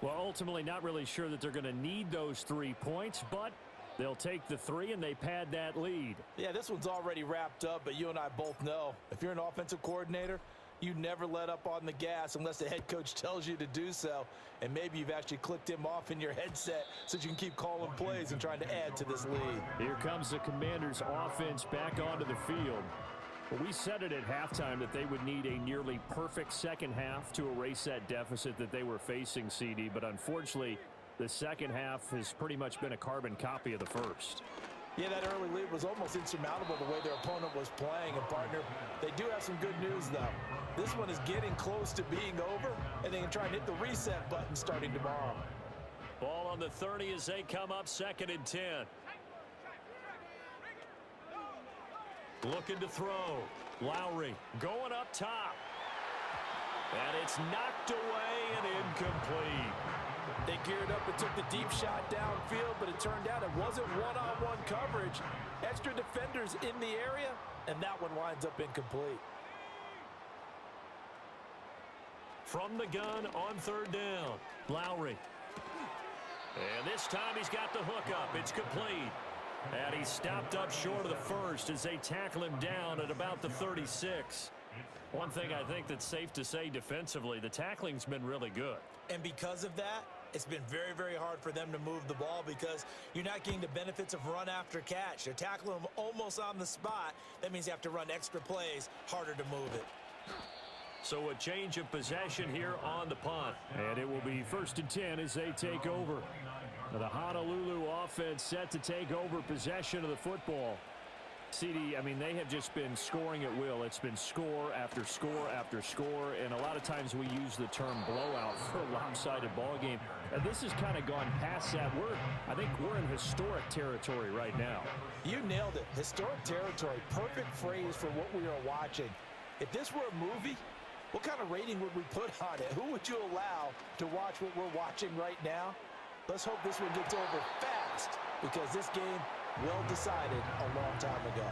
Well, ultimately not really sure that they're going to need those 3 points, but they'll take the 3 and they pad that lead. Yeah, this one's already wrapped up, but you and I both know if you're an offensive coordinator, you never let up on the gas unless the head coach tells you to do so. And maybe you've actually clicked him off in your headset so you can keep calling plays and trying to add to this lead. Here comes the Commanders' offense back onto the field. Well, we said it at halftime that they would need a nearly perfect second half to erase that deficit that they were facing, CD. But unfortunately, the second half has pretty much been a carbon copy of the first. Yeah, that early lead was almost insurmountable the way their opponent was playing. And, partner, they do have some good news, though. This one is getting close to being over, and they can try and hit the reset button starting tomorrow. Ball on the 30 as they come up 2nd and 10. Looking to throw. Lowry going up top. And it's knocked away and incomplete. They geared up and took the deep shot downfield, but it turned out it wasn't one-on-one coverage. Extra defenders in the area, and that one winds up incomplete. From the gun on 3rd down, Lowry. And this time he's got the hook up. It's complete. And he's stopped up short of the first as they tackle him down at about the 36. One thing I think that's safe to say defensively, the tackling's been really good. And because of that, it's been very, very hard for them to move the ball because you're not getting the benefits of run after catch. They're tackling them almost on the spot. That means you have to run extra plays, harder to move it. So a change of possession here on the punt. And it will be 1st and 10 as they take over. Now the Honolulu offense set to take over possession of the football. CD, I mean, they have just been scoring at will. It's been score after score after score, and a lot of times we use the term blowout for a lopsided ball game. And this has kind of gone past that. I think we're in historic territory right now. You nailed it. Historic territory. Perfect phrase for what we are watching. If this were a movie, what kind of rating would we put on it? Who would you allow to watch what we're watching right now? Let's hope this one gets over fast because this game well decided a long time ago.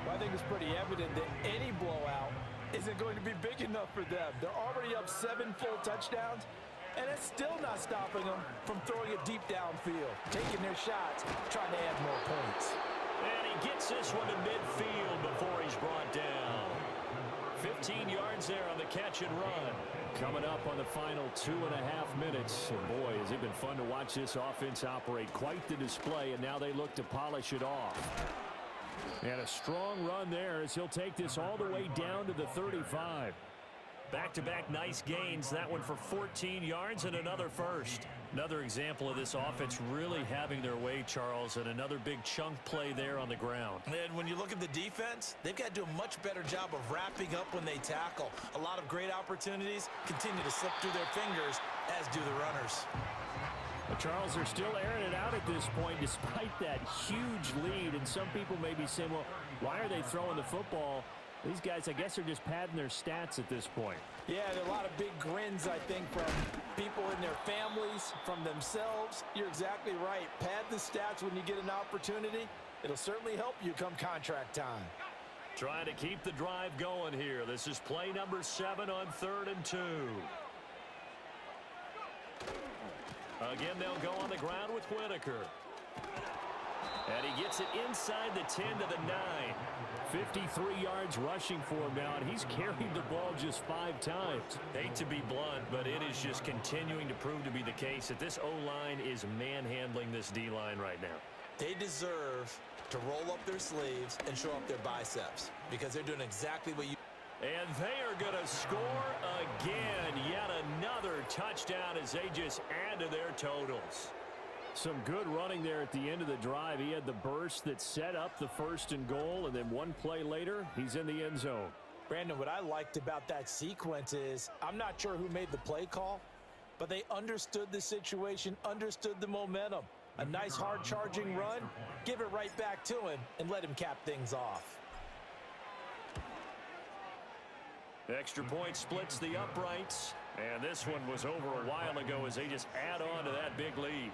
Well, I think it's pretty evident that any blowout isn't going to be big enough for them. They're already up 7 full touchdowns, and it's still not stopping them from throwing it deep downfield, taking their shots, trying to add more points. And he gets this one to midfield before he's brought down. 15 yards there on the catch and run. Coming up on the final 2.5 minutes. And boy, has it been fun to watch this offense operate. Quite the display, and now they look to polish it off. And a strong run there as he'll take this all the way down to the 35. Back-to-back nice gains. That one for 14 yards and another first. Another example of this offense really having their way, Charles, and another big chunk play there on the ground. And when you look at the defense, they've got to do a much better job of wrapping up when they tackle. A lot of great opportunities continue to slip through their fingers, as do the runners. But Charles, they're still airing it out at this point despite that huge lead. And some people may be saying, well, why are they throwing the football? These guys, I guess, are just padding their stats at this point. Yeah, there are a lot of big grins, I think, from people in their families, from themselves. You're exactly right. Pad the stats when you get an opportunity. It'll certainly help you come contract time. Trying to keep the drive going here. This is play number 7 on 3rd and 2. Again, they'll go on the ground with Whitaker. And he gets it inside the 10 to the 9. 53 yards rushing for him now, and he's carried the ball just 5 times. Hate to be blunt, but it is just continuing to prove to be the case that this O-line is manhandling this D-line right now. They deserve to roll up their sleeves and show up their biceps because they're doing exactly what you... And they are going to score again. Yet another touchdown as they just add to their totals. Some good running there at the end of the drive. He had the burst that set up the 1st and goal, and then one play later, he's in the end zone. Brandon, what I liked about that sequence is I'm not sure who made the play call, but they understood the situation, understood the momentum. A nice hard charging run, give it right back to him, and let him cap things off. Extra point splits the uprights, and this one was over a while ago as they just add on to that big lead.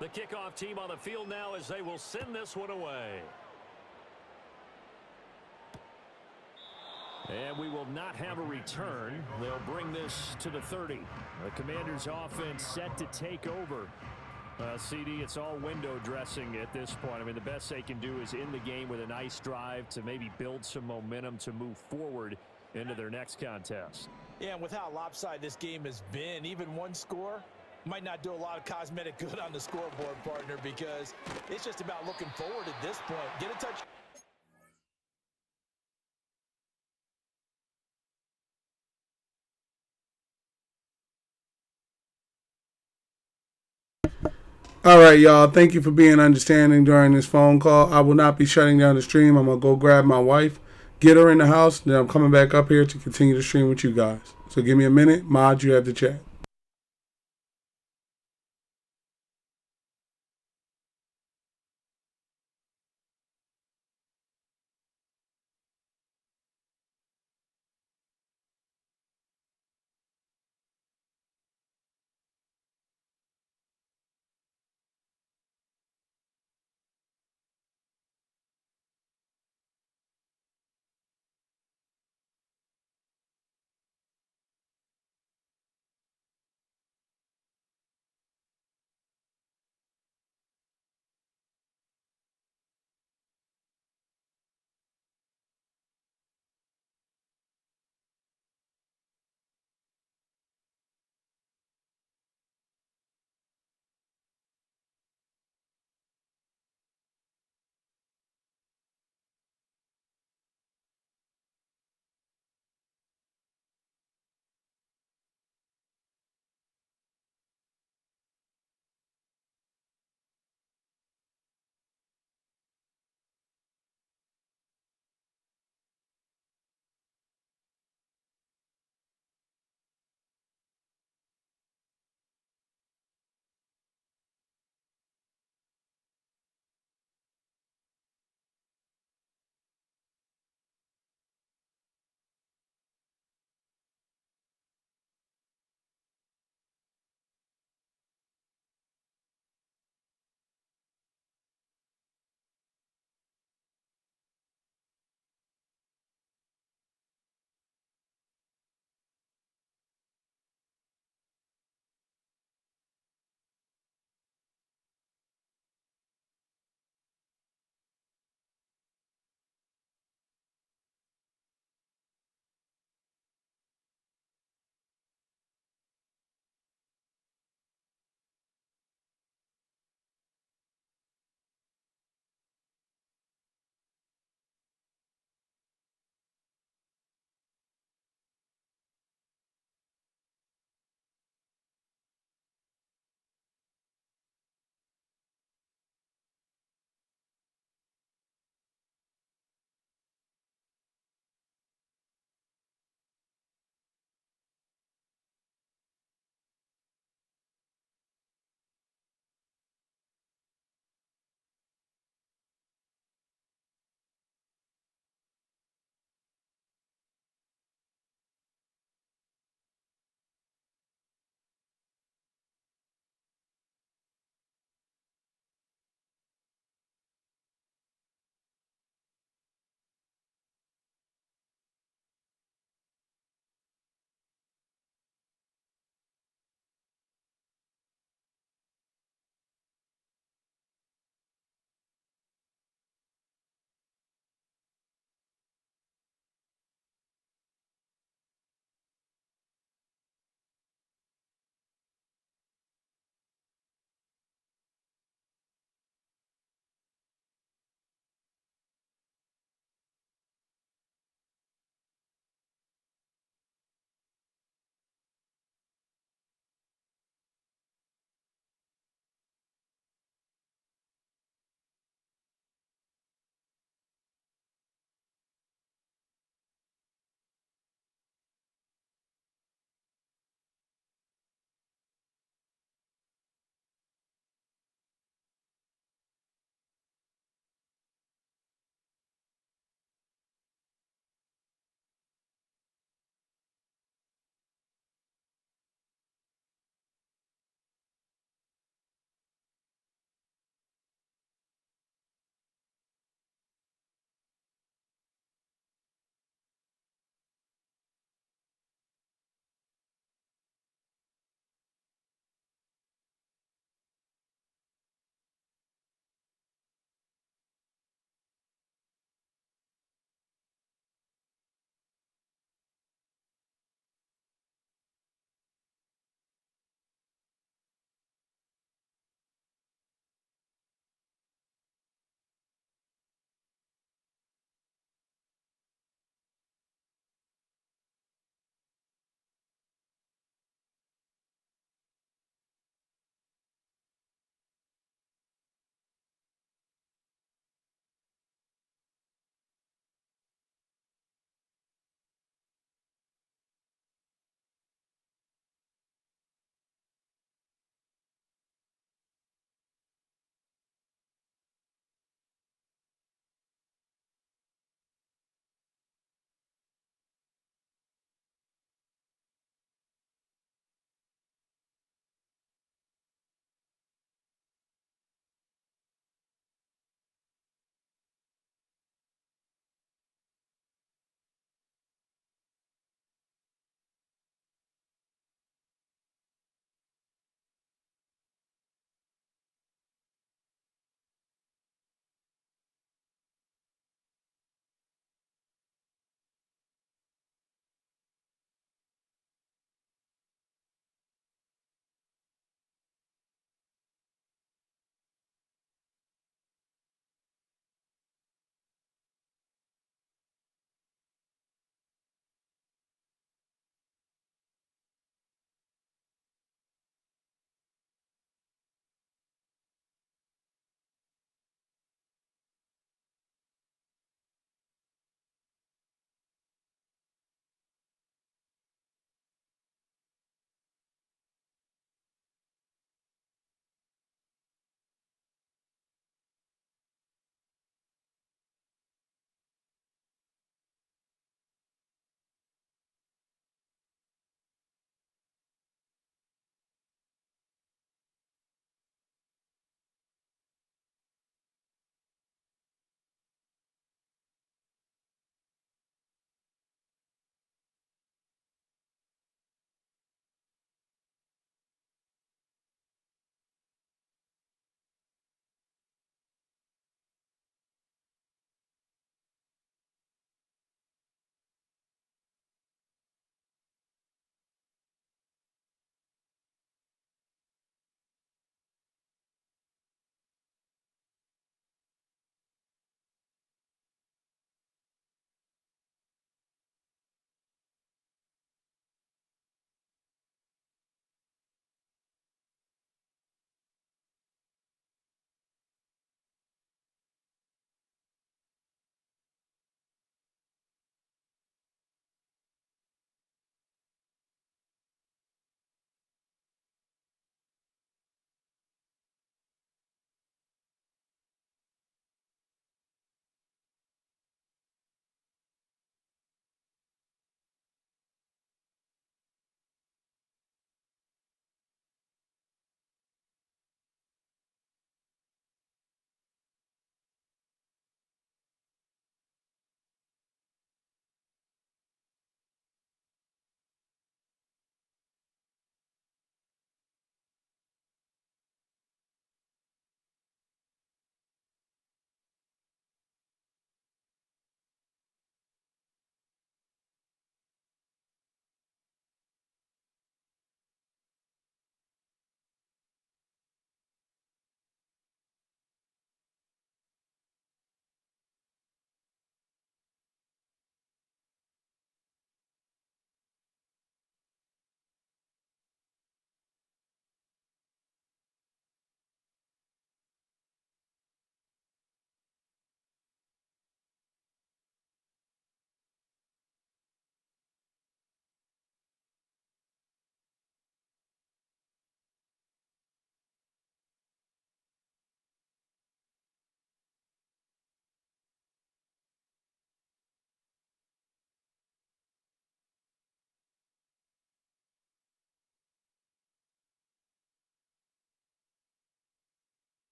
The kickoff team on the field now as they will send this one away. And we will not have a return. They'll bring this to the 30. The Commanders' offense set to take over. CD, it's all window dressing at this point. I mean, the best they can do is in the game with a nice drive to maybe build some momentum to move forward into their next contest. Yeah, and with how lopsided this game has been, even one score might not do a lot of cosmetic good on the scoreboard, partner, because it's just about looking forward at this point. Get a touch. All right, y'all. Thank you for being understanding during this phone call. I will not be shutting down the stream. I'm going to go grab my wife, get her in the house, then I'm coming back up here to continue the stream with you guys. So give me a minute. Mod, you have the chat.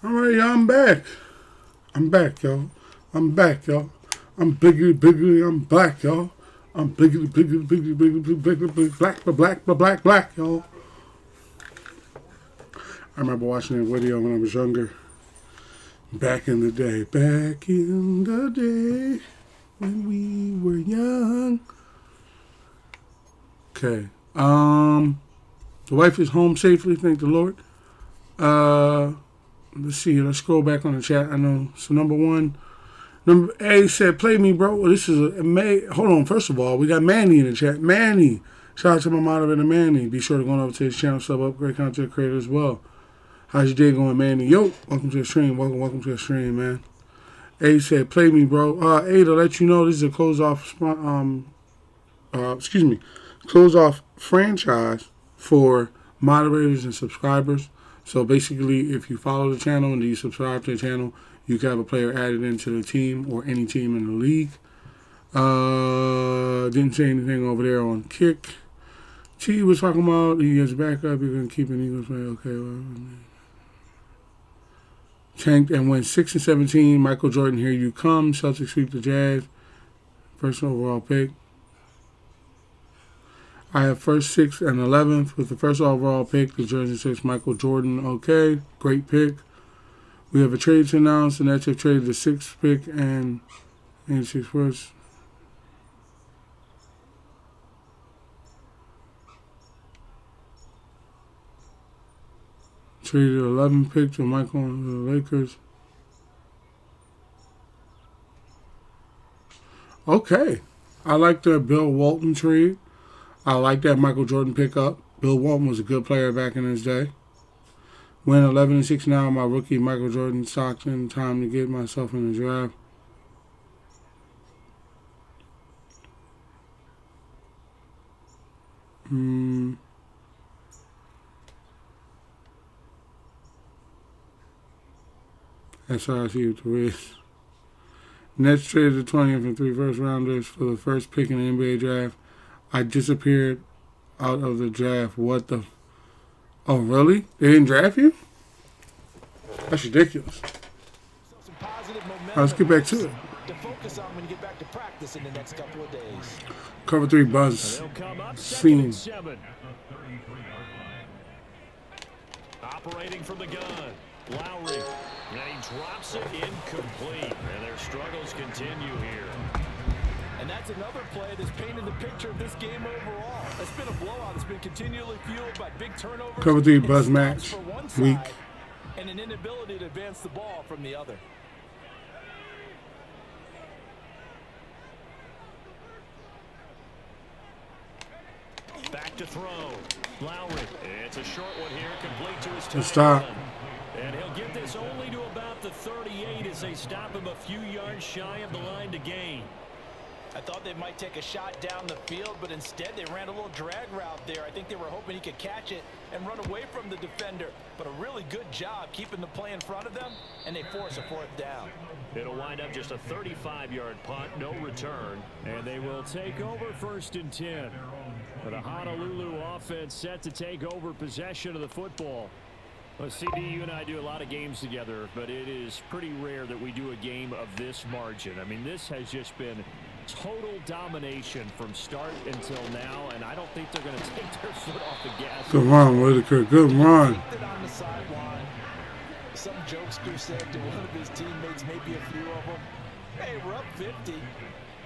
All right, y'all, I'm back. I'm back, y'all. I'm back, y'all. I'm bigger, I'm black, y'all. I'm bigger, black, y'all. I remember watching that video when I was younger. Back in the day. Back in the day when we were young. Okay. The wife is home safely, thank the Lord. Let's see. Let's scroll back on the chat. I know. So number A said, "Play me, bro." Well, this is hold on. First of all, we got Manny in the chat. Manny, shout out to my moderator Manny. Be sure to go over to his channel, sub up, great content creator as well. How's your day going, Manny? Yo, welcome to the stream. Welcome to the stream, man. A said, "Play me, bro." A, to let you know, this is a close off franchise for moderators and subscribers. So basically, if you follow the channel and you subscribe to the channel, you can have a player added into the team or any team in the league. Didn't say anything over there on kick. T was talking about he gets back up. You're going to keep an Eagles play. Okay. Well, tanked and went 6-17. Michael Jordan, here you come. Celtics sweep the Jazz. First overall pick. I have first, 6th, and 11th with the first overall pick. The Jersey 6, Michael Jordan. Okay, great pick. We have a trade to announce. The Nets have traded the 6th pick and 6 first. Traded 11th pick to Michael and the Lakers. Okay, I like the Bill Walton trade. I like that Michael Jordan pickup. Bill Walton was a good player back in his day. Went 11-6 now. My rookie Michael Jordan Stockton. Time to get myself in the draft. That's how I see it the Reds. Nets traded the 20th and 3 first rounders for the first pick in the NBA draft. I disappeared out of the draft. What the? Oh, really? They didn't draft you? That's ridiculous. Let's get back to it. To focus on when you get back to practice in the next couple of days. Cover 3 buzz. Scene. Operating from the gun. Lowry. And he drops it incomplete. And their struggles continue here. And that's another play that's painted the picture of this game overall. It's been a blowout. It's been continually fueled by big turnovers. Cover 3 buzz match. Week. And an inability to advance the ball from the other. Back to throw. Lowry. It's a short one here, complete to his tight stop. And he'll get this only to about the 38 as they stop him a few yards shy of the line to gain. I thought they might take a shot down the field, but instead they ran a little drag route there. I think they were hoping he could catch it and run away from the defender. But a really good job keeping the play in front of them, and they force a 4th down. It'll wind up just a 35-yard punt, no return. And they will take over 1st and 10. For the Honolulu offense set to take over possession of the football. Well, CD, you and I do a lot of games together, but it is pretty rare that we do a game of this margin. I mean, this has just been total domination from start until now, and I don't think they're going to take their foot off the gas. Good run, Whitaker. Good run. On the sideline, some jokester said to one of his teammates, maybe a few of them, "Hey, we're up 50.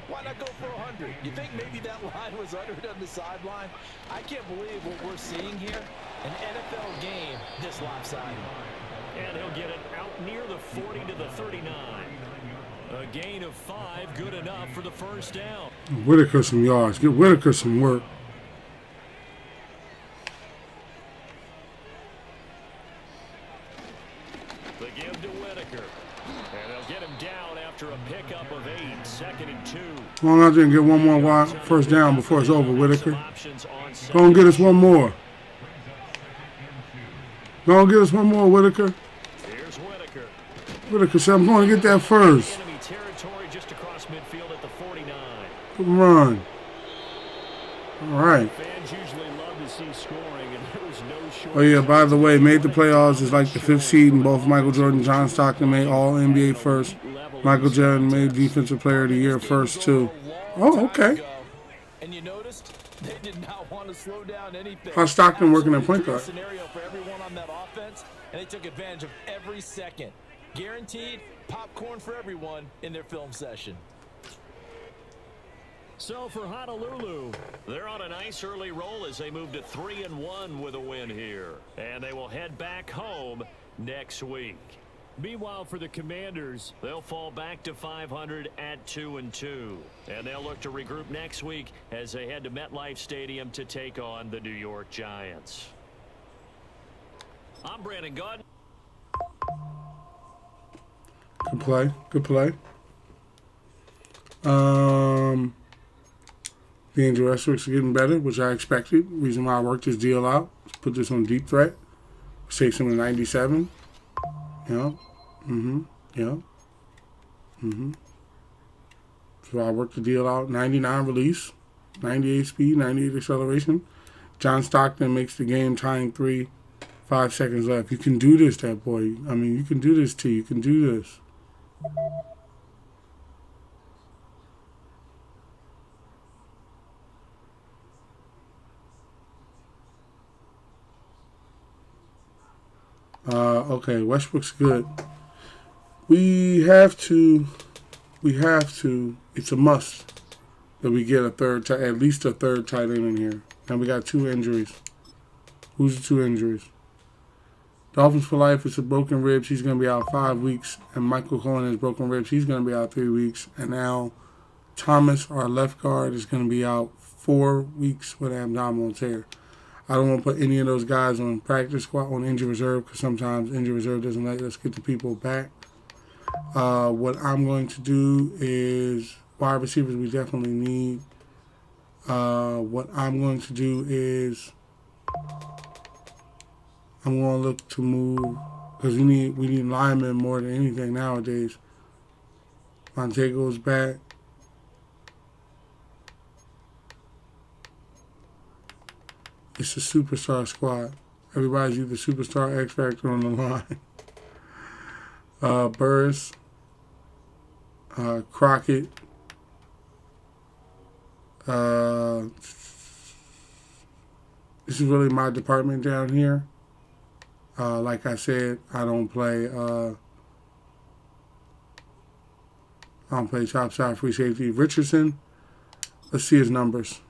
Why not go for 100? You think maybe that line was uttered on the sideline? I can't believe what we're seeing here. An NFL game this lopsided. And he'll get it out near the 40 to the 39. A gain of 5, good enough for the 1st down. Whitaker some yards. Get Whitaker some work. The give to Whitaker. And they'll get him down after a pickup of 8, 2nd and 2. Come on out there and get one more 1st down before it's over, Whitaker. Go and get us one more. Go and get us one more, Whitaker. Here's Whitaker. Whitaker said, I'm going to get that first. Enemy territory just across midfield at the 49. Good run. All right. Fans usually love to see scoring, and there was no shortage. Oh, yeah, by the way, made the playoffs is like the 5th seed, and both Michael Jordan and John Stockton made all NBA first. Michael Jordan made Defensive Player of the Year first, too. Oh, okay. And you noticed they did not want to slow down anything. How's Stockton working at point Absolutely guard? scenario for everyone on that offense, and they took advantage of every second. Guaranteed popcorn for everyone in their film session. So for Honolulu, they're on a nice early roll as they move to 3-1 with a win here. And they will head back home next week. Meanwhile, for the Commanders, they'll fall back to 500 at 2-2. And they'll look to regroup next week as they head to MetLife Stadium to take on the New York Giants. I'm Brandon Gunn. Good play. Good play. The Angel Westbrook's getting better, which I expected. Reason why I worked this deal out, put this on deep threat, takes him to 97. Yeah. Yeah. So I worked the deal out. 99 release, 98 speed, 98 acceleration. John Stockton makes the game tying 3, 5 seconds left. You can do this, that boy. I mean, you can do this, T. You can do this. Okay, Westbrook's good. We have to, it's a must that we get at least a third tight end in here. And we got 2 injuries. Who's the 2 injuries? Dolphins for life, it's a broken ribs. He's going to be out 5 weeks. And Michael Cohen has broken ribs. He's going to be out 3 weeks. And now Thomas, our left guard, is going to be out 4 weeks with abdominal tear. I don't want to put any of those guys on practice squad, on injury reserve, because sometimes injury reserve doesn't let us get the people back. What I'm going to do is wide receivers we definitely need. What I'm going to do is I'm going to look to move, because we need linemen more than anything nowadays. Montego's back. It's a superstar squad. Everybody's either superstar X Factor on the line. Burris, Crockett, this is really my department down here. Like I said, I don't play top side free safety. Richardson, let's see his numbers.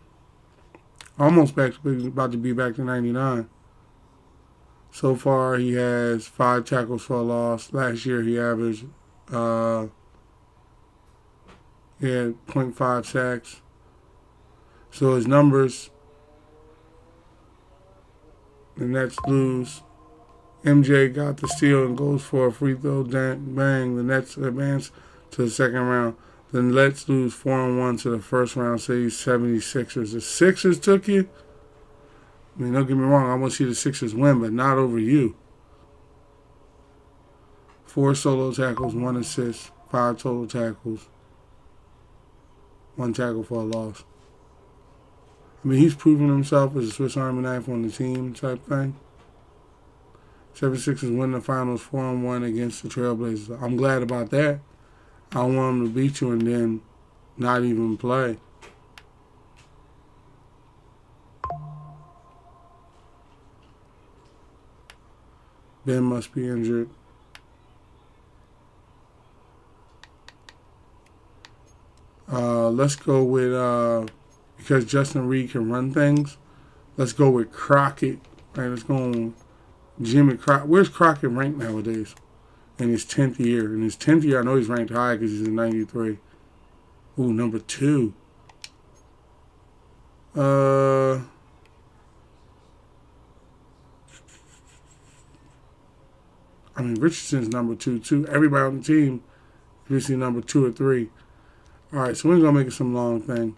Almost about to be back to 99. So far, he has 5 tackles for a loss. Last year, he averaged he had 0.5 sacks. So his numbers, the Nets lose. MJ got the steal and goes for a free throw. Bang. The Nets advance to the second round. Then let's lose 4-1 to the first round. Say 76ers. The Sixers took you. I mean, don't get me wrong. I want to see the Sixers win, but not over you. 4 solo tackles, 1 assist, 5 total tackles, 1 tackle for a loss. I mean, he's proven himself as a Swiss Army knife on the team type thing. 76ers win the finals 4-1 against the Trailblazers. I'm glad about that. I don't want him to beat you and then not even play. Ben must be injured. Let's go with, because Justin Reed can run things, let's go with Crockett. Right, let's go on Jimmy Crockett. Where's Crockett ranked nowadays? In his 10th year. In his 10th year, I know he's ranked high because he's in 93. Ooh, number 2. I mean, Richardson's number 2, too. Everybody on the team is number 2 or 3. All right, so we're going to make it some long thing.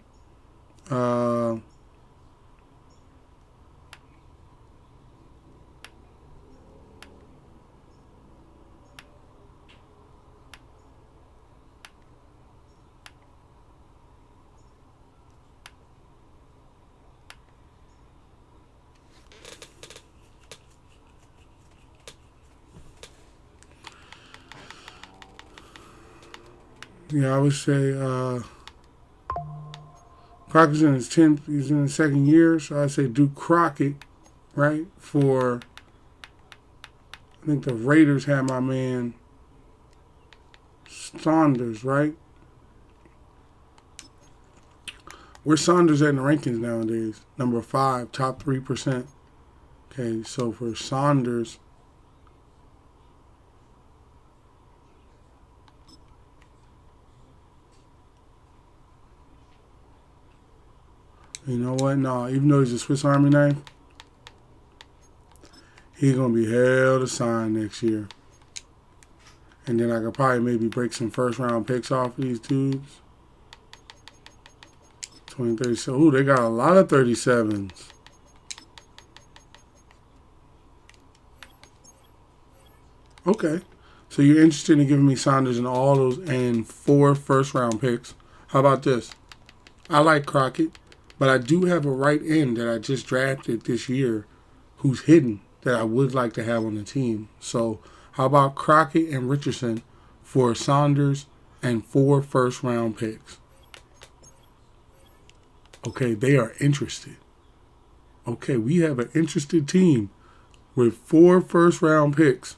Yeah, I would say Crockett's in his 10th. He's in his second year, so I'd say Duke Crockett, right? For I think the Raiders had my man Saunders, right? Where's Saunders at in the rankings nowadays? Number 5, top 3%. Okay, so for Saunders, you know what? No, even though he's a Swiss Army knife, he's going to be hell to sign next year. And then I could probably maybe break some first-round picks off of these dudes. 2037. Ooh, they got a lot of 37s. Okay. So you're interested in giving me Saunders and all those and 4 first-round picks. How about this? I like Crockett, but I do have a right end that I just drafted this year who's hidden that I would like to have on the team. So how about Crockett and Richardson for Saunders and 4 first-round picks? Okay, they are interested. Okay, we have an interested team with 4 first-round picks.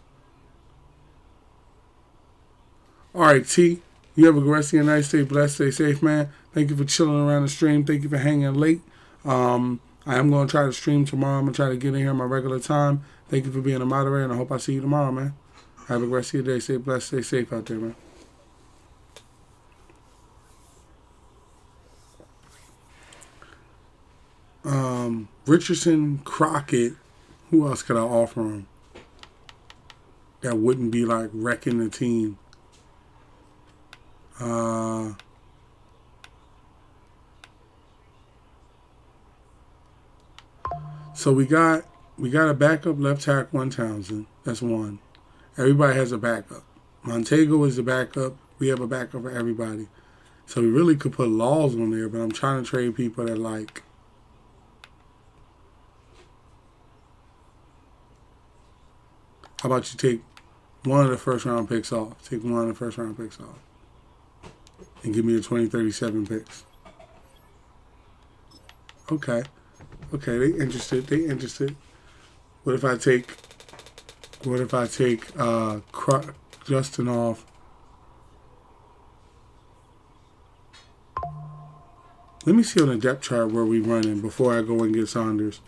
All right, T, you have a good rest of your night. Stay blessed, stay safe, man. Thank you for chilling around the stream. Thank you for hanging late. I am going to try to stream tomorrow. I'm going to try to get in here at my regular time. Thank you for being a moderator, and I hope I see you tomorrow, man. Have a good rest of your day. Stay blessed, stay safe out there, man. Richardson, Crockett, who else could I offer him that wouldn't be like wrecking the team? So we got a backup left tackle in Townsend. That's one. Everybody has a backup. Montego is the backup. We have a backup for everybody. So we really could put Laws on there, but I'm trying to trade people that like. How about you take one of the first round picks off? Take one of the first round picks off. And give me the 2037 picks. Okay. Okay, they interested. What if I take Justin off? Let me see on the depth chart where we running before I go and get Saunders.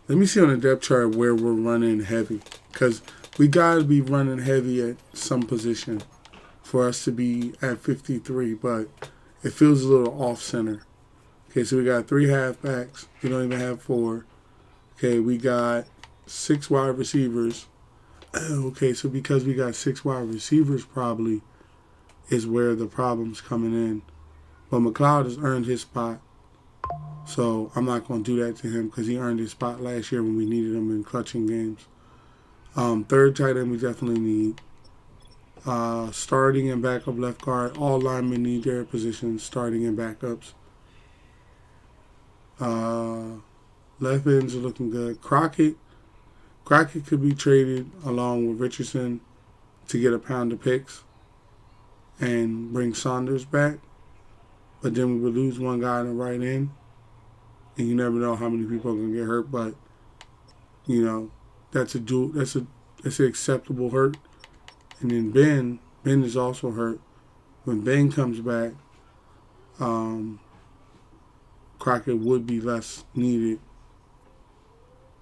Let me see on the depth chart where we're running heavy. Because we got to be running heavy at some position for us to be at 53, but it feels a little off-center. Okay, so we got 3 halfbacks. We don't even have 4. Okay, we got 6 wide receivers. Okay, so because we got 6 wide receivers probably is where the problem's coming in. But McLeod has earned his spot. So I'm not going to do that to him because he earned his spot last year when we needed him in clutching games. Third tight end we definitely need. Starting and backup left guard. All linemen need their positions, starting and backups. Left ends are looking good. Crockett could be traded along with Richardson to get a pound of picks and bring Saunders back. But then we would lose one guy in the right end. And you never know how many people are going to get hurt. But, you know, that's an acceptable hurt. And then Ben is also hurt. When Ben comes back, Crockett would be less needed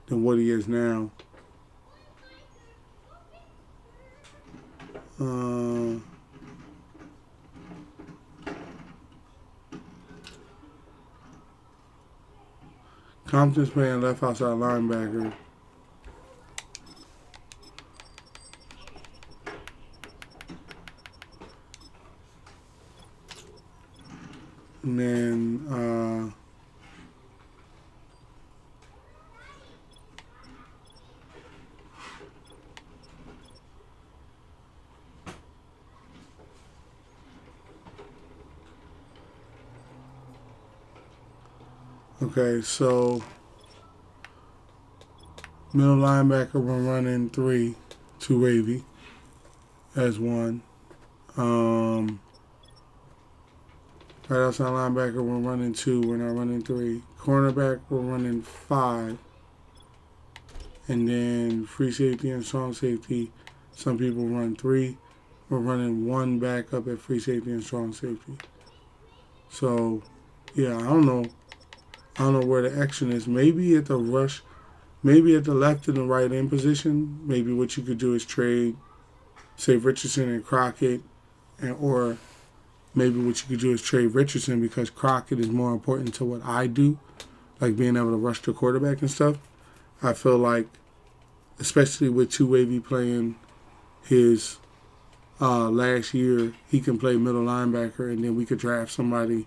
than what he is now. Compton's playing left outside linebacker. And then okay, so middle linebacker we're running 3, 2 wavy as one. Right outside linebacker, we're running 2. We're not running 3. Cornerback, we're running 5. And then free safety and strong safety, some people run 3. We're running 1 back up at free safety and strong safety. So, yeah, I don't know. I don't know where the action is. Maybe at the rush, maybe at the left and the right end position. Maybe what you could do is trade, say, Richardson and Crockett, or maybe what you could do is trade Richardson because Crockett is more important to what I do, like being able to rush the quarterback and stuff. I feel like, especially with Two-Wavy playing his last year, he can play middle linebacker, and then we could draft somebody,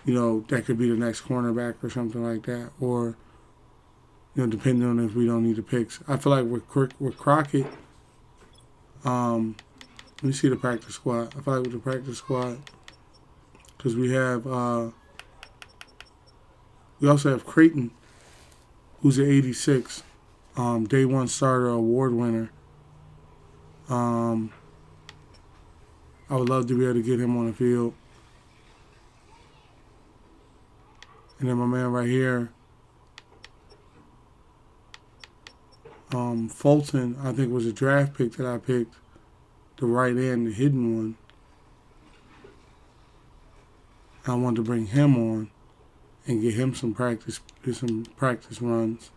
that could be the next cornerback or something like that, or depending on if we don't need the picks. I feel like with Crockett, let me see the practice squad. I feel like with the practice squad, because we also have Creighton, who's an 86, day 1 starter, award winner. I would love to be able to get him on the field. And then my man right here, Fulton, I think was a draft pick that I picked, the right end, the hidden one. I wanted to bring him on and get him some practice runs.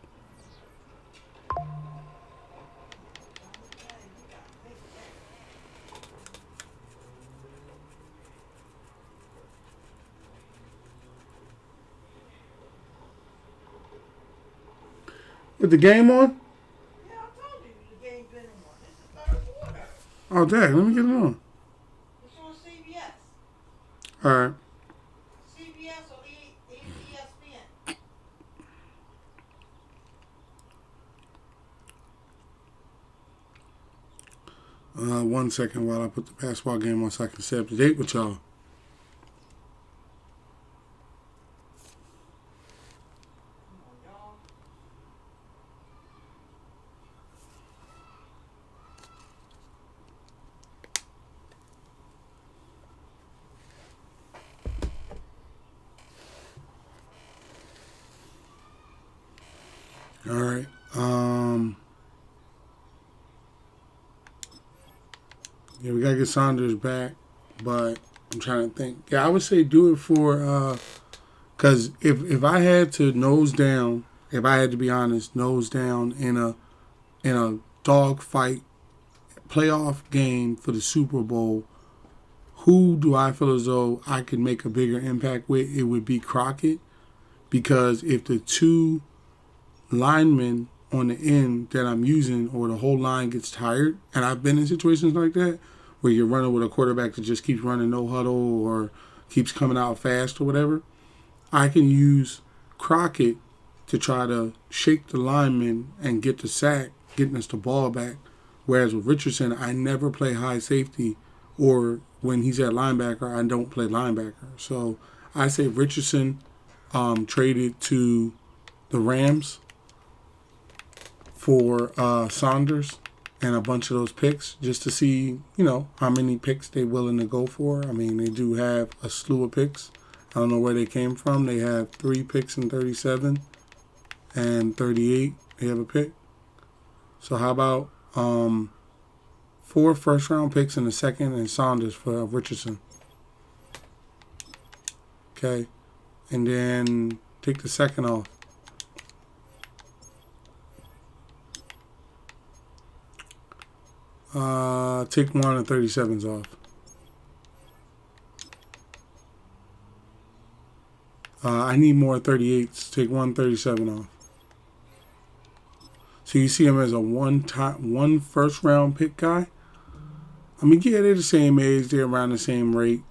With the game on? Yeah, I told you the game's been on. This is the third quarter. Oh, dang, let me get it on. It's on CBS. All right. CBS or ESPN. 1 second while I put the basketball game on so I can stay up to date with y'all. All right. Yeah, we gotta get Saunders back, but I'm trying to think. Yeah, I would say do it for because if I had to nose down, if I had to be honest, nose down in a dog fight playoff game for the Super Bowl, who do I feel as though I could make a bigger impact with? It would be Crockett, because if the 2 linemen on the end that I'm using or the whole line gets tired, and I've been in situations like that where you're running with a quarterback that just keeps running no huddle or keeps coming out fast or whatever, I can use Crockett to try to shake the linemen and get the sack, getting us the ball back. Whereas with Richardson, I never play high safety, or when he's at linebacker, I don't play linebacker. So I say Richardson traded to the Rams for Saunders and a bunch of those picks, just to see, how many picks they're willing to go for. I mean, they do have a slew of picks. I don't know where they came from. They have 3 picks in 37 and 38. They have a pick. So how about 4 first-round picks in the second and Saunders for Richardson? Okay. And then take the second off. Take 1 of 37s off. I need more 38s. Take 1 37 off. So you see him as a one first round pick guy. I mean, yeah, they're the same age. They're around the same rate.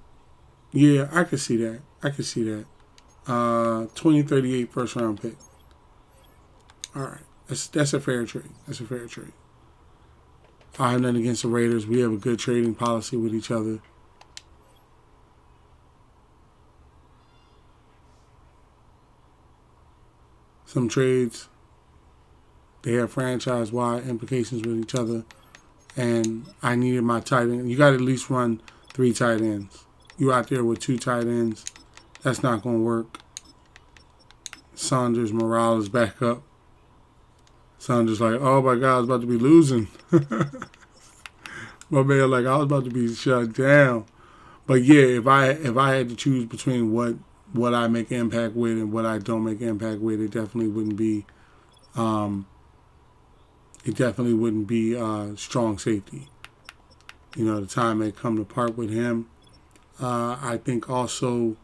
Yeah, I could see that. 2038 first round pick. All right. That's a fair trade. I have nothing against the Raiders. We have a good trading policy with each other. Some trades, they have franchise-wide implications with each other. And I needed my tight end. You got to at least run 3 tight ends. You out there with 2 tight ends. That's not going to work. Saunders, Morales back up. Saunders like, oh my God, I was about to be losing. My man like, I was about to be shut down. But yeah, if I had to choose between what I make impact with and what I don't make impact with, it definitely wouldn't be strong safety. You know, the time may come to part with him. I think also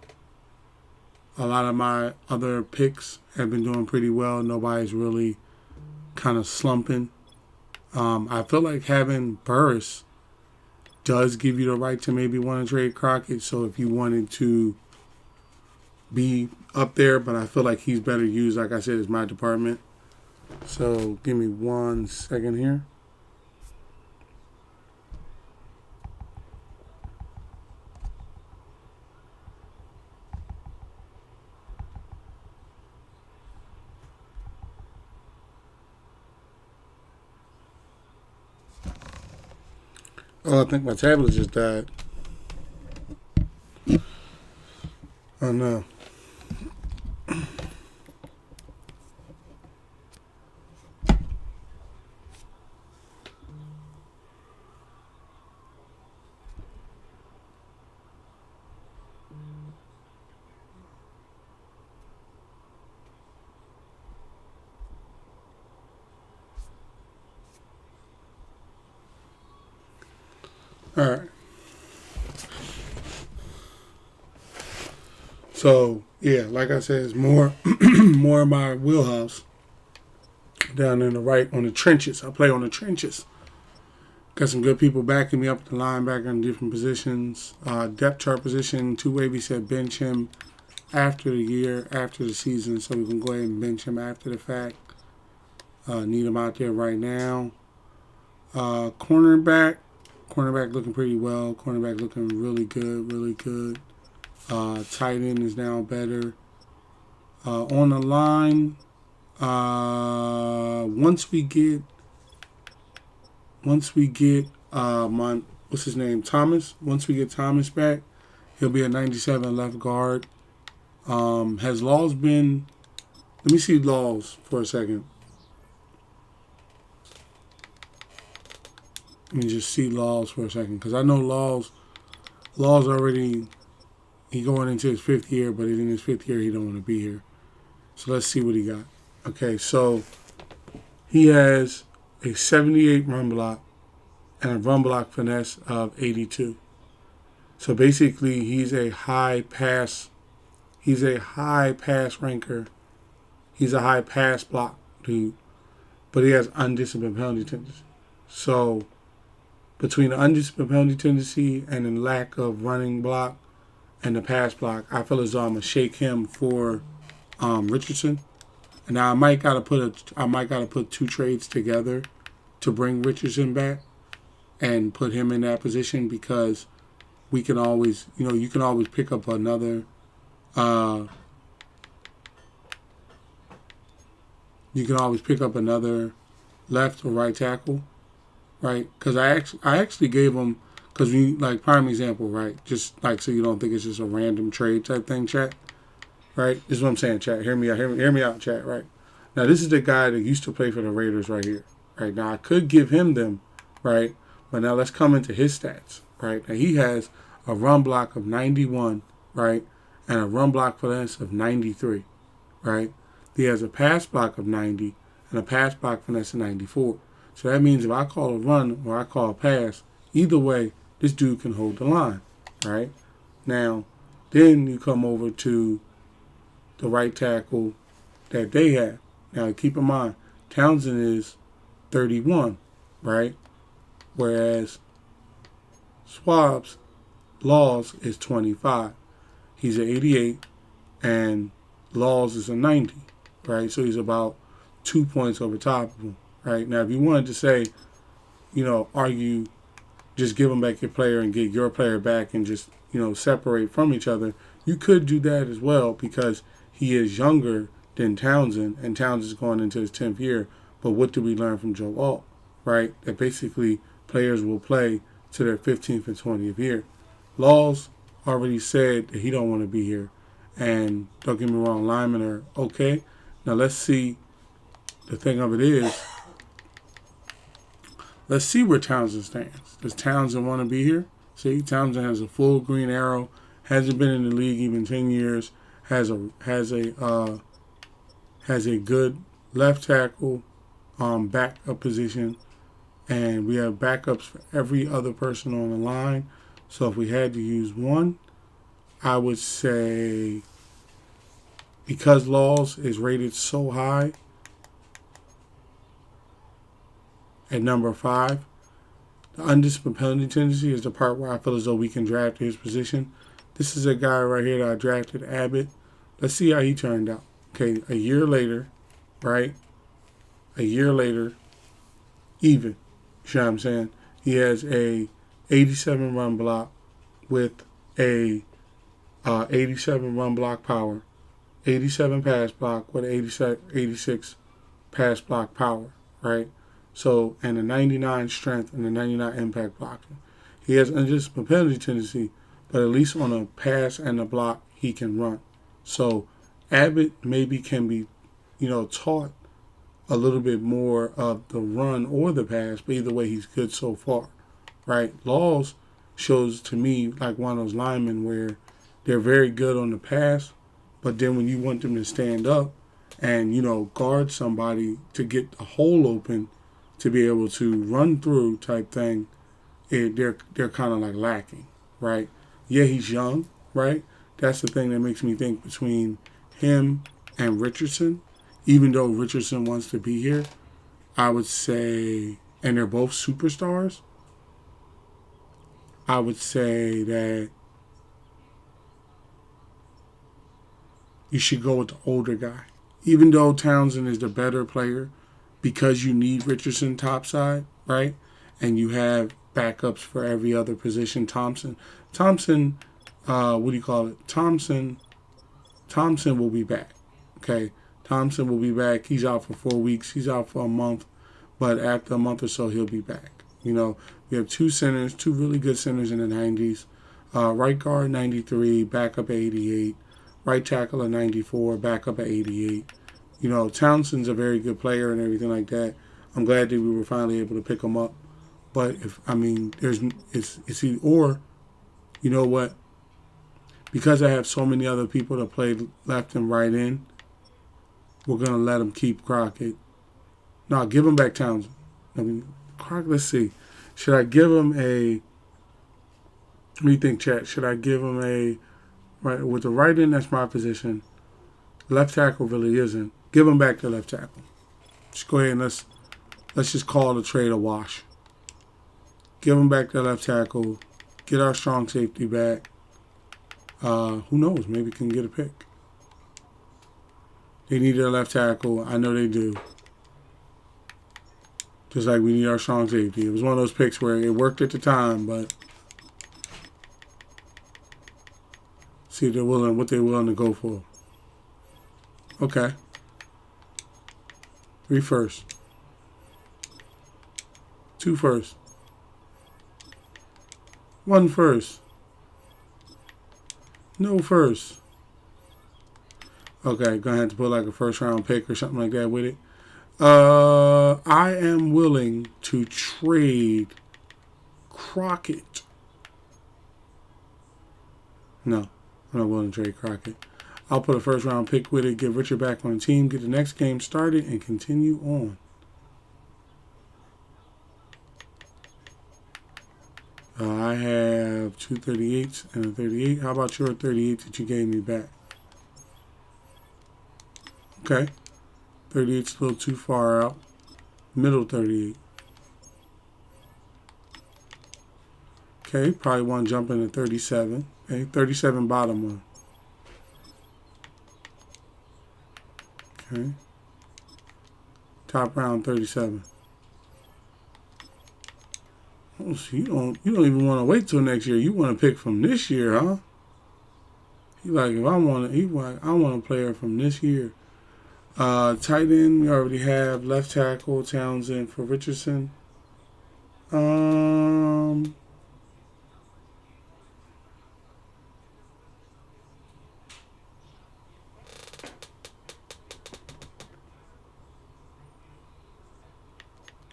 a lot of my other picks have been doing pretty well. Nobody's really kind of slumping. I feel like having Burris does give you the right to maybe want to trade Crockett. So if you wanted to be up there, but I feel like he's better used, like I said, as my department. So give me 1 second here. Oh, I think my tablet just died. Oh no. All right. So yeah, like I said, it's more more of my wheelhouse down in the right on the trenches. I play on the trenches. Got some good people backing me up at the linebacker in different positions. Depth chart position, 2-way we said bench him after the season, so we can go ahead and bench him after the fact. Need him out there right now. Cornerback looking pretty well. Cornerback looking really good. Tight end is now better. On the line, once we get what's his name, Thomas. Once we get Thomas back, he'll be a 97 left guard. Has Laws been? Let me see Laws for a second. Let me just see Laws for a second, because I know Laws already. He going into his 5th year, but in his 5th year he don't want to be here. So let's see what he got. Okay, so he has a 78 run block and a run block finesse of 82. So basically, he's a high pass ranker. He's a high pass block dude, but he has undisciplined penalty tendency. So between the undisciplined penalty tendency and the lack of running block and the pass block, I feel as though I'm gonna shake him for Richardson. And now I might gotta put 2 trades together to bring Richardson back and put him in that position, because we can always, you can always pick up another. You can always pick up another left or right tackle, right? Because I actually gave him. Because we, like, prime example, right? Just, like, so you don't think it's just a random trade type thing, chat. Right? This is what I'm saying, chat. Hear me out, chat, right? Now, this is the guy that used to play for the Raiders right here. Right? Now, I could give him them, right? But now let's come into his stats, right? Now, he has a run block of 91, right? And a run block finesse of 93, right? He has a pass block of 90 and a pass block finesse of 94. So that means if I call a run or I call a pass, either way, this dude can hold the line, right? Now, then you come over to the right tackle that they have. Now, keep in mind, Townsend is 31, right? Whereas Laws is 25. He's an 88, and Laws is a 90, right? So he's about 2 points over top of him, right? Now, if you wanted to say, argue, just give him back your player and get your player back and just, separate from each other, you could do that as well, because he is younger than Townsend, and Townsend's going into his 10th year. But what do we learn from Joe Alt, right? That basically players will play to their 15th and 20th year. Laws already said that he don't want to be here. And don't get me wrong, linemen are okay. Now let's see. The thing of it is, let's see where Townsend stands. Does Townsend want to be here? See, Townsend has a full green arrow. Hasn't been in the league even 10 years. Has a good left tackle, backup position, and we have backups for every other person on the line. So if we had to use one, I would say because Laws is rated so high at number 5, the undisciplined penalty tendency is the part where I feel as though we can draft his position. This is a guy right here that I drafted, Abbott. Let's see how he turned out. Okay, a year later, right? A year later, even. You see what I'm saying? He has a 87 run block with a 87 run block power, 87 pass block with 86 pass block power, right? So, and a 99 strength and a 99 impact blocking. He has undisciplined penalty tendency, but at least on a pass and a block, he can run. So, Abbott maybe can be, taught a little bit more of the run or the pass, but either way, he's good so far, right? Laws shows to me like one of those linemen where they're very good on the pass, but then when you want them to stand up and, guard somebody to get a hole open to be able to run through type thing, they're kind of like lacking, right? Yeah, he's young, right? That's the thing that makes me think between him and Richardson, even though Richardson wants to be here, I would say, and they're both superstars, I would say that you should go with the older guy. Even though Townsend is the better player, because you need Richardson topside, right? And you have backups for every other position. Thompson, what do you call it? Thompson will be back. Okay, Thompson will be back. He's out for 4 weeks. He's out for a month, but after a month or so, he'll be back. We have two really good centers in the 90s. Right guard 93, backup at 88. Right tackle at 94, backup at 88. Townsend's a very good player and everything like that. I'm glad that we were finally able to pick him up. But it's either or. You know what? Because I have so many other people that play left and right in, we're gonna let him keep Crockett. No, give him back Townsend. Crockett. Let's see. Should I give him a? What do you think, chat? Should I give him a? Right, with the right end, that's my position. Left tackle really isn't. Give him back to left tackle. Just go ahead and let's just call the trade a wash. Give him back to left tackle. Get our strong safety back. Who knows? Maybe can get a pick. They need their left tackle. I know they do. Just like we need our strong safety. It was one of those picks where it worked at the time, but see if what they're willing to go for. Okay. 3 firsts. 2 firsts. 1 first. No first. Okay, gonna have to put like a first round pick or something like that with it. I am willing to trade Crockett. No, I'm not willing to trade Crockett. I'll put a first round pick with it, get Richard back on the team, get the next game started, and continue on. I have 2 38s and a 38. How about your 38 that you gave me back? Okay. 38's a little too far out. Middle 38. Okay, probably want to jump into 37. Okay, 37 bottom one. Okay. Top round 37. Oh, so you don't even want to wait till next year. You want to pick from this year, huh? He like, if I want a player from this year. Tight end, we already have left tackle Townsend for Richardson.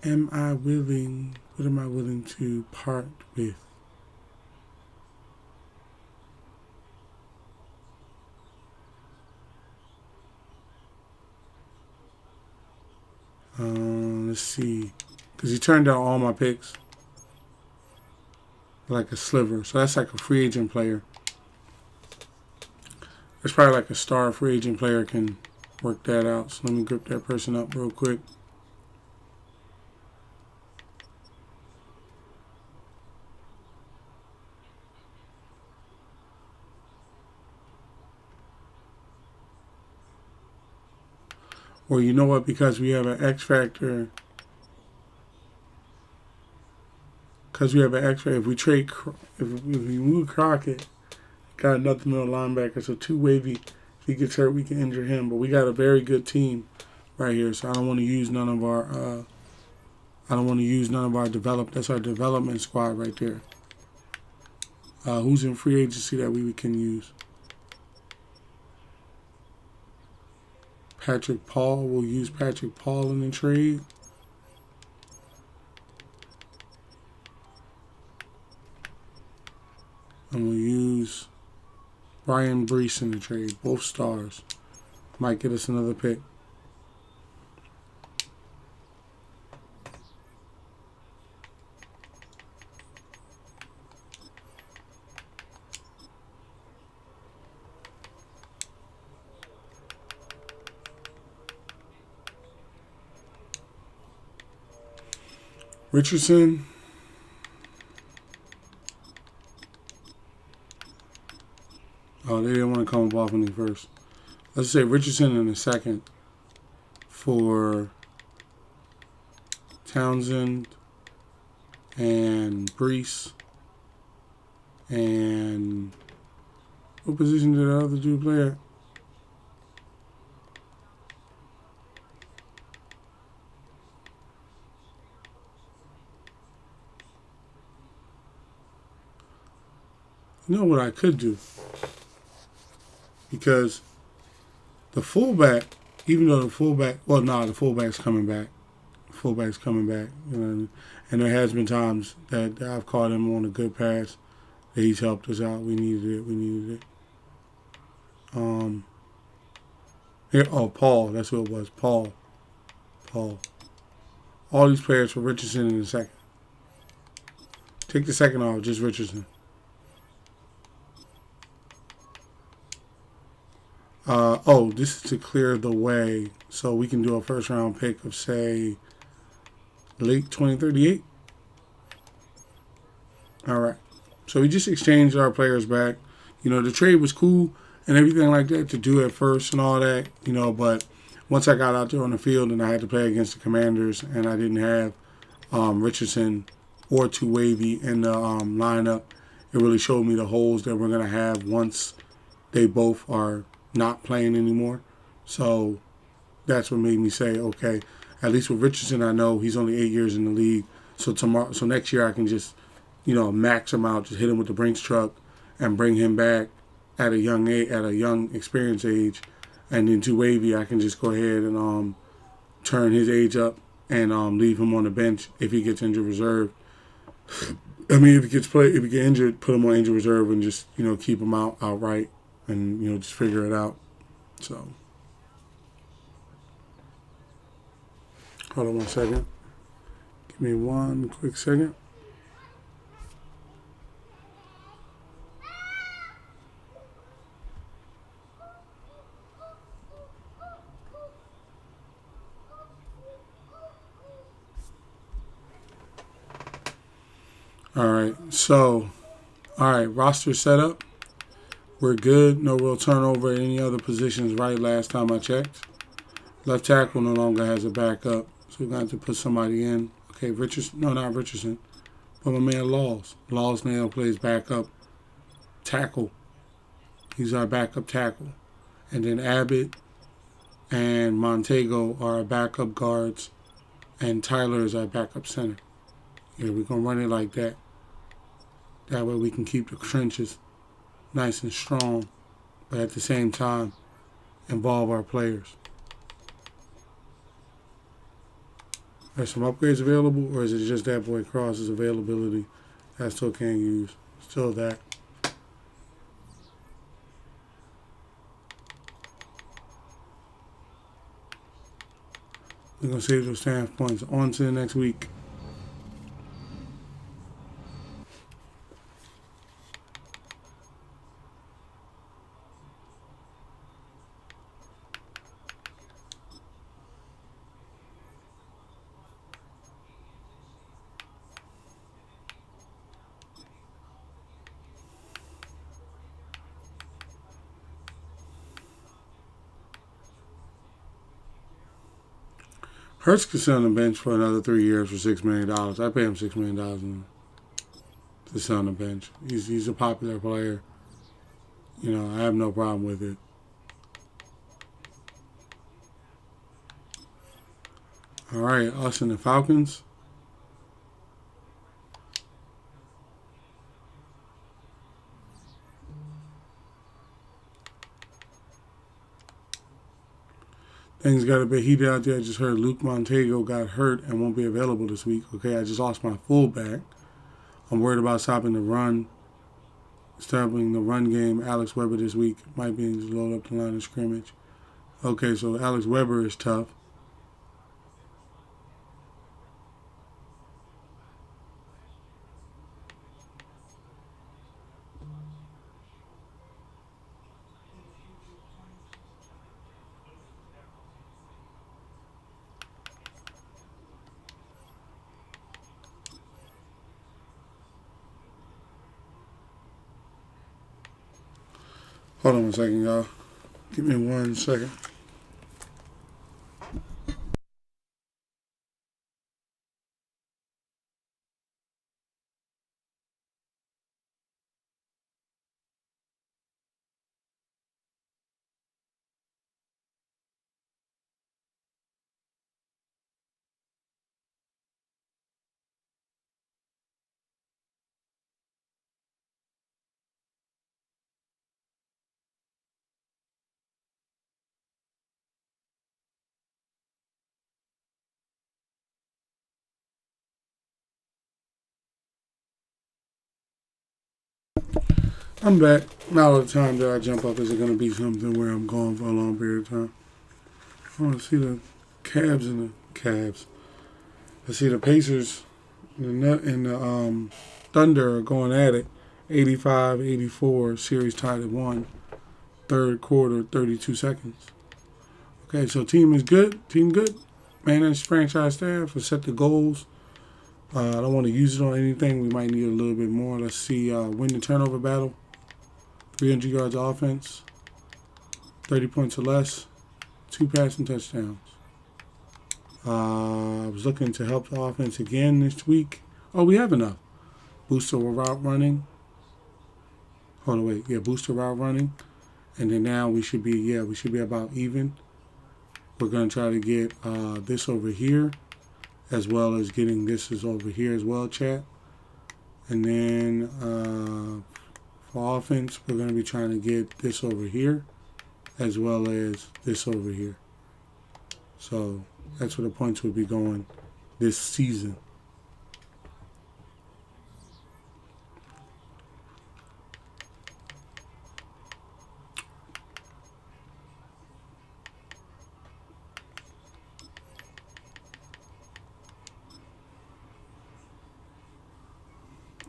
am I willing? What am I willing to part with? Let's see. Because he turned down all my picks. Like a sliver. So that's like a free agent player. It's probably like a star free agent player can work that out. So let me grip that person up real quick. Or you know what? Because we have an X factor. Because we have an X factor. If we trade, if we move Crockett, got nothing on linebacker. So too wavy. If he gets hurt, we can injure him. But we got a very good team right here. So I don't want to use none of our. That's our development squad right there. Who's in free agency that we can use? Patrick Paul. We'll use Patrick Paul in the trade. And we'll use Brian Brees in the trade. Both stars. Might get us another pick. Richardson. Oh, they didn't want to come up off me first. Let's say Richardson in a second for Townsend and Brees. And what position did the other dude play at? You know what I could do? Because the fullback, even though the fullback's coming back. The fullback's coming back. You know, and there has been times that I've caught him on a good pass that he's helped us out. We needed it. Paul. That's who it was. Paul. All these players for Richardson in a second. Take the second off, just Richardson. This is to clear the way so we can do a first round pick of, say, late 2038. All right. So we just exchanged our players back. You know, the trade was cool and everything like that to do at first and all that, you know, but once I got out there on the field and I had to play against the Commanders and I didn't have Richardson or Too Wavy in the lineup, it really showed me the holes that we're going to have once they both are not playing anymore. So that's what made me say, okay, at least with Richardson, I know he's only 8 years in the league. So next year I can just, you know, max him out, just hit him with the Brinks truck and bring him back at a young experience age. And then Too Wavy, I can just go ahead and turn his age up and leave him on the bench if he gets injured reserve. I mean, if he gets injured, put him on injured reserve and just, you know, keep him outright. And, you know, just figure it out. So, hold on 1 second. Give me 1 quick second. All right, roster setup. We're good. No real turnover at any other positions right last time I checked. Left tackle no longer has a backup. So we're going to have to put somebody in. Okay, Richardson. No, not Richardson. But my man Laws. Laws now plays backup tackle. He's our backup tackle. And then Abbott and Montego are our backup guards. And Tyler is our backup center. Yeah, we're going to run it like that. That way we can keep the trenches nice and strong, but at the same time, involve our players. Are some upgrades available, or is it just that boy Cross's availability that I still can't use? Still that. We're going to save those staff points on to the next week. Hurts could sit on the bench for another 3 years for $6 million. I pay him $6 million to sit on the bench. He's a popular player. You know, I have no problem with it. All right, us and the Falcons. Things got a bit heated out there. I just heard Luke Montego got hurt and won't be available this week. Okay, I just lost my fullback. I'm worried about stopping the run game. Alex Weber this week might be to load up the line of scrimmage. Okay, so Alex Weber is tough. Hold on 1 second, y'all. Give me 1 second. I'm back. Now the time that I jump up, is it going to be something where I'm gone for a long period of time? I want to see the Cavs and the Cavs. I see the Pacers and the Thunder are going at it. 85-84, series tied at 1. Third quarter, 32 seconds. Okay, so team is good. Team good. Managed franchise staff has set the goals. I don't want to use it on anything. We might need a little bit more. Let's see. Win the turnover battle. 300 yards of offense. 30 points or less. 2 passing touchdowns. I was looking to help the offense again this week. Oh, we have enough. Booster route running. Hold on, wait. Yeah, booster route running. And then now we should be about even. We're going to try to get this over here, as well as getting this is over here as well, chat. And then for offense, we're going to be trying to get this over here, as well as this over here. So that's where the points will be going this season.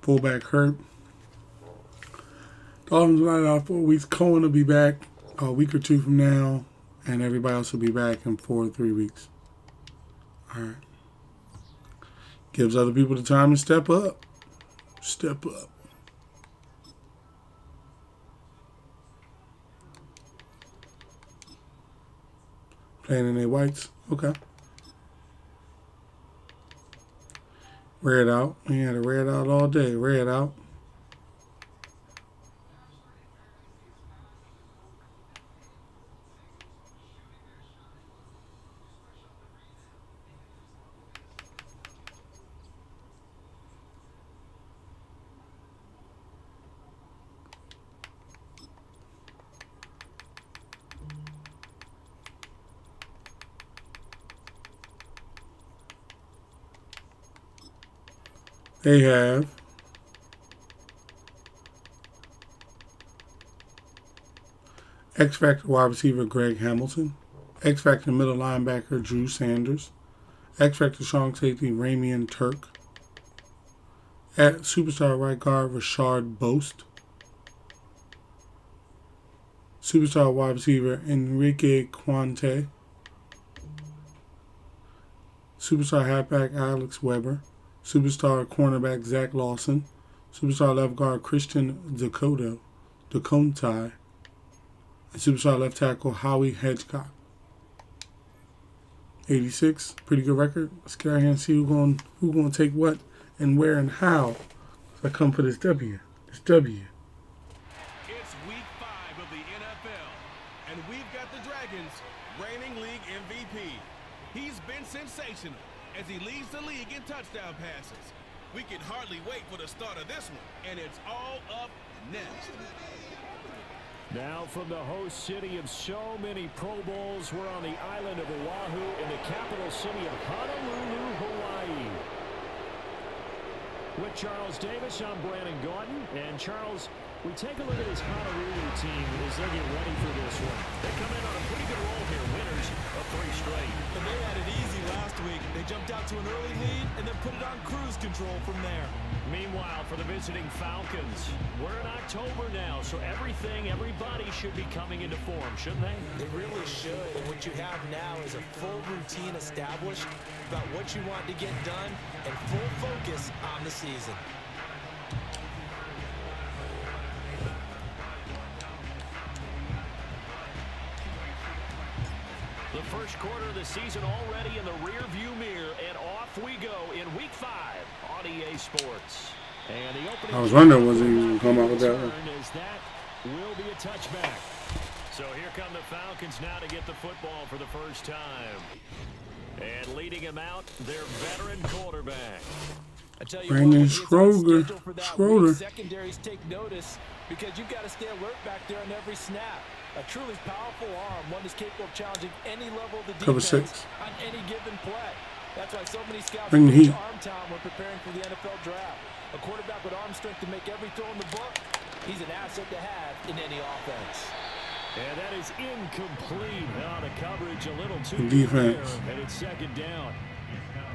Fullback hurt. Dolphins line out 4 weeks. Cohen will be back a week or 2 from now, and everybody else will be back in 4 or 3 weeks. All right. Gives other people the time to step up. Step up. Playing in their whites. Okay. Red out. We had a red out all day. Red out. They have X Factor wide receiver Greg Hamilton, X Factor middle linebacker Drew Sanders, X Factor strong safety Ramian Turk, at superstar right guard Rashard Boast, superstar wide receiver Enrique Quante, superstar halfback Alex Weber, superstar cornerback Zach Lawson, superstar left guard Christian Dakontai, and superstar left tackle Howie Hedgecock. 86, pretty good record. Let's get out here and see who's going to take what and where and how. So I come for this W. This W. It's week 5 of the NFL, and we've got the Dragons reigning league MVP. He's been sensational as he leads the league in touchdown passes. We can hardly wait for the start of this one, and it's all up next. Now from the host city of so many Pro Bowls, we're on the island of Oahu in the capital city of Honolulu, Hawaii. With Charles Davis, I'm Brandon Gordon. And Charles, we take a look at this Honolulu team as they get ready for this one. They come in on a pretty good roll here, winners of 3 straight. And they had it easy last week. They jumped out to an early lead and then put it on cruise control from there. Meanwhile, for the visiting Falcons, we're in October now, so everybody should be coming into form, shouldn't they? They really should. And what you have now is a full routine established about what you want to get done and full focus on the season. The first quarter of the season already in the rear-view mirror, and off we go in Week 5 on EA Sports. And the opening I was wondering was he going to come out with that one. As that will be a touchback. So here come the Falcons now to get the football for the first time. And leading him out, their veteran quarterback. I tell you Brandon Schroeder. Schroeder. Secondaries take notice because you've got to stay alert back there on every snap. A truly powerful arm, one that's capable of challenging any level of the Cover defense 6. on any given play. That's why so many scouts Bring the use heat. arm talent when preparing for the NFL draft. A quarterback with arm strength to make every throw in the book, he's an asset to have in any offense. And that is incomplete. The coverage a little too Defense. there, and it's second down.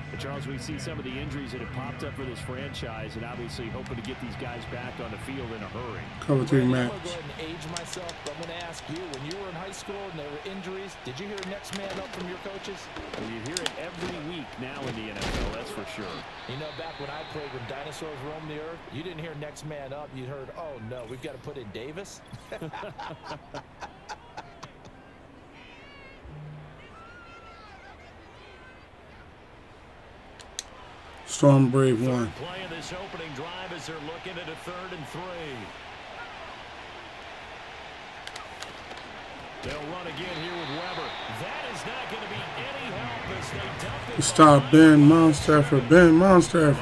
But Charles, we see some of the injuries that have popped up for this franchise, and obviously hoping to get these guys back on the field in a hurry. Cover 3 I'm match. going to go ahead and age myself, but I'm going to ask you, when you were in high school and there were injuries, did you hear next man up from your coaches? Well, you hear it every week now in the NFL, that's for sure. You know, back when I played when dinosaurs roamed the earth, you didn't hear next man up. You heard, oh, no, we've got to put in Davis. Storm Brave 1. Play of this opening drive as they're looking at a 3rd and 3. They'll run again here with Weber. That is not going to be any help as they dump it. Stop Ben Monstafford. Ben Monstafford.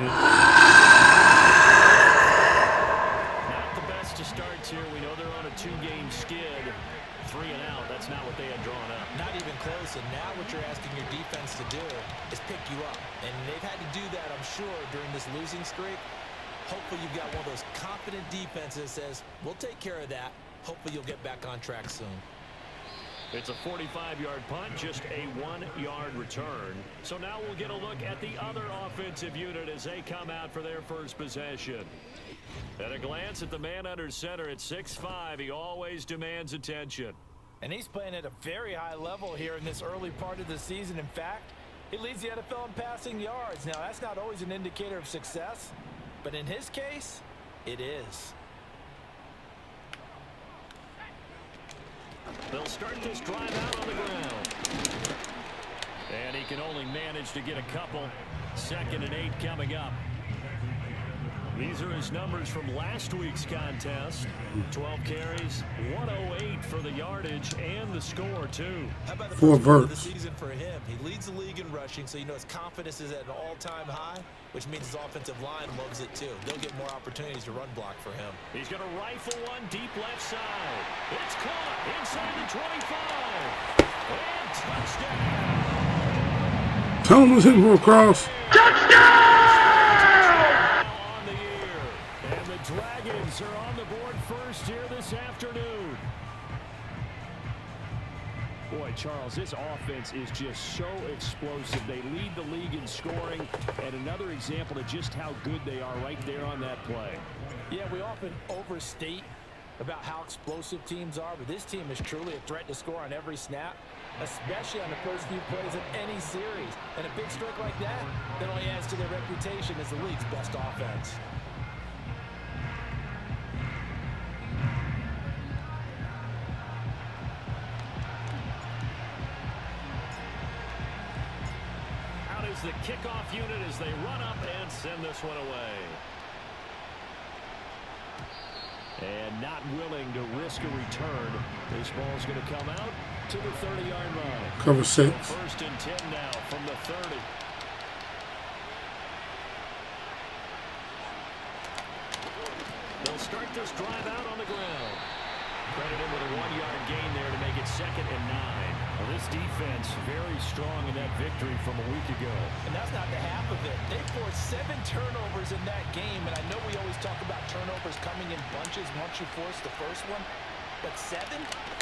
Not the best of starts here. We know they're on a 2-game skid. 3 and out. That's not what they had drawn up. Not even close, and now what you're asking your defense to do is pick you up. And they've had to do that, I'm sure, during this losing streak. Hopefully you've got one of those confident defenses that says, we'll take care of that. Hopefully you'll get back on track soon. It's a 45-yard punt, just a 1-yard return. So now we'll get a look at the other offensive unit as they come out for their first possession. At a glance at the man under center at 6'5", he always demands attention. And he's playing at a very high level here in this early part of the season. In fact, he leads the NFL in passing yards. Now, that's not always an indicator of success, but in his case, it is. They'll start this drive out on the ground. And he can only manage to get a couple. 2nd and 8 coming up. These are his numbers from last week's contest. 12 carries, 108 for the yardage, and the score, too. How about the 4 first quarter of the verts. season for him? He leads the league in rushing, so you know his confidence is at an all-time high, which means his offensive line loves it, too. They'll get more opportunities to run block for him. He's going to rifle one deep left side. It's caught inside the 25. And touchdown. Tone was hitting for a cross. Touchdown! Braves are on the board first here this afternoon. Boy, Charles, this offense is just so explosive. They lead the league in scoring, and another example of just how good they are right there on that play. Yeah, we often overstate about how explosive teams are, but this team is truly a threat to score on every snap, especially on the first few plays of any series. And a big streak like that only adds to their reputation as the league's best offense. Out is the kickoff unit as they run up and send this one away. And not willing to risk a return. This ball's going to come out to the 30-yard line. Cover 6. First and 10 now from the 30. They'll start this drive out on the ground. Credit him with a 1-yard gain there to make it 2nd and 9. Well, this defense very strong in that victory from a week ago. And that's not the half of it. They forced 7 turnovers in that game, and I know we always talk about turnovers coming in bunches once you force the first one, but 7?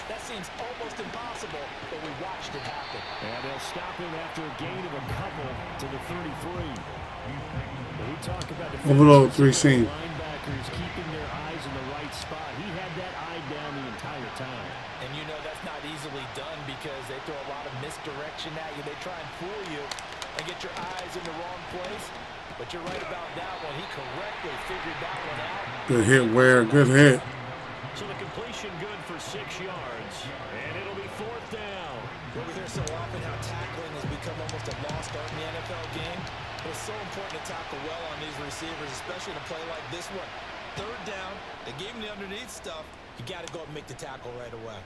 That seems almost impossible, but we watched it happen. And they'll stop him after a gain of a couple to the 33. When we talk about the Overload 3 seam. linebackers keeping their eyes in the right spot, he had that eye down the entire time. And you know that's not easily done because they throw a lot of misdirection at you. They try and fool you and get your eyes in the wrong place. But you're right about that one. He correctly figured that one out. Good hit, Ware. Good hit. So the completion good for 6 yards. And it'll be 4th down. Well, we hear so often how tackling has become almost a lost art in the NFL game. But it's so important to tackle well on these receivers, especially in a play like this one. 3rd down, they gave him the underneath stuff. You got to go and make the tackle right away.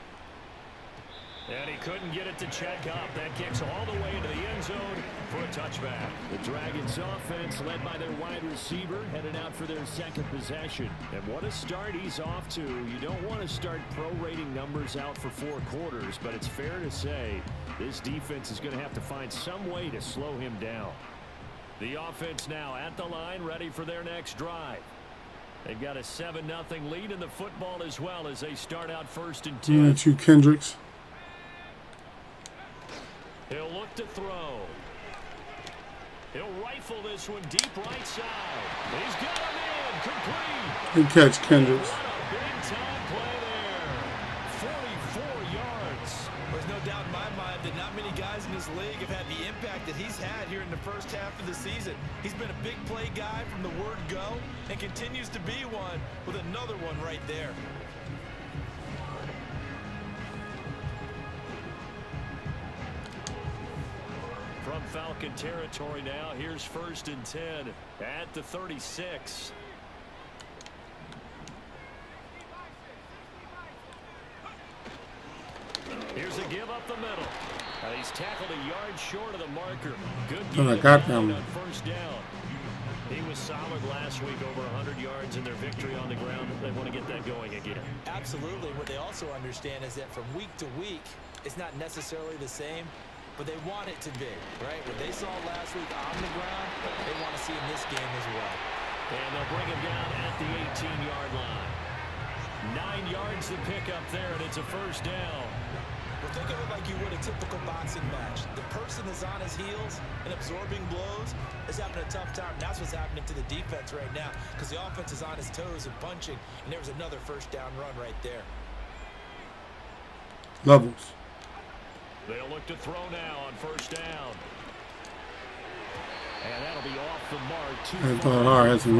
And he couldn't get it to check up. That kicks all the way into the end zone for a touchback. The Dragons offense led by their wide receiver headed out for their 2nd possession. And what a start he's off to. You don't want to start prorating numbers out for 4 quarters, but it's fair to say this defense is going to have to find some way to slow him down. The offense now at the line, ready for their next drive. They've got a 7-0 lead in the football as well as they start out 1st and 10. At you, Kendricks. He'll look to throw. He'll rifle this one deep right side. He's got him in. Complete. Good catch, Kendricks. What a big-time play there. 44 yards. There's no doubt in my mind that not many guys in this league have had the impact that he's had here in the first half of the season. He's been a big play guy from the word go and continues to be one with another one right there. From Falcon territory now, here's 1st and 10 at the 36. Here's a give up the middle. He's tackled a yard short of the marker. Good I game got that one. on 1st down. He was solid last week, over 100 yards in their victory on the ground. They want to get that going again. Absolutely. What they also understand is that from week to week, it's not necessarily the same, but they want it to be, right? What they saw last week on the ground, they want to see in this game as well. And they'll bring him down at the 18-yard line. 9 yards to pick up there, and it's a 1st down. Well, think of it like you would a typical boxing match. The person is on his heels and absorbing blows is having a tough time. That's what's happening to the defense right now because the offense is on his toes and punching, and there was another 1st down run right there. Levels. They'll look to throw now on 1st down. And that'll be off the mark. I thought hard. Had some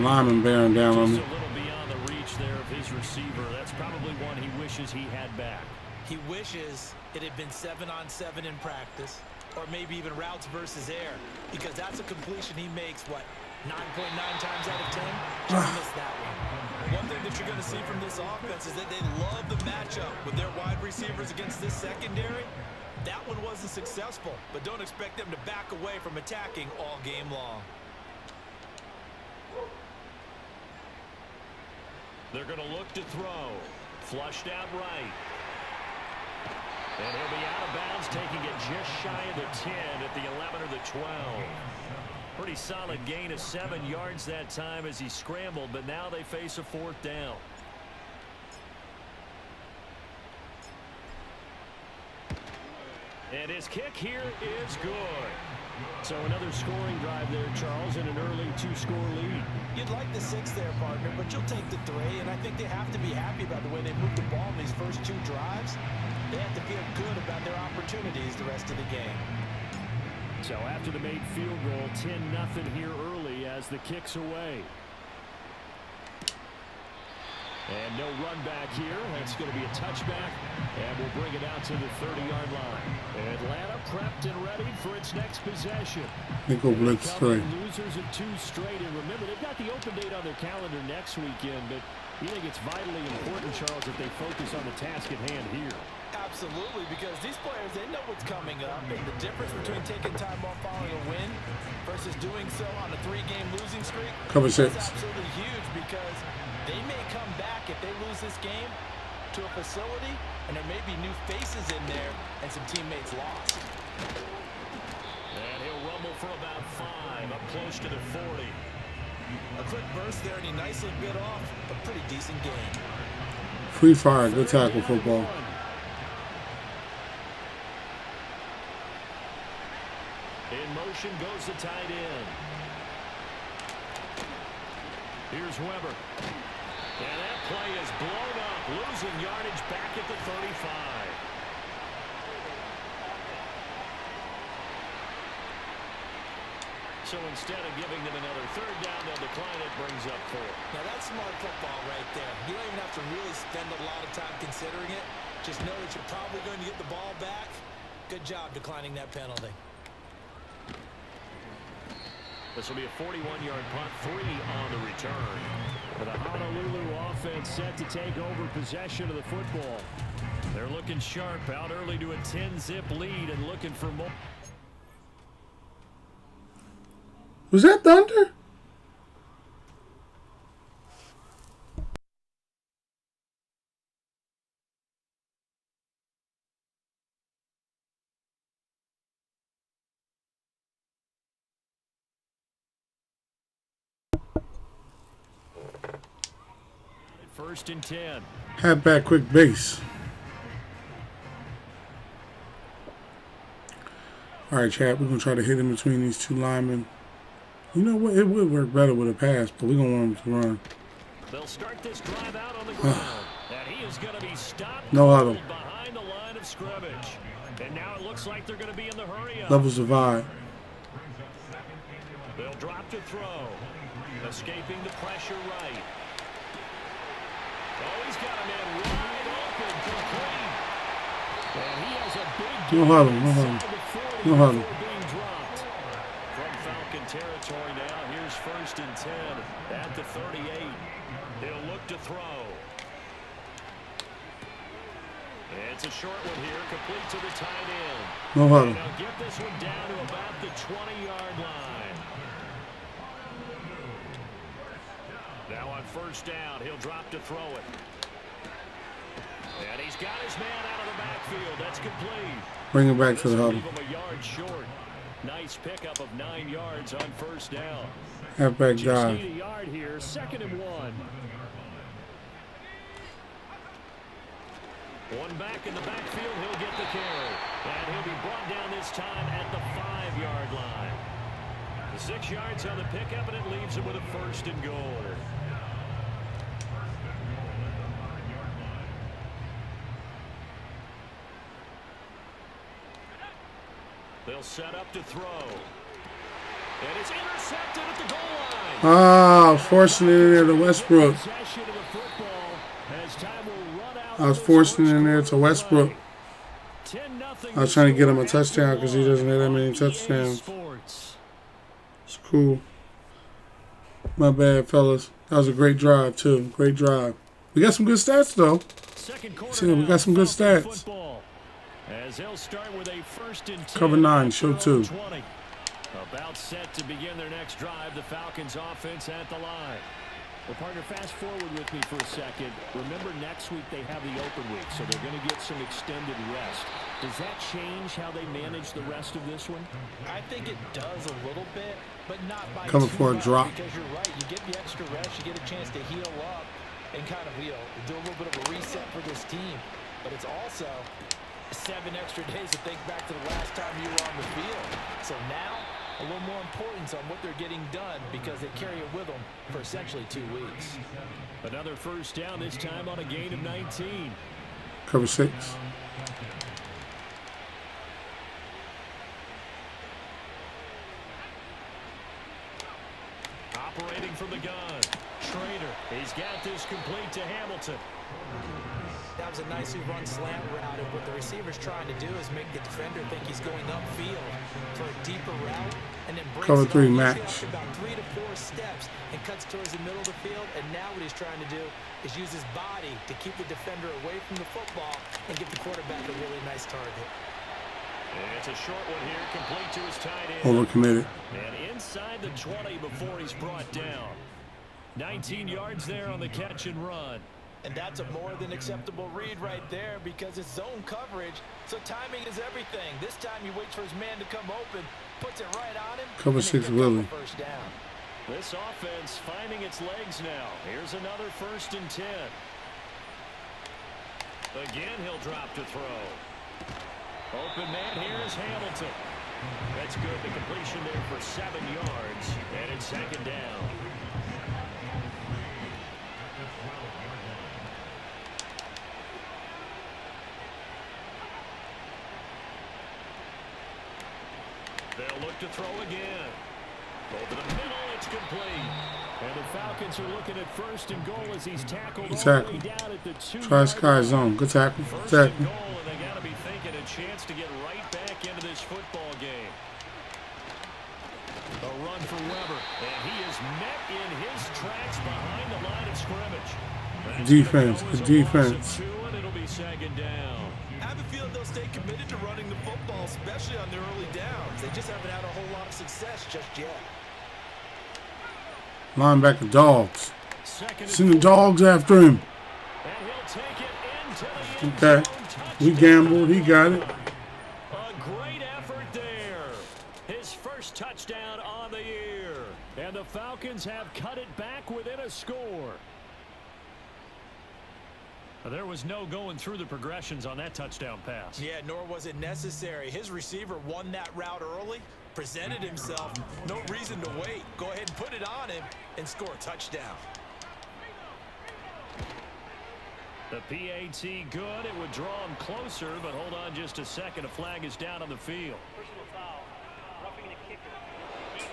linemen bearing down on me. Just a little beyond the reach there of his receiver. That's probably one he wishes he had back. He wishes it had been 7-on-7 in practice, or maybe even routes versus air, because that's a completion he makes, what, 9.9 times out of 10? Just missed that one. One thing that you're going to see from this offense is that they love the matchup with their wide receivers against this secondary. That one wasn't successful, but don't expect them to back away from attacking all game long. They're going to look to throw. Flushed out right. And he'll be out of bounds, taking it just shy of the 10 at the 11 or the 12. Pretty solid gain of 7 yards that time as he scrambled, but now they face a 4th down. And his kick here is good. So another scoring drive there, Charles, and an early 2-score lead. You'd like the 6 there, partner, but you'll take the 3, and I think they have to be happy about the way they moved the ball in these first 2 drives. They have to feel good about their opportunities the rest of the game. So after the made field goal, 10-0 here early as the kick's away. And no run back here. That's going to be a touchback. And we'll bring it out to the 30-yard line. Atlanta prepped and ready for its next possession. Nickel blitz 3. Losers of 2 straight. And remember, they've got the open date on their calendar next weekend. But you think it's vitally important, Charles, that they focus on the task at hand here? Absolutely, because these players, they know what's coming up. And the difference between taking time off following a win versus doing so on a 3-game losing streak Cover 6. is absolutely huge, because they may come back if they lose this game to a facility, and there may be new faces in there and some teammates lost. And he'll rumble for about 5, up close to the 40. A quick burst there, and he nicely bit off a pretty decent game. Free fire, good tackle football. In motion goes the tight end. Here's Weber. And that play is blown up, losing yardage back at the 35. So instead of giving them another 3rd down, they'll decline it, brings up 4. Now that's smart football right there. You don't even have to really spend a lot of time considering it. Just know that you're probably going to get the ball back. Good job declining that penalty. This will be a 41-yard punt, 3 on the return. For the Honolulu offense set to take over possession of the football. They're looking sharp, out early to a 10-zip lead and looking for more. Was that thunder? First and 10. Halfback quick base. All right, chat. We're going to try to hit in between these 2 linemen. You know what? It would work better with a pass, but we're going to want him to run. They'll start this drive out on the ground. And he is going to be stopped no huddle. Behind the line of scrimmage. And now it looks like they're going to be in the hurry up. Levels of vibe. They'll drop to throw. Escaping the pressure right. Oh, he's got a man wide open, complete. And he has a big No huddle, no huddle. No huddle. Being dropped. From Falcon territory now, here's 1st and 10 at the 38. He'll look to throw. It's a short one here, complete to the tight end. No huddle. And they'll get this one down to about the 20-yard line. Now on 1st down, he'll drop to throw it. And he's got his man out of the backfield. That's complete. Bring it back to the huddle. Leave him a yard short. Nice pickup of 9 yards on 1st down. Halfback Just dive. need a yard here. 2nd and 1. One back in the backfield. He'll get the carry. And he'll be brought down this time at the 5-yard line. 6 yards on the pickup, and it leaves him with a 1st and goal. They'll set up to throw. And it's intercepted at the goal line. Ah, forcing it in there to Westbrook. I was forcing it in there to Westbrook. I was trying to get him a touchdown because he doesn't have that many touchdowns. It's cool. My bad, fellas. That was a great drive, too. Great drive. We got some good stats, though. See, we got some good stats. As they'll start with a 1st and 10. Cover 9, show 2. About set to begin their next drive. The Falcons offense at the line. Well, partner, fast forward with me for a second. Remember, next week they have the open week, so they're going to get some extended rest. Does that change how they manage the rest of this one? I think it does a little bit, but not by Coming too for a much, drop. because you're right. You get the extra rest, you get a chance to heal up and kind of, do a little bit of a reset for this team. But it's also 7 extra days to think back to the last time you were on the field. So now, a little more importance on what they're getting done because they carry it with them for essentially 2 weeks. Another first down, this time on a gain of 19. Cover 6. Operating from the gun. Schrader. He's got this complete to Hamilton. That was a nicely run slant route, and what the receiver's trying to do is make the defender think he's going upfield for a deeper route, and then breaks Cover it 3 off, match. usually after about 3 to 4 steps, and cuts towards the middle of the field. And now what he's trying to do is use his body to keep the defender away from the football and give the quarterback a really nice target. It's a short one here, complete to his tight end. Overcommitted. And inside the 20 before he's brought down. 19 yards there on the catch and run. And that's a more than acceptable read right there because it's zone coverage, so timing is everything. This time he waits for his man to come open, puts it right on him. Cover 6 Willie. First down. This offense finding its legs now. Here's another 1st and 10. Again, he'll drop to throw. Open man here is Hamilton. That's good. The completion there for 7 yards. And it's 2nd down. They'll look to throw again. Over the middle, it's complete. And the Falcons are looking at 1st and goal as he's tackled all the way down at the 2-yard Try sky line. zone. Good tackle. Good 1st and tackle. goal, and they got to be thinking a chance to get right back into this football game. A run for Weber, and he is met in his tracks behind the line of scrimmage. That's Defense. gonna go as Good a loss of defense. 2, and it'll be 2nd down. I have a feeling they'll stay committed to running the football, especially on their early downs. They just haven't had a whole lot of success just yet. Linebacker dogs. 2nd and Send the 4. dogs after him. And he'll take it into the end Okay. zone. We gambled. He got it. A great effort there. His first touchdown on the year. And the Falcons have cut it back within a score. There was no going through the progressions on that touchdown pass. Yeah, nor was it necessary. His receiver won that route early, presented himself. No reason to wait. Go ahead and put it on him and score a touchdown. The PAT good. It would draw him closer, but hold on just a second. A flag is down on the field. Personal foul, roughing the kicker. Defense.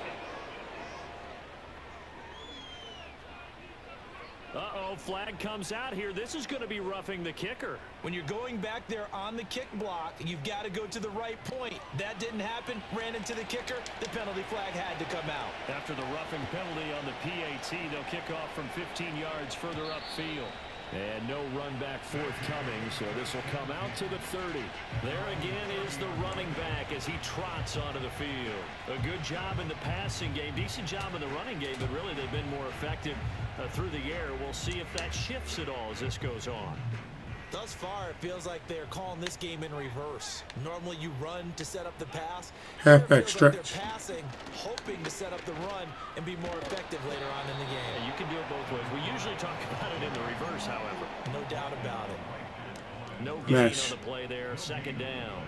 Uh-oh, flag comes out here. This is going to be roughing the kicker. When you're going back there on the kick block, you've got to go to the right point. That didn't happen. Ran into the kicker. The penalty flag had to come out. After the roughing penalty on the PAT, they'll kick off from 15 yards further upfield. And no run back forthcoming, so this will come out to the 30. There again is the running back as he trots onto the field. A good job in the passing game, decent job in the running game, but really they've been more effective through the air. We'll see if that shifts at all as this goes on. Thus far, it feels like they're calling this game in reverse. Normally you run to set up the pass. Halfback Here it feels like stretch. they're passing, hoping to set up the run and be more effective later on in the game. Yeah, you can do it both ways. We usually talk about it in the reverse, however. No doubt about it. No gain Mesh. on the play there. 2nd down.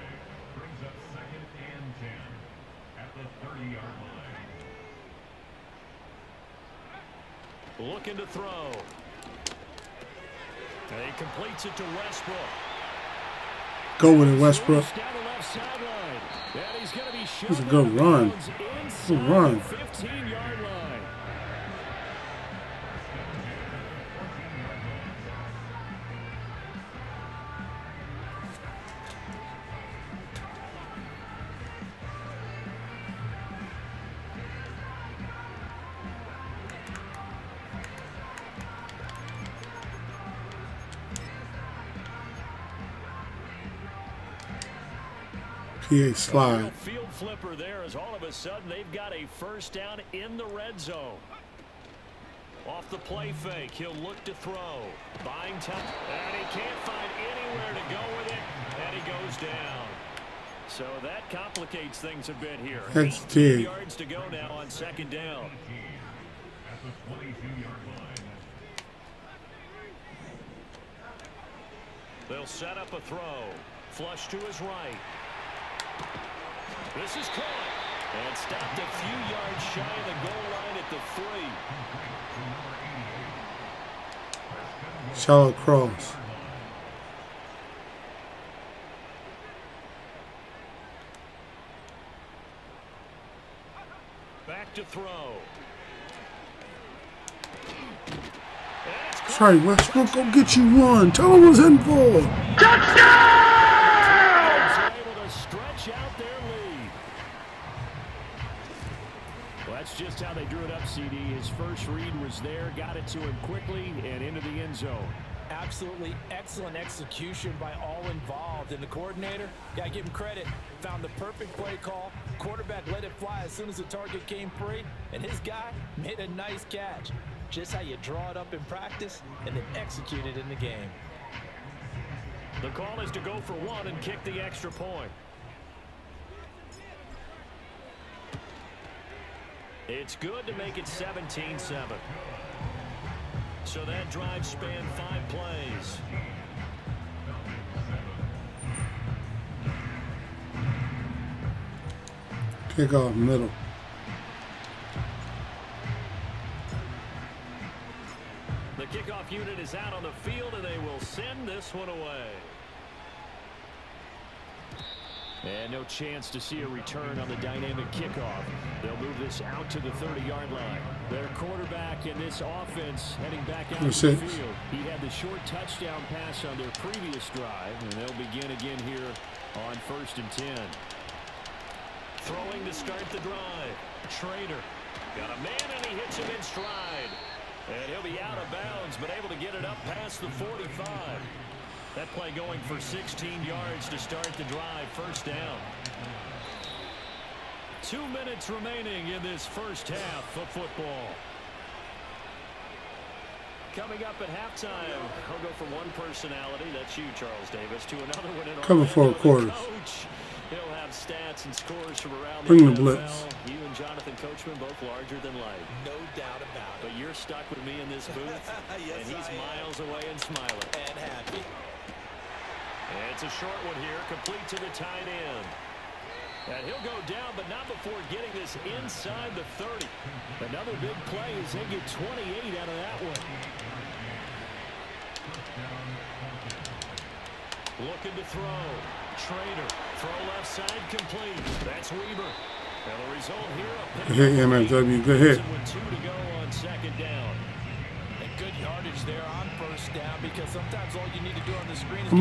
Brings up 2nd and 10 at the 30-yard line. Looking to throw. And he completes it to Westbrook. Go with it, Westbrook. Down the left sideline. And he's going to be That's a good run. Good run. 15-yard line. PA slide. Real field flipper there as all of a sudden they've got a first down in the red zone. Off the play fake, he'll look to throw. Buying time, and he can't find anywhere to go with it, and he goes down. So that complicates things a bit here. That's 18 big. yards to go now on second down. At the 22-yard line. They'll set up a throw. Flush to his right. This is caught. And stopped a few yards shy of the goal line at the 3. Shallow cross. Back to throw. Sorry, Westbrook, go get you one. Tell him what's in for. Able to stretch out their lead. Well, that's just how they drew it up, CD. His first read was there, got it to him quickly, and into the end zone. Absolutely excellent execution by all involved. And the coordinator, gotta give him credit, found the perfect play call. Quarterback let it fly as soon as the target came free, and his guy made a nice catch. Just how you draw it up in practice and then execute it in the game. The call is to go for one and kick the extra point. It's good to make it 17-7. So that drive spanned 5 plays. Kickoff middle. The kickoff unit is out on the field, and they will send this one away. And no chance to see a return on the dynamic kickoff. They'll move this out to the 30-yard line. Their quarterback in this offense heading back out to the field. He had the short touchdown pass on their previous drive, and they'll begin again here on 1st and 10. Throwing to start the drive. Schrader got a man, and he hits him in stride. And he'll be out of bounds, but able to get it up past the 45. That play going for 16 yards to start the drive. 1st down. 2 minutes remaining in this first half of football. Coming up at halftime, he'll go from one personality, that's you, Charles Davis, to another one in Cover 4 quarters. Coach. He'll have stats and scores from around Bring the the NFL. blitz. You and Jonathan Coachman both larger than life. No doubt about it. But you're stuck with me in this booth, Yes, and he's I am. miles away and smiling. And happy. And it's a short one here, complete to the tight end. And he'll go down, but not before getting this inside the 30. Another big play as they get 28 out of that one. Looking to throw. Schrader. Throw left side complete. That's Weaver. And the result here, a Good hit, MFW. Good hit. with 2 to go on 2nd down. And good yardage there on 1st down, because sometimes all you need to do on the screen is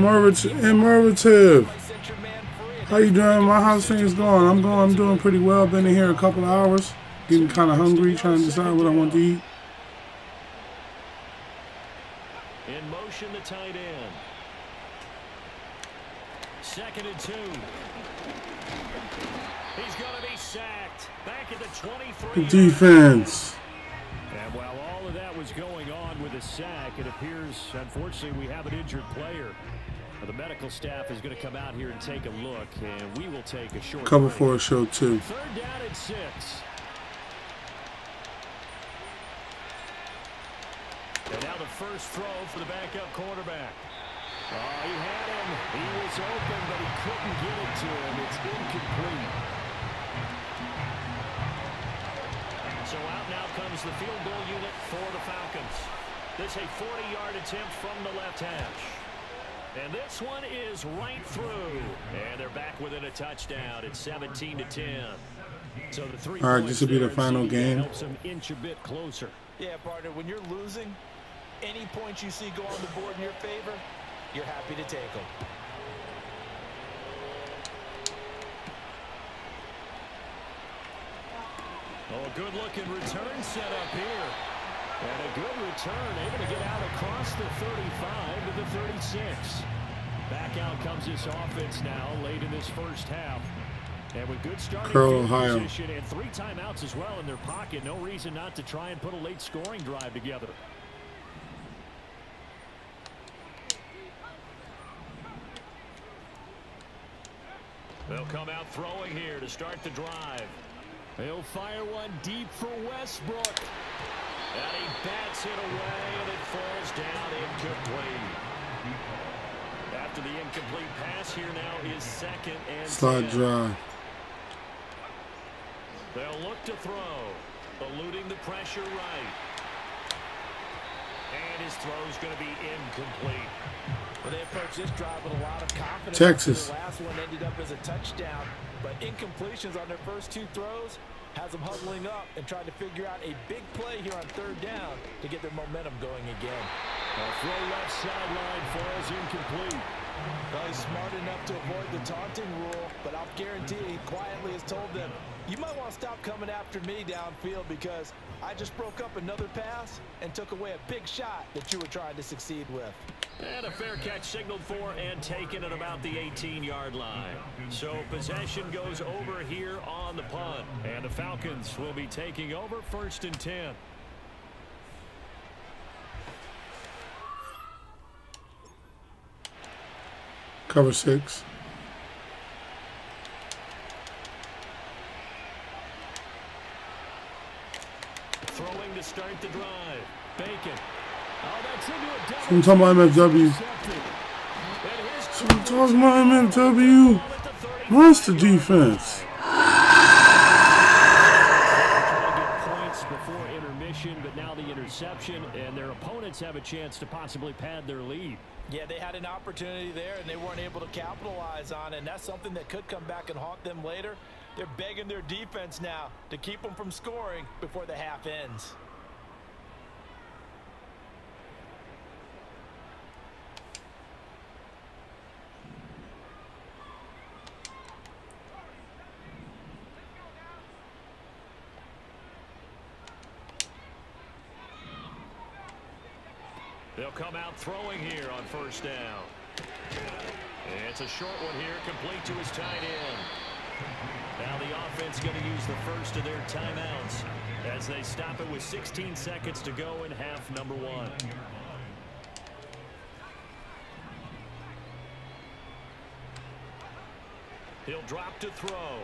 Immervative. set your man free. How you doing? My house thing's going. I'm doing pretty well. Been in here a couple of hours. Getting kind of hungry, trying to decide what I want to eat. In motion, the tight end. 2nd and 2. He's going to be sacked. Back at the 23. Defense. And while all of that was going on with the sack, it appears, unfortunately, we have an injured player. The medical staff is going to come out here and take a look, and we will take a short Cover break. 4 show 2. 3rd down and 6. And now the first throw for the backup quarterback. Oh, he had him. He was open, but he couldn't get it to him. It's incomplete. So out now comes the field goal unit for the Falcons. This a 40-yard attempt from the left hash. And this one is right through. And they're back within a touchdown. It's 17-10. So the 3 All right, this will be the final game. Helps them inch a bit closer. Yeah, partner, when you're losing, any points you see go on the board in your favor, you're happy to take them. Oh, a good-looking return set up here. And a good return, able to get out across the 35 to the 36. Back out comes this offense now late in this first half. And with good starting Curl, field Ohio. position and 3 timeouts as well in their pocket, no reason not to try and put a late scoring drive together. They'll come out throwing here to start the drive. They'll fire one deep for Westbrook. And he bats it away, and it falls down incomplete. After the incomplete pass, here now is 2nd and 10. Slide drive. They'll look to throw, eluding the pressure right. And his throw's going to be incomplete. Well, they approached this drive with a lot of confidence. Texas. The last one ended up as a touchdown, but incompletions on their first 2 throws has them huddling up and trying to figure out a big play here on 3rd down to get their momentum going again. A throw left sideline falls incomplete. Well, he's smart enough to avoid the taunting rule, but I'll guarantee he quietly has told them, you might want to stop coming after me downfield because I just broke up another pass and took away a big shot that you were trying to succeed with. And a fair catch signaled for and taken at about the 18-yard line. So possession goes over here on the punt. And the Falcons will be taking over 1st and 10. Cover 6. Throwing to start the drive. Bacon. Oh, that's into a double. I'm talking about MFW. I'm talking about MFW. Monster defense. Points before intermission, but now the interception, and their opponents have a chance to possibly pad their lead. Yeah, they had an opportunity there, and they weren't able to capitalize on it, and that's something that could come back and haunt them later. They're begging their defense now to keep them from scoring before the half ends. They'll come out throwing here on 1st down. It's a short one here, complete to his tight end. Now the offense going to use the first of their timeouts as they stop it with 16 seconds to go in half number 1. He'll drop to throw.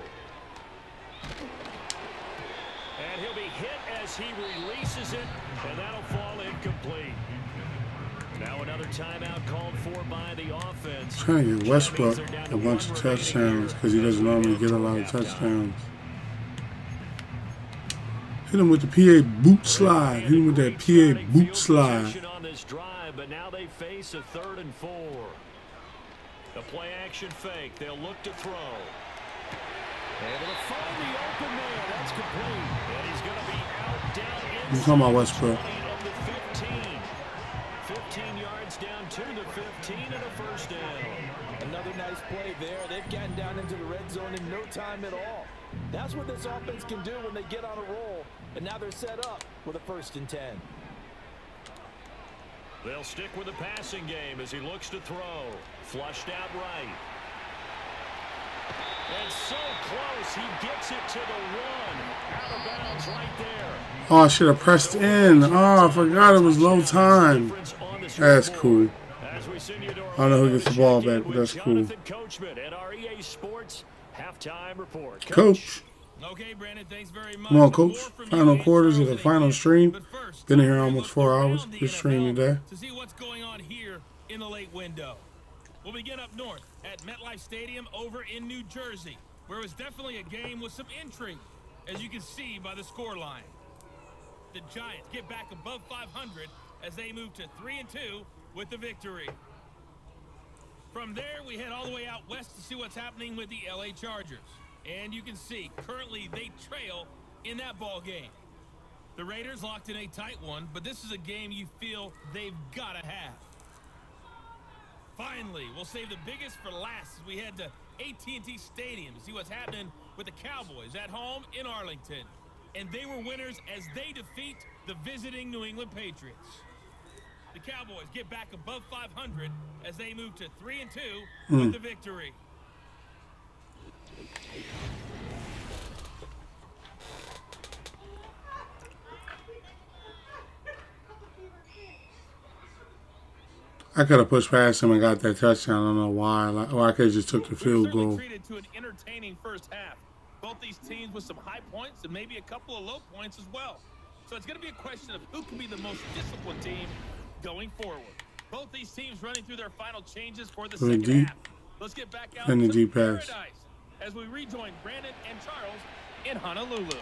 And he'll be hit as he releases it, and that'll fall incomplete. Now another timeout called for by the offense. Trying to get Westbrook a bunch of touchdowns because he doesn't normally get a lot of touchdowns. Hit him with the PA boot slide. Hit him with that PA boot slide. On this drive, but now they face a 3rd and 4. The play action fake. They'll look to throw. Able to find the open man. That's complete. And he's going to be out down I'm talking about Westbrook. 15 yards down to the 15 and a 1st down. Another nice play there. They've gotten down into the red zone in no time at all. That's what this offense can do when they get on a roll. And now they're set up with a 1st and 10. They'll stick with the passing game as he looks to throw. Flushed out right. And so close, he gets it to the 1. Out of bounds right there. Oh, I should have pressed in. Oh, I forgot it was low time. That's cool. I don't know who gets the ball back, but that's cool. Coach. Okay, Brandon, thanks very much. Come on, Coach. Final quarters of the final stream. Been here almost 4 hours. Good stream today. To see what's going on here in the late window. We'll begin up north at MetLife Stadium over in New Jersey, where it was definitely a game with some intrigue, as you can see by the scoreline. The Giants get back above 500 as they move to 3-2 with the victory. From there, we head all the way out west to see what's happening with the LA Chargers. And you can see, currently they trail in that ball game. The Raiders locked in a tight one, but this is a game you feel they've got to have. Finally, we'll save the biggest for last as we head to AT&T Stadium to see what's happening with the Cowboys at home in Arlington. And they were winners as they defeat the visiting New England Patriots. The Cowboys get back above 500 as they move to 3-2 with the victory. I could have pushed past him and got that touchdown. I don't know why. Or I could have just took the We've field certainly goal. treated to an entertaining first half. Both these teams with some high points and maybe a couple of low points as well. So it's going to be a question of who can be the most disciplined team going forward. Both these teams running through their final changes for the second deep. half. Let's get back out And the to deep pass. paradise as we rejoin Brandon and Charles in Honolulu.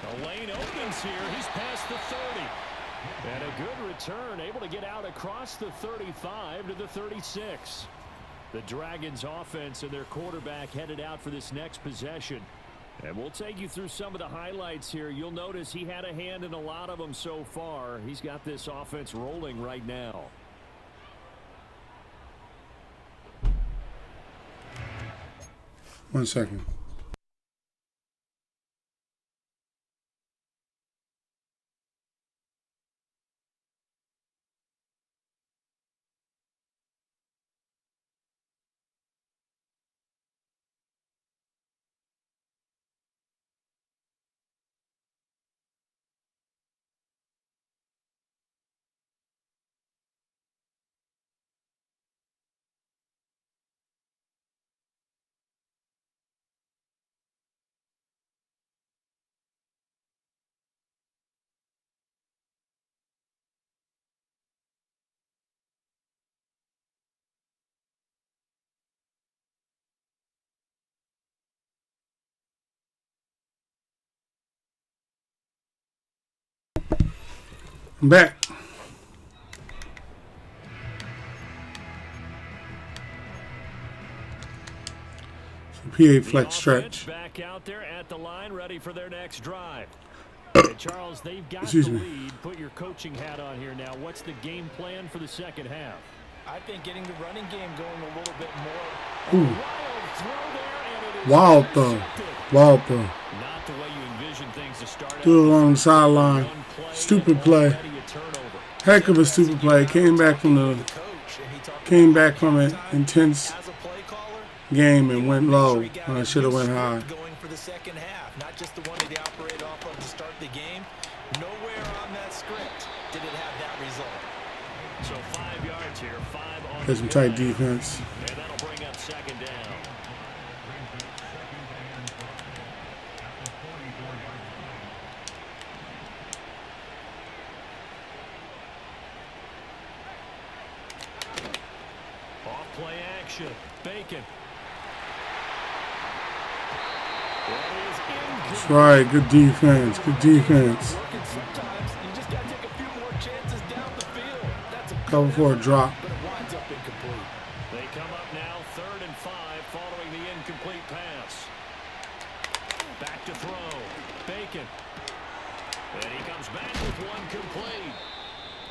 The lane opens here. He's past the 30. And a good return, able to get out across the 35 to the 36. The Dragons offense and their quarterback headed out for this next possession. And we'll take you through some of the highlights here. You'll notice he had a hand in a lot of them so far. He's got this offense rolling right now. One second. I'm back. PA flex stretch. Back out there at the line, ready for their next drive. And Charles, they've got the lead. Put your coaching hat on here now. What's the game plan for the second half? I think getting the running game going a little bit more. Ooh. Wild throw there, and it is Wild throw. Wild throw. Not the way you envision things to start. Threw it along the sideline. Stupid play. Heck of a stupid play. Came back from an intense game and went low when I should have went high. Going for the second half, not just the one that he operated off of to start the game. Nowhere on that script did it have that result. So 5 yards here, 5 on Play some tight defense. and that'll bring up second down. Off play action. Bacon. That's right. Good defense. Good defense. Sometimes you just got to take a few more chances down the field. That's a Cover for a drop. but it winds up incomplete. They come up now 3rd and 5 following the incomplete pass. Back to throw. Bacon. And he comes back with one complete.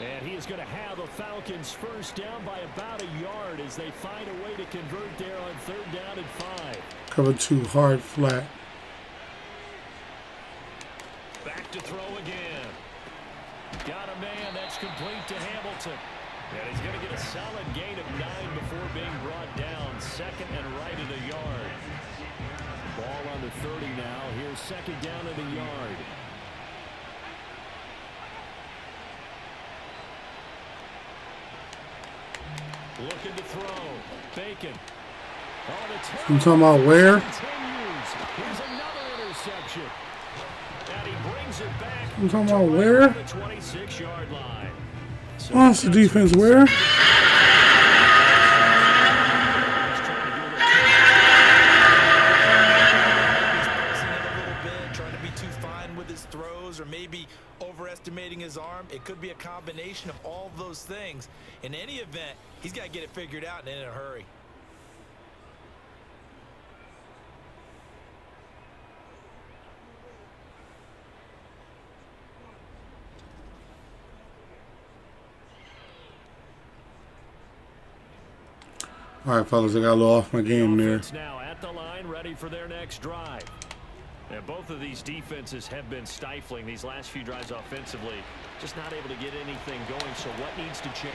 And he is going to have the Falcons first down by about a yard as they find a way to convert there on 3rd down and 5. Cover 2 hard flat. Back to throw again. Got a man. That's complete to Hamilton. And he's going to get a solid gain of 9 before being brought down. 2nd and right at a yard. Ball on the 30 now. Here's 2nd down at a yard. Looking to throw. Bacon. I'm talking about where? Continues. Here's another interception. And he brings it back. I'm talking about where? The 26-yard line. So What's the defense where? Trying to be too fine with his throws or maybe overestimating his arm. It could be a combination of all those things. In any event, he's got to get it figured out and in a hurry. All right, fellas, I got a little off my game there. Now at the line, ready for their next drive. And both of these defenses have been stifling these last few drives offensively. Just not able to get anything going, so what needs to change?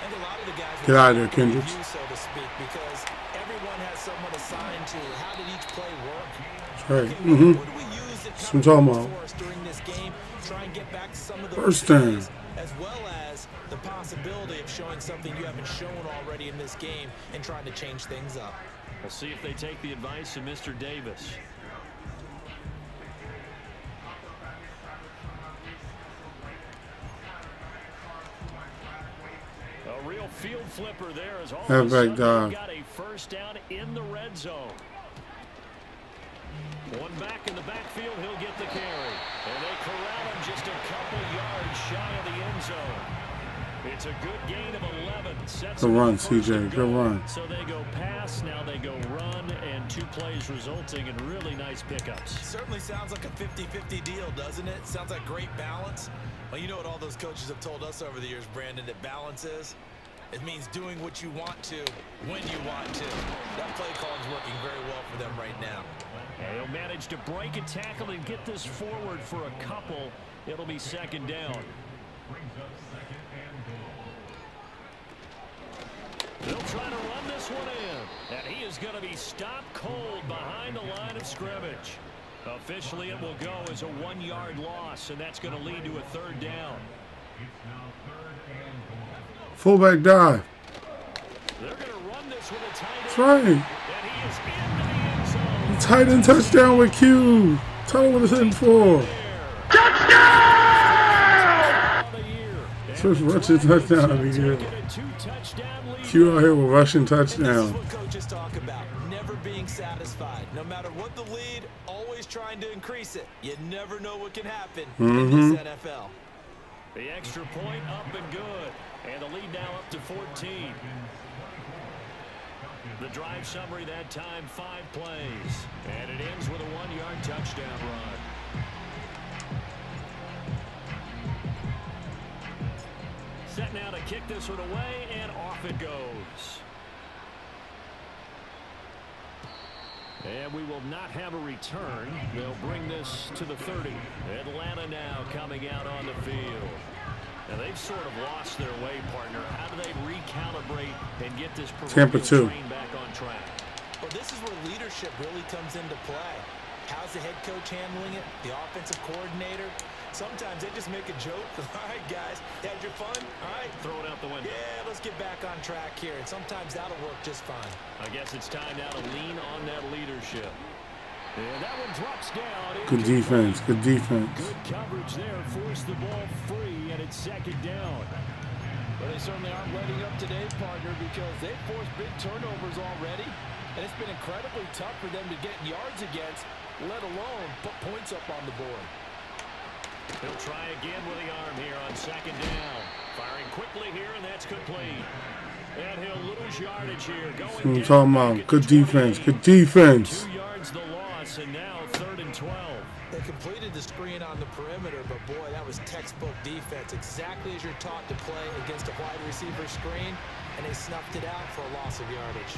And a lot of the guys Get out of there, Kendricks. review, so to speak, because everyone has someone assigned to how did each play work. That's right. Okay, what do we use that That's what I'm talking about. for us during this game? Try and get back to some of those First down. plays, as well as the possibility of showing something you haven't shown already in this game and trying to change things up. We'll see if they take the advice of Mr. Davis. A real field flipper there as all of a Halfback sudden dive. got a first down in the red zone. One back in the backfield, he'll get the carry. And they corral him just a couple yards shy of the end zone. It's a good gain of 11. Sets Good them run, up first CJ. and Good goal. run. So they go pass, now they go run, and 2 plays resulting in really nice pickups. Certainly sounds like a 50-50 deal, doesn't it? Sounds like great balance. Well, you know what all those coaches have told us over the years, Brandon, that balance is? It means doing what you want to, when you want to. That play call is working very well for them right now. And he'll manage to break a tackle and get this forward for a couple. It'll be second down. They'll try to run this one in. And he is going to be stopped cold behind the line of scrimmage. Officially, it will go as a 1-yard loss, and that's going to lead to a third down. Fullback dive. They're going to run this with a tight end. That's right. And he is into the end zone. Tight end touchdown with Q. Tell him what it's in for. First rushing touchdown of the year. Q out here with rushing touchdown. This is what coaches talk about, never being satisfied. No matter what the lead, always trying to increase it. You never know what can happen in this NFL. The extra point up and good. And the lead now up to 14. The drive summary that time, 5 plays. And it ends with a 1-yard touchdown run. Set now to kick this one away, and off it goes. And we will not have a return. They'll bring this to the 30. Atlanta now coming out on the field. Now they've sort of lost their way, partner. How do they recalibrate and get this Tampa 2. train back on track? Well, this is where leadership really comes into play. How's the head coach handling it? The offensive coordinator? Sometimes they just make a joke. All right, guys, had your fun? All right. Throw it out the window. Yeah, let's get back on track here. And sometimes that'll work just fine. I guess it's time now to lean on that leadership. And that one drops down. Good defense. Good defense. Good coverage there. Forced the ball free, and it's second down. But they certainly aren't letting up today, partner, because they've forced big turnovers already. And it's been incredibly tough for them to get yards against, let alone put points up on the board. He'll try again with the arm here on second down. Firing quickly here, and that's complete. And he'll lose yardage here. Going I'm talking about good defense. Good defense. 2 yards the loss, and now 3rd and 12. They completed the screen on the perimeter, but boy, that was textbook defense. Exactly as you're taught to play against a wide receiver screen, and they snuffed it out for a loss of yardage.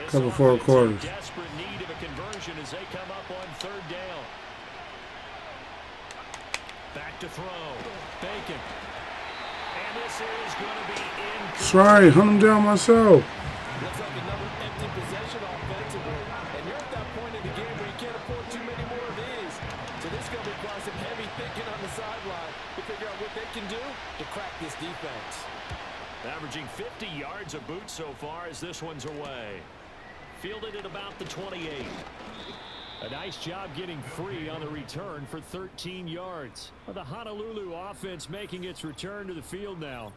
Couple 4 quarters. Desperate need of a conversion as they come up on 3rd down. Back to throw. Bacon. And this is going to be in. That's right. Hunt him down myself. Looks like another empty possession offensively. And you're at that point in the game where you can't afford too many more of these. So this is going to require some heavy thinking on the sideline to figure out what they can do to crack this defense. Averaging 50 yards a boot so far as this one's away. Fielded at about the 28. A nice job getting free on the return for 13 yards. The Honolulu offense making its return to the field now.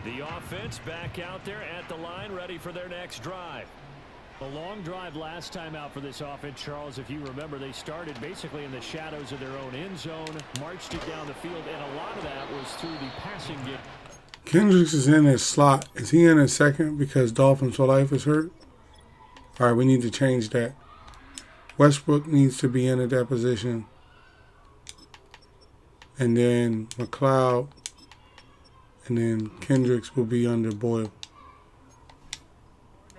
The offense back out there at the line, ready for their next drive. A long drive last time out for this offense, Charles. If you remember, they started basically in the shadows of their own end zone, marched it down the field, and a lot of that was through the passing game. Kendricks is in his slot. Is he in his second because Dolphins for Life is hurt? All right, we need to change that. Westbrook needs to be in at that position. and then McLeod, and then Kendricks will be under Boyle.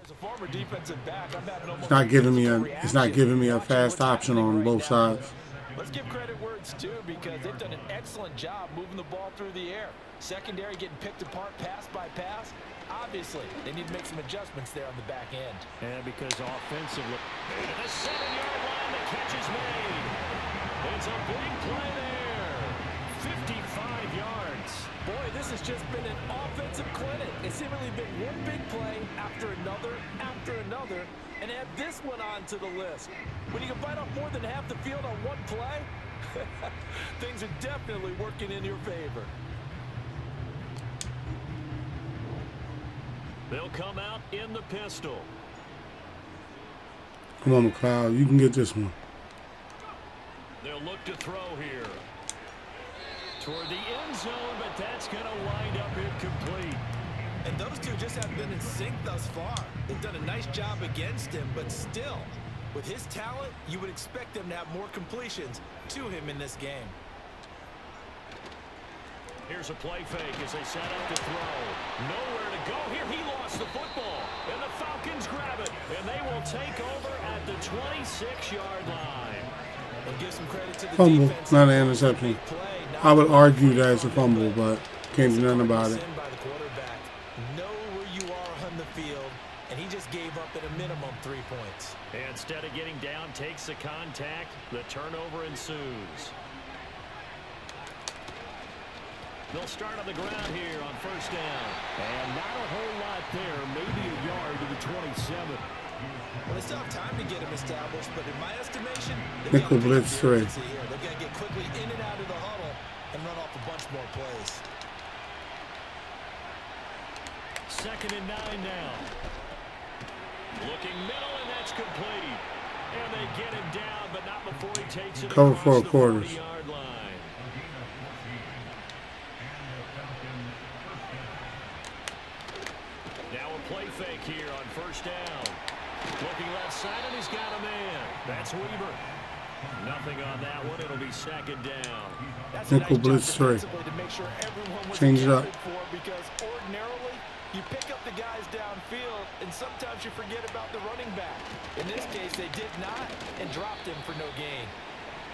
As a former defensive back, I'm having almost It's not giving me a fast option on both sides. Let's give credit where it's due because they've done an excellent job moving the ball through the air. Secondary getting picked apart pass by pass. Obviously, they need to make some adjustments there on the back end. And because offensively, to the 7-yard line, the catch is made. It's a big play there. 55 yards. Boy, this has just been an offensive clinic. It's seemingly been one big play after another, and add this one on to the list. When you can bite off more than half the field on one play, things are definitely working in your favor. They'll come out in the pistol. Come on, McLeod. You can get this one. They'll look to throw here. Toward the end zone, but that's going to wind up incomplete. And those two just haven't been in sync thus far. They've done a nice job against him, but still, with his talent, you would expect them to have more completions to him in this game. Here's a play fake as they set up to throw. Nowhere to go here. He lost the football, and the Falcons grab it, and they will take over at the 26-yard line. And give some credit to the Fumble, defense. not an interception. I would argue that it's a fumble, but can't do nothing about it. By the quarterback. Know where you are on the field, and he just gave up at a minimum 3 points. Instead of getting down, takes the contact. The turnover ensues. They'll start on the ground here on first down. And not a whole lot there, maybe a yard to the 27. Well, they still have time to get him established, but in my estimation, Nickel blitz 3. they've got to get quickly in and out of the huddle and run off a bunch more plays. 2nd and 9 now. Looking middle, and that's complete. And they get him down, but not before he takes it Cover across 4 the quarters. 40-yard line. Now a play fake here on first down. Looking left side, and he's got a man. That's Weaver. Nothing on that one. It'll be 2nd down. That's a Nickel nice blitz job 3. defensively to make sure everyone was Change it up. accounted for, because ordinarily you pick up the guys downfield and sometimes you forget about the running back. In this case, they did not and dropped him for no gain.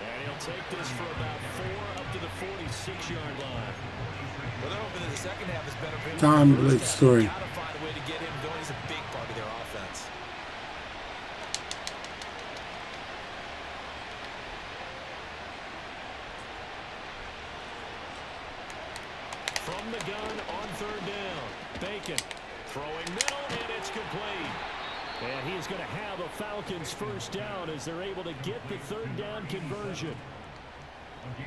And he'll take this for about 4 up to the 46-yard line. Well, they're hoping that the second half is better for him. Time blitz 3. Got to find a way to get him going. He's a big part of their offense. From the gun on 3rd down. Bacon throwing middle, and it's complete. And he's going to have a Falcons first down as they're able to get the 3rd down conversion.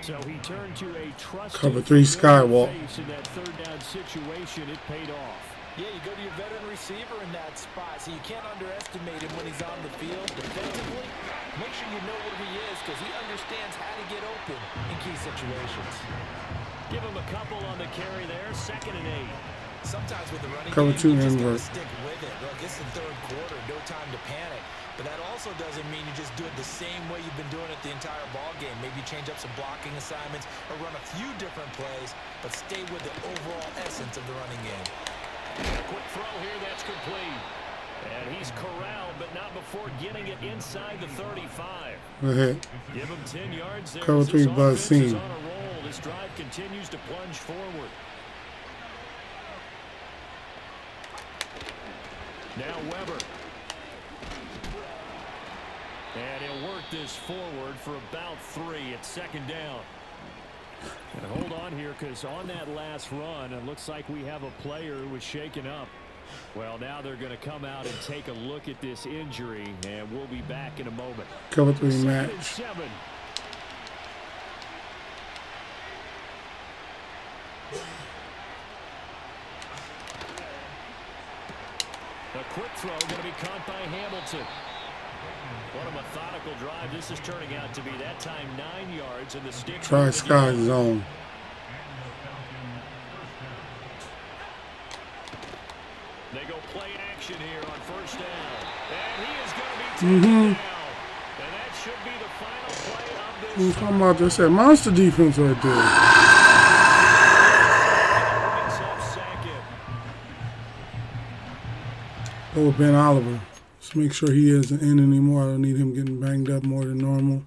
So he turned to a trusted Cover 3 skywalk. face in that 3rd down situation. It paid off. Yeah, you go to your veteran receiver in that spot, so you can't underestimate him when he's on the field. Defensively, make sure you know where he is because he understands how to get open in key situations. Give him a couple on the carry there. 2nd and 8. Sometimes with the running Cover game, 2 you just gotta invert. stick with it. Look, this is the 3rd quarter, no time to panic. But that also doesn't mean you just do it the same way you've been doing it the entire ball game. Maybe change up some blocking assignments or run a few different plays, but stay with the overall essence of the running game. A quick throw here, that's complete. And he's corralled, but not before getting it inside the 35. Go ahead. Give him 10 yards there. Cover As this 3 buzz offense is seam. on a roll. This drive continues to plunge forward. Now Weber. And he'll work this forward for about 3 at 2nd down. And hold on here, because on that last run, it looks like we have a player who was shaken up. Well, now they're going to come out and take a look at this injury, and we'll be back in a moment. Cover 3 2nd match. and 7. A quick throw going to be caught by Hamilton. What a methodical drive this is turning out to be. That time 9 yards, and the sticks. Try sky zone. They go play action here on first down. And he is going to be taken down. And that should be the final play of this I'm talking about this that monster defense right there. Go with Ben Oliver. Let's make sure he isn't in anymore. I don't need him getting banged up more than normal.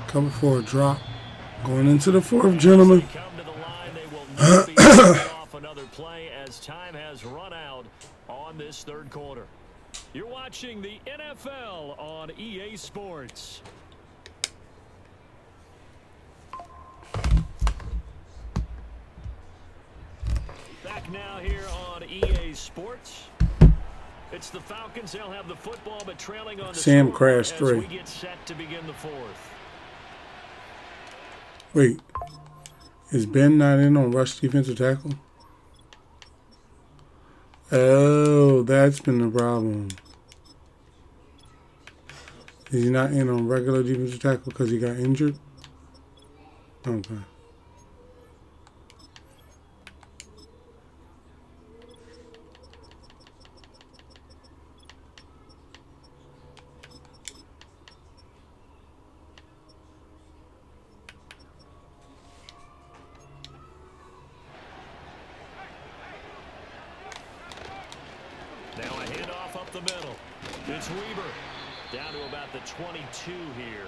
Cover for a drop. Going into the fourth, gentlemen. Come to the line, they will not be off another play as time has run out on this third quarter. You're watching the NFL on EA Sports. Back now here on EA Sports. It's the Falcons. They'll have the football, but trailing on the Sam scoreboard crashed as three. we get set to begin the fourth. Wait, is Ben not in on rush defensive tackle? Oh, that's been the problem. Is he not in on regular defensive tackle because he got injured? Okay. Now a handoff up the middle. It's Weber down to about the 22 here.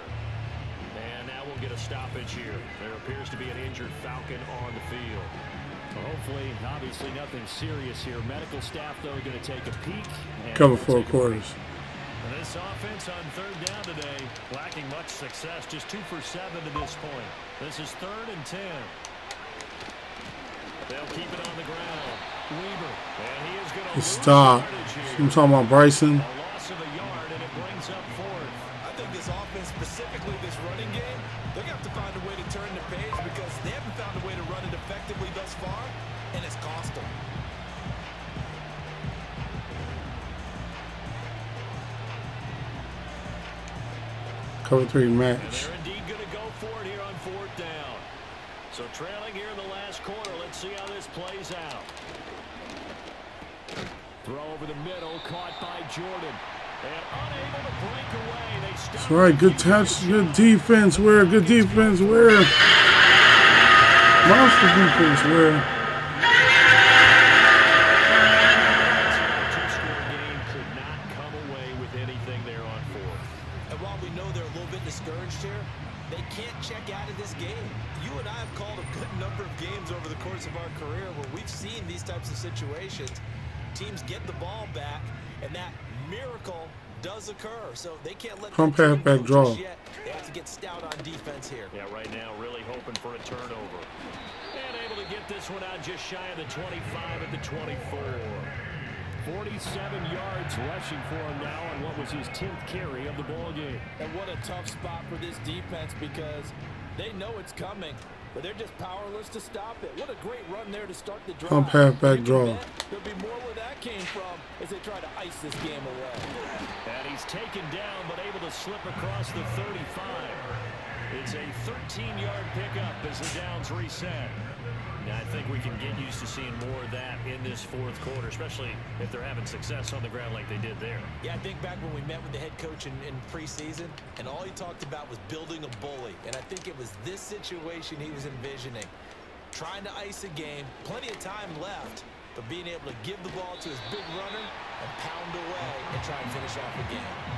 And now we'll get a stoppage here. There appears to be an injured Falcon on the field. Well, hopefully, obviously nothing serious here. Medical staff, though, are going to take a peek. Cover 4 quarters. This offense on third down today, lacking much success. Just 2 for 7 to this point. This is 3rd and 10. They'll keep it on the ground. Weber, and he is going to Stop. I'm talking about Bryson. a loss of a yard, and it brings up 4th. I think this offense, specifically this running game, they're going to have to find a way to turn the page because they haven't found a way to run it effectively thus far, and it's cost them. Cover 3 And match. they're indeed going to go for it here on 4th down. So trailing here in the last quarter. Let's see how this plays out. Throw over the middle, caught by Jordan. And unable to break away. They stop. That's right. Good touch. Good defense. Where? Good defense. Where? Monster defense. Where? Two-score game could not come away with anything there on 4th. And while we know they're a little bit discouraged here, they can't check out of this game. You and I have called a good number of games over the course of our career where we've seen these types of situations. Teams get the ball back, and that miracle does occur. So they can't let Pump that halfback go draw. just yet. They have to get stout on defense here. Yeah, right now really hoping for a turnover. And able to get this one out just shy of the 25 at the 24. 47 yards rushing for him now on what was his 10th carry of the ball game. And what a tough spot for this defense because they know it's coming, but they're just powerless to stop it. What a great run there to start the drive. Pump halfback draw. There'll be more where that came from as they try to ice this game away. And he's taken down but able to slip across the 35. It's a 13-yard pickup as the downs reset. Now, I think we can get used to seeing more of that in this 4th quarter, especially if they're having success on the ground like they did there. Yeah, I think back when we met with the head coach in preseason, and all he talked about was building a bully. And I think it was this situation he was envisioning. Trying to ice a game, plenty of time left, but being able to give the ball to his big runner and pound away and try and finish off the game.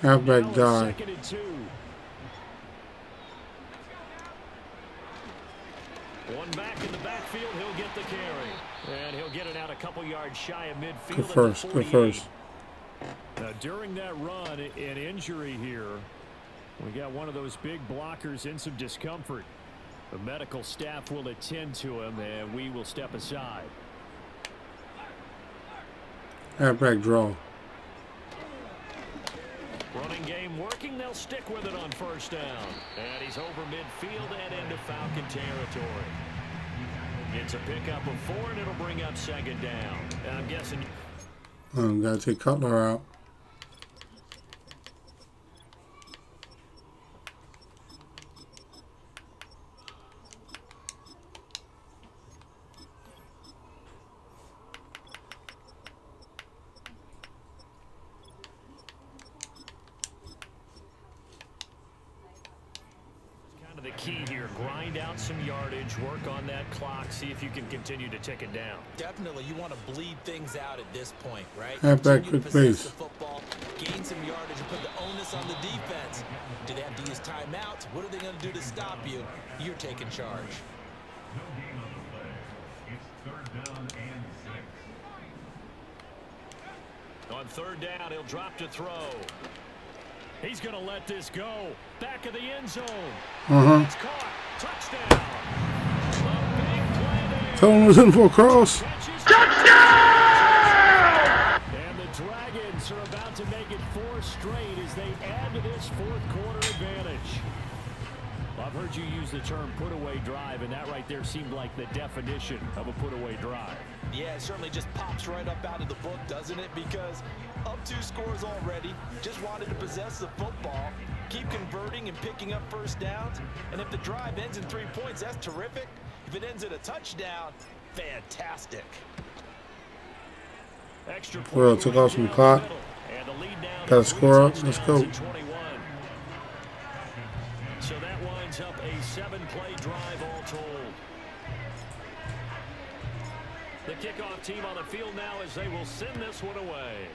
Halfback Now it's dive. 2nd and 2. One back in the backfield, he'll get the carry. And he'll get it out a couple yards shy of midfield. Good first. Good first. Now, during that run, an injury here. We got one of those big blockers in some discomfort. The medical staff will attend to him, and we will step aside. Halfback draw. Running game working. They'll stick with it on first down. And he's over midfield and into Falcon territory. It's a pickup of 4, and it'll bring up second down. And I'm guessing... Gotta take Cutler out. The key here, grind out some yardage, work on that clock, see if you can continue to tick it down. Definitely, you want to bleed things out at this point, right? Halfback Continue to quick possess base. the football, gain some yardage, and put the onus on the defense. Do they have to use timeouts? What are they going to do to stop you? You're taking charge. No game on the play. It's third down and 6. On third down, he'll drop to throw. He's going to let this go. Back of the end zone. It's caught. Touchdown. A big play there. Tell him it was in for a cross. And the Dragons are about to make it 4 straight as they add to this fourth quarter advantage. I've heard you use the term put-away drive, and that right there seemed like the definition of a put-away drive. Yeah, it certainly just pops right up out of the book, doesn't it? Because up 2 scores already, just wanted to possess the football, keep converting and picking up first downs. And if the drive ends in 3 points, that's terrific. If it ends in a touchdown, fantastic. Extra point. Well, took off some clock. Got to score up. Let's go. So that winds up a 7-play drive all told. The kickoff team on the field now as they will send this one away.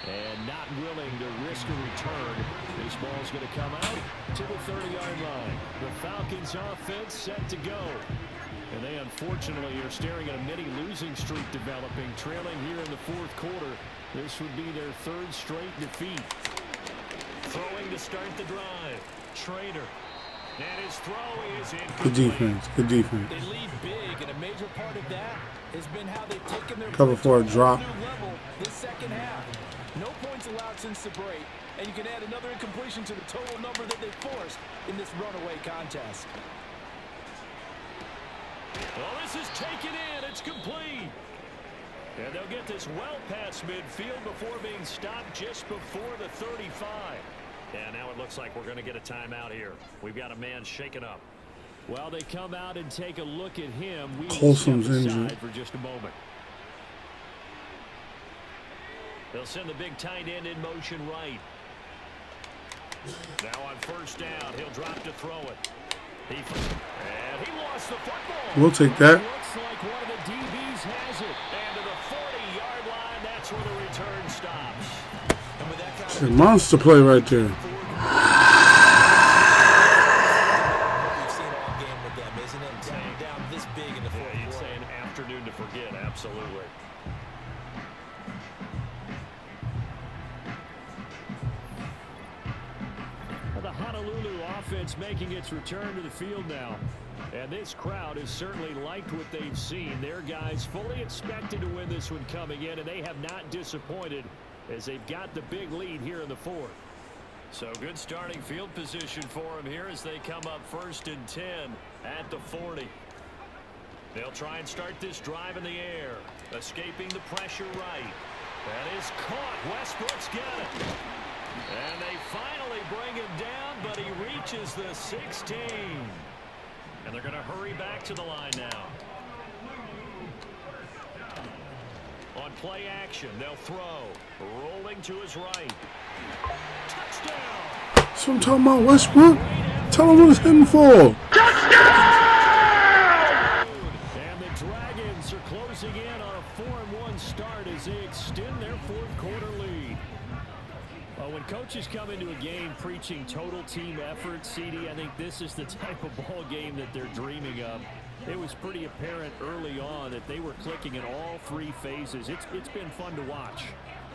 And not willing to risk a return. This ball's going to come out to the 30-yard line. The Falcons offense set to go. And they unfortunately are staring at a mini losing streak developing, trailing here in the fourth quarter. This would be their 3rd straight defeat. Throwing to start the drive. Schrader. And his throw is incomplete. Good defense. Good defense. They lead big, and a major part of that has been how they've taken their Cover for a drop. new level this second half. No points allowed since the break, and you can add another incompletion to the total number that they forced in this runaway contest. Well, this is taken in. It's complete. And they'll get this well past midfield before being stopped just before the 35. And now it looks like we're going to get a timeout here. We've got a man shaken up. Well, they come out and take a look at him. We Colson's injured for just a moment. They'll send the big tight end in motion right. Now on first down, he'll drop to throw it. And he lost the football. We'll take that. Looks like one of the DBs has it. And to the 40-yard line, that's where the return stops. And with that kind It's a monster play right there. we've seen all game with them, isn't it? Down this big in the fourth You'd quarter. say an afternoon to forget, absolutely. The Honolulu offense making its return to the field now. And this crowd has certainly liked what they've seen. Their guys fully expected to win this one coming in, and they have not disappointed as they've got the big lead here in the fourth. So good starting field position for them here as they come up 1st and 10 at the 40. They'll try and start this drive in the air, escaping the pressure right. That is caught. Westbrook's got it. And they finally bring him down, but he reaches the 16. And they're going to hurry back to the line now. On play action, they'll throw. Rolling to his right. Touchdown! That's what I'm talking about, Westbrook. Tell him what it's heading for. And the Dragons are closing in on a 4-1 start as they extend their fourth quarter lead. Well, when coaches come into a game preaching total team effort, CD, I think this is the type of ball game that they're dreaming of. It was pretty apparent early on that they were clicking in all 3 phases. It's been fun to watch.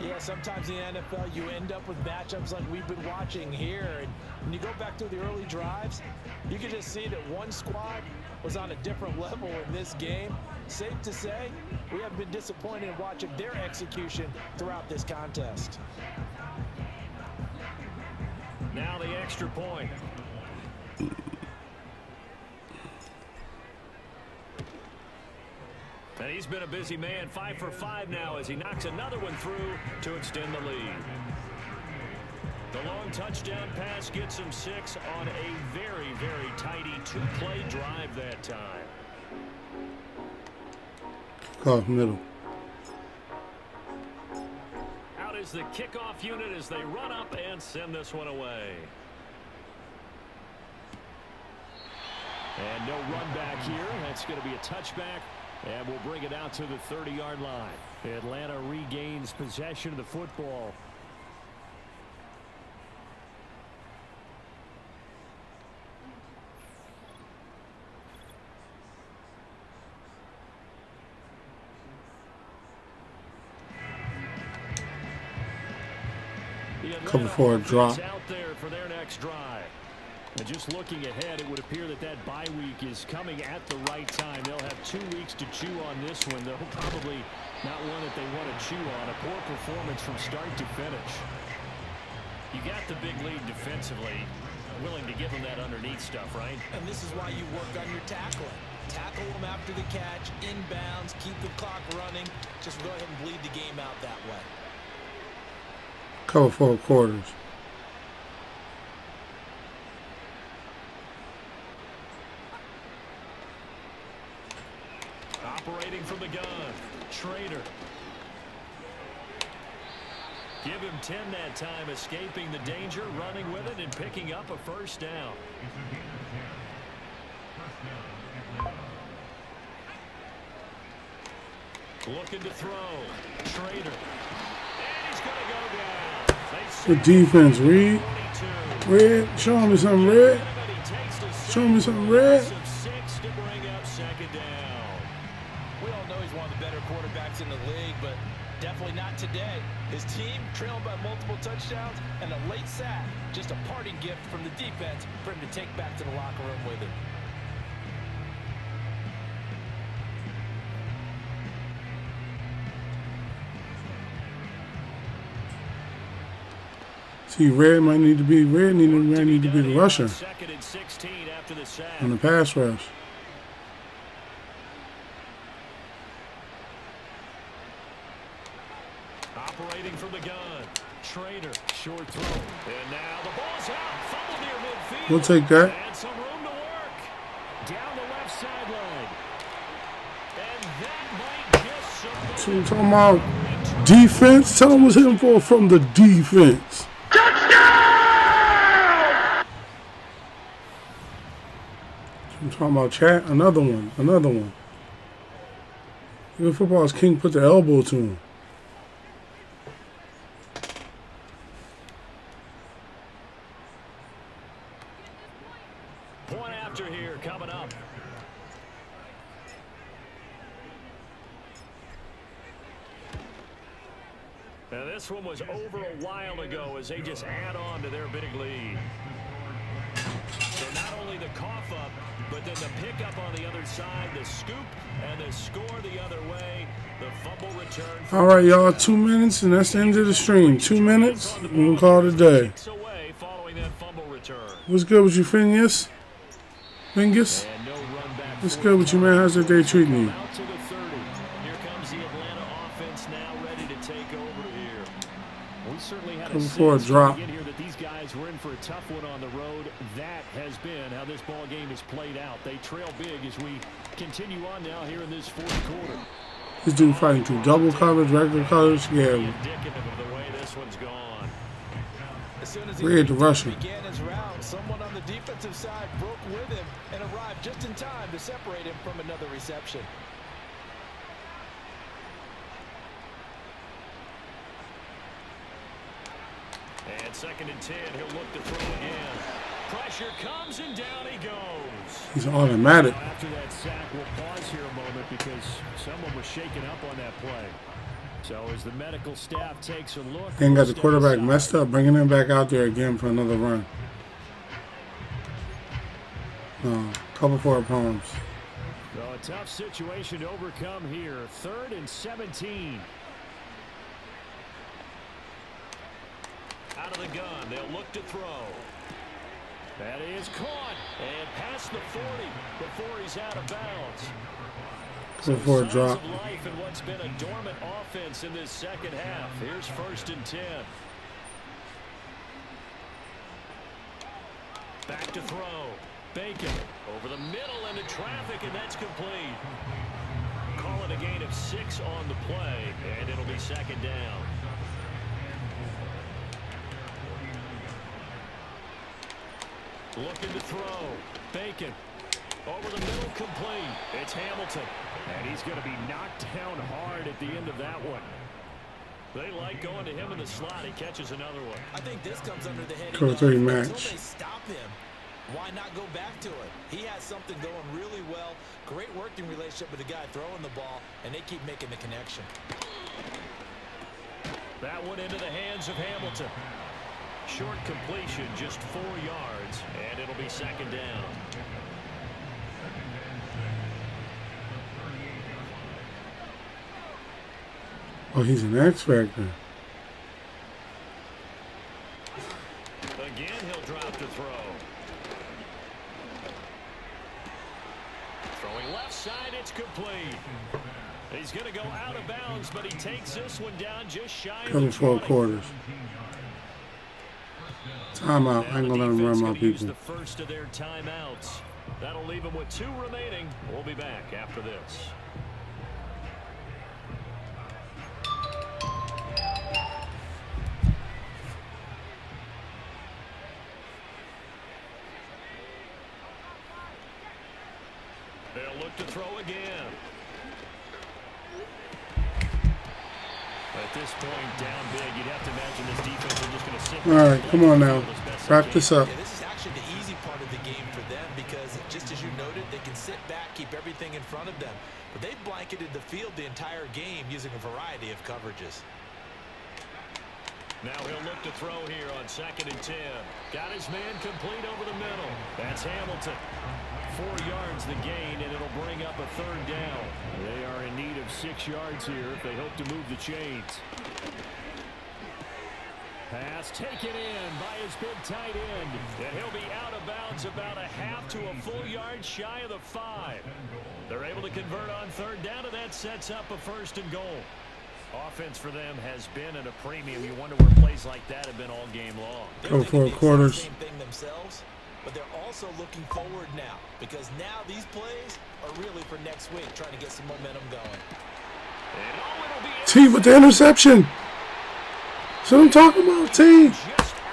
Yeah, sometimes in the NFL you end up with matchups like we've been watching here. And when you go back to the early drives, you can just see that one squad was on a different level in this game. Safe to say, we have been disappointed in watching their execution throughout this contest. Now the extra point. And he's been a busy man, 5 for 5 now as he knocks another one through to extend the lead. The long touchdown pass gets him 6 on a very, very tidy 2-play drive that time. Off middle. Out is the kickoff unit as they run up and send this one away. And no run back here. That's going to be a touchback. And we'll bring it out to the 30-yard line. Atlanta regains possession of the football. Cover for a drop. Out there for their next drive. And just looking ahead, it would appear that that bye week is coming at the right time. They'll have 2 weeks to chew on this one. They'll probably not one that they want to chew on. A poor performance from start to finish. You got the big lead defensively. Willing to give them that underneath stuff, right? And this is why you work on your tackling. Tackle them after the catch, inbounds, keep the clock running. Just go ahead and bleed the game out that way. Cover 4 quarters. Operating from the gun, Trader. Give him 10 that time, escaping the danger, running with it, and picking up a first down. Looking to throw, Trader. And he's going to go down. The defense, Reed. Red, show me something, Red. Show me something, Red. We all know he's one of the better quarterbacks in the league, but definitely not today. His team trailing by multiple touchdowns and a late sack. Just a parting gift from the defense for him to take back to the locker room with him. See, Red might need to be the rusher on the pass rush. Operating from the gun, Trader, short throw, and now the ball's out, fumble near midfield. We'll take that. And some room to work down the left sideline, and that might just. So we're talking about defense. Tell them what's hitting for from the defense. I'm talking about chat. Another one. Even football's king put the elbow to him. Point after here coming up. Now this one was over a while ago as they just add on to their big lead. So not only the cough up, but then the pickup on the other side, the scoop, and the score the other way. The fumble return. All right, y'all, 2 minutes, and that's the end of the stream. 2 minutes, we'll call it a day. What's good with you, Phineas? What's good with you, man? How's that day treating you? Come for a drop. These guys were in for a tough one on the road. That has been how this ball game is played out. They trail big as we continue on now here in this fourth quarter. This dude fighting through double coverage, regular coverage. Yeah. Indicative of the way this one's gone. As soon as he began his round, someone on the defensive side broke with him and arrived just in time to separate him from another reception. And 2nd and 10, he'll look to throw again. Pressure comes and down he goes. He's automatic. After that sack, we'll pause here a moment because someone was shaken up on that play. So as the medical staff takes a look, And got the quarterback messed up, bringing him back out there again for another run. Couple for opponents. So a tough situation to overcome here. 3rd and 17. Out of the gun, they'll look to throw. That is caught and past the 40 before he's out of bounds. Before a drop. Of life in what's been a dormant offense in this second half. Here's 1st and 10. Back to throw. Bacon over the middle into traffic, and that's complete. Call it a gain of 6 on the play, and it'll be 2nd down. Looking to throw. Bacon over the middle, complete. It's Hamilton, and he's going to be knocked down hard at the end of that one. They like going to him in the slot. He catches another one. I think this comes under the heading Cover 3 match. until they stop him. Why not go back to it? He has something going really well. Great working relationship with the guy throwing the ball, and they keep making the connection. That one into the hands of Hamilton. Short completion, just 4 yards, and it'll be 2nd down. Oh, he's an X Factor. Again, he'll drop to throw. Throwing left side, it's complete. He's going to go out of bounds, but he takes this one down just shy of the 4 20. quarters. Timeout. I ain't gonna let him run my people. The first of their timeouts. That'll leave them with 2 remaining. We'll be back after this. They'll look to throw again. At this point, down big, you'd have to imagine this defense is just going to sit. All right, come on now. Wrap this up. Yeah, this is actually the easy part of the game for them because, just as you noted, they can sit back, keep everything in front of them. But they've blanketed the field the entire game using a variety of coverages. Now he'll look to throw here on 2nd and 10. Got his man complete over the middle. That's Hamilton. 4 yards the gain, and it'll bring up a 3rd down. They are in need of 6 yards here if they hope to move the chains. Pass taken in by his big tight end. And he'll be out of bounds about a half to a full yard shy of the 5. They're able to convert on 3rd down, and that sets up a 1st and goal. Offense for them has been at a premium. You wonder where plays like that have been all game long. Go 4 quarters. Same thing themselves, but they're also looking forward now because now these plays are really for next week, trying to get some momentum going. T with the interception. That's what I'm talking about, T.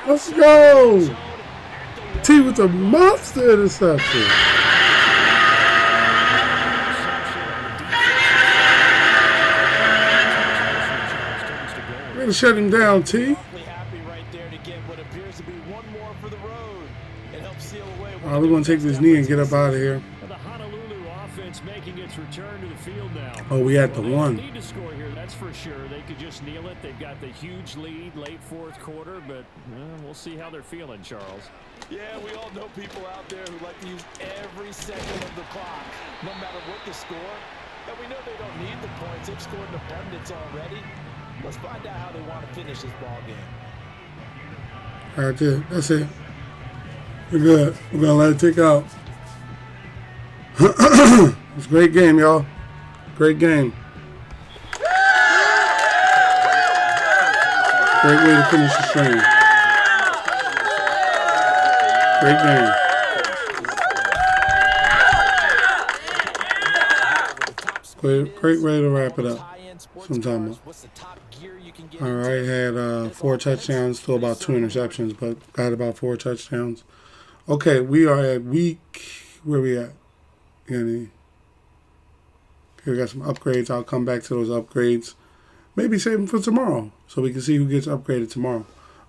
Let's go. T with the monster interception. We're going to shut him down, T. All right, we're going to take this knee and get up out of here. The Honolulu offense making its return to the field now. Oh, we at the 1. They need to score here, that's for sure. They could just kneel it. They've got the huge lead late 4th quarter, but we'll see how they're feeling, Charles. Yeah, we all know people out there who like to use every second of the clock, no matter what the score. And we know they don't need the points. They've scored an abundance already. Let's find out how they want to finish this ball game. All right, dude. That's it. We're good. We're going to let it tick out. It's a great game, y'all. Great game. Great way to finish the stream. Great game. Great way to wrap it up. Sometime. All right, had 4 touchdowns, still about 2 interceptions, but got about 4 touchdowns. Okay, we are at where we at? Okay, we got some upgrades. I'll come back to those upgrades. Maybe save them for tomorrow so we can see who gets upgraded tomorrow.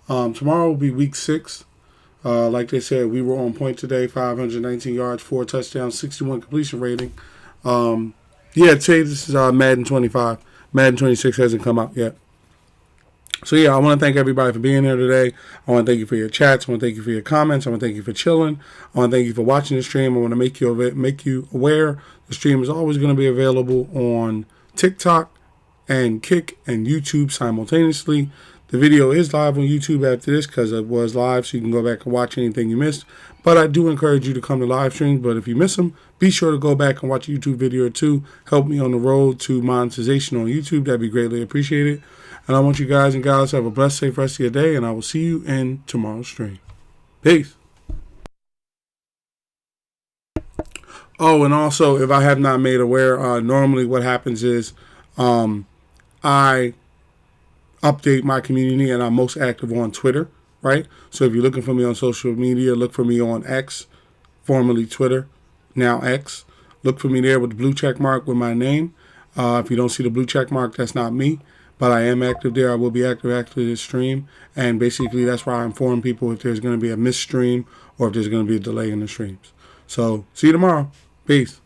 Tomorrow will be week 6. Like they said, we were on point today, 519 yards, 4 touchdowns, 61 completion rating. Yeah, Tay, this is Madden 25. Madden 26 hasn't come out yet. So yeah, I want to thank everybody for being here today. I want to thank you for your chats. I want to thank you for your comments. I want to thank you for chilling. I want to thank you for watching the stream. I want to make you aware the stream is always going to be available on TikTok and Kick and YouTube simultaneously. The video is live on YouTube after this because it was live, so you can go back and watch anything you missed. But I do encourage you to come to live streams. But if you miss them, be sure to go back and watch a YouTube video or two. Help me on the road to monetization on YouTube. That'd be greatly appreciated. And I want you guys and gals to have a blessed, safe rest of your day. And I will see you in tomorrow's stream. Peace. Oh, and also, if I have not made aware, normally what happens is I update my community, and I'm most active on Twitter, right? So if you're looking for me on social media, look for me on X, formerly Twitter, now X. Look for me there with the blue check mark with my name. If you don't see the blue check mark, that's not me. But I am active there. I will be active after this stream. And basically, that's why I inform people if there's going to be a missed stream or if there's going to be a delay in the streams. So, see you tomorrow. Peace.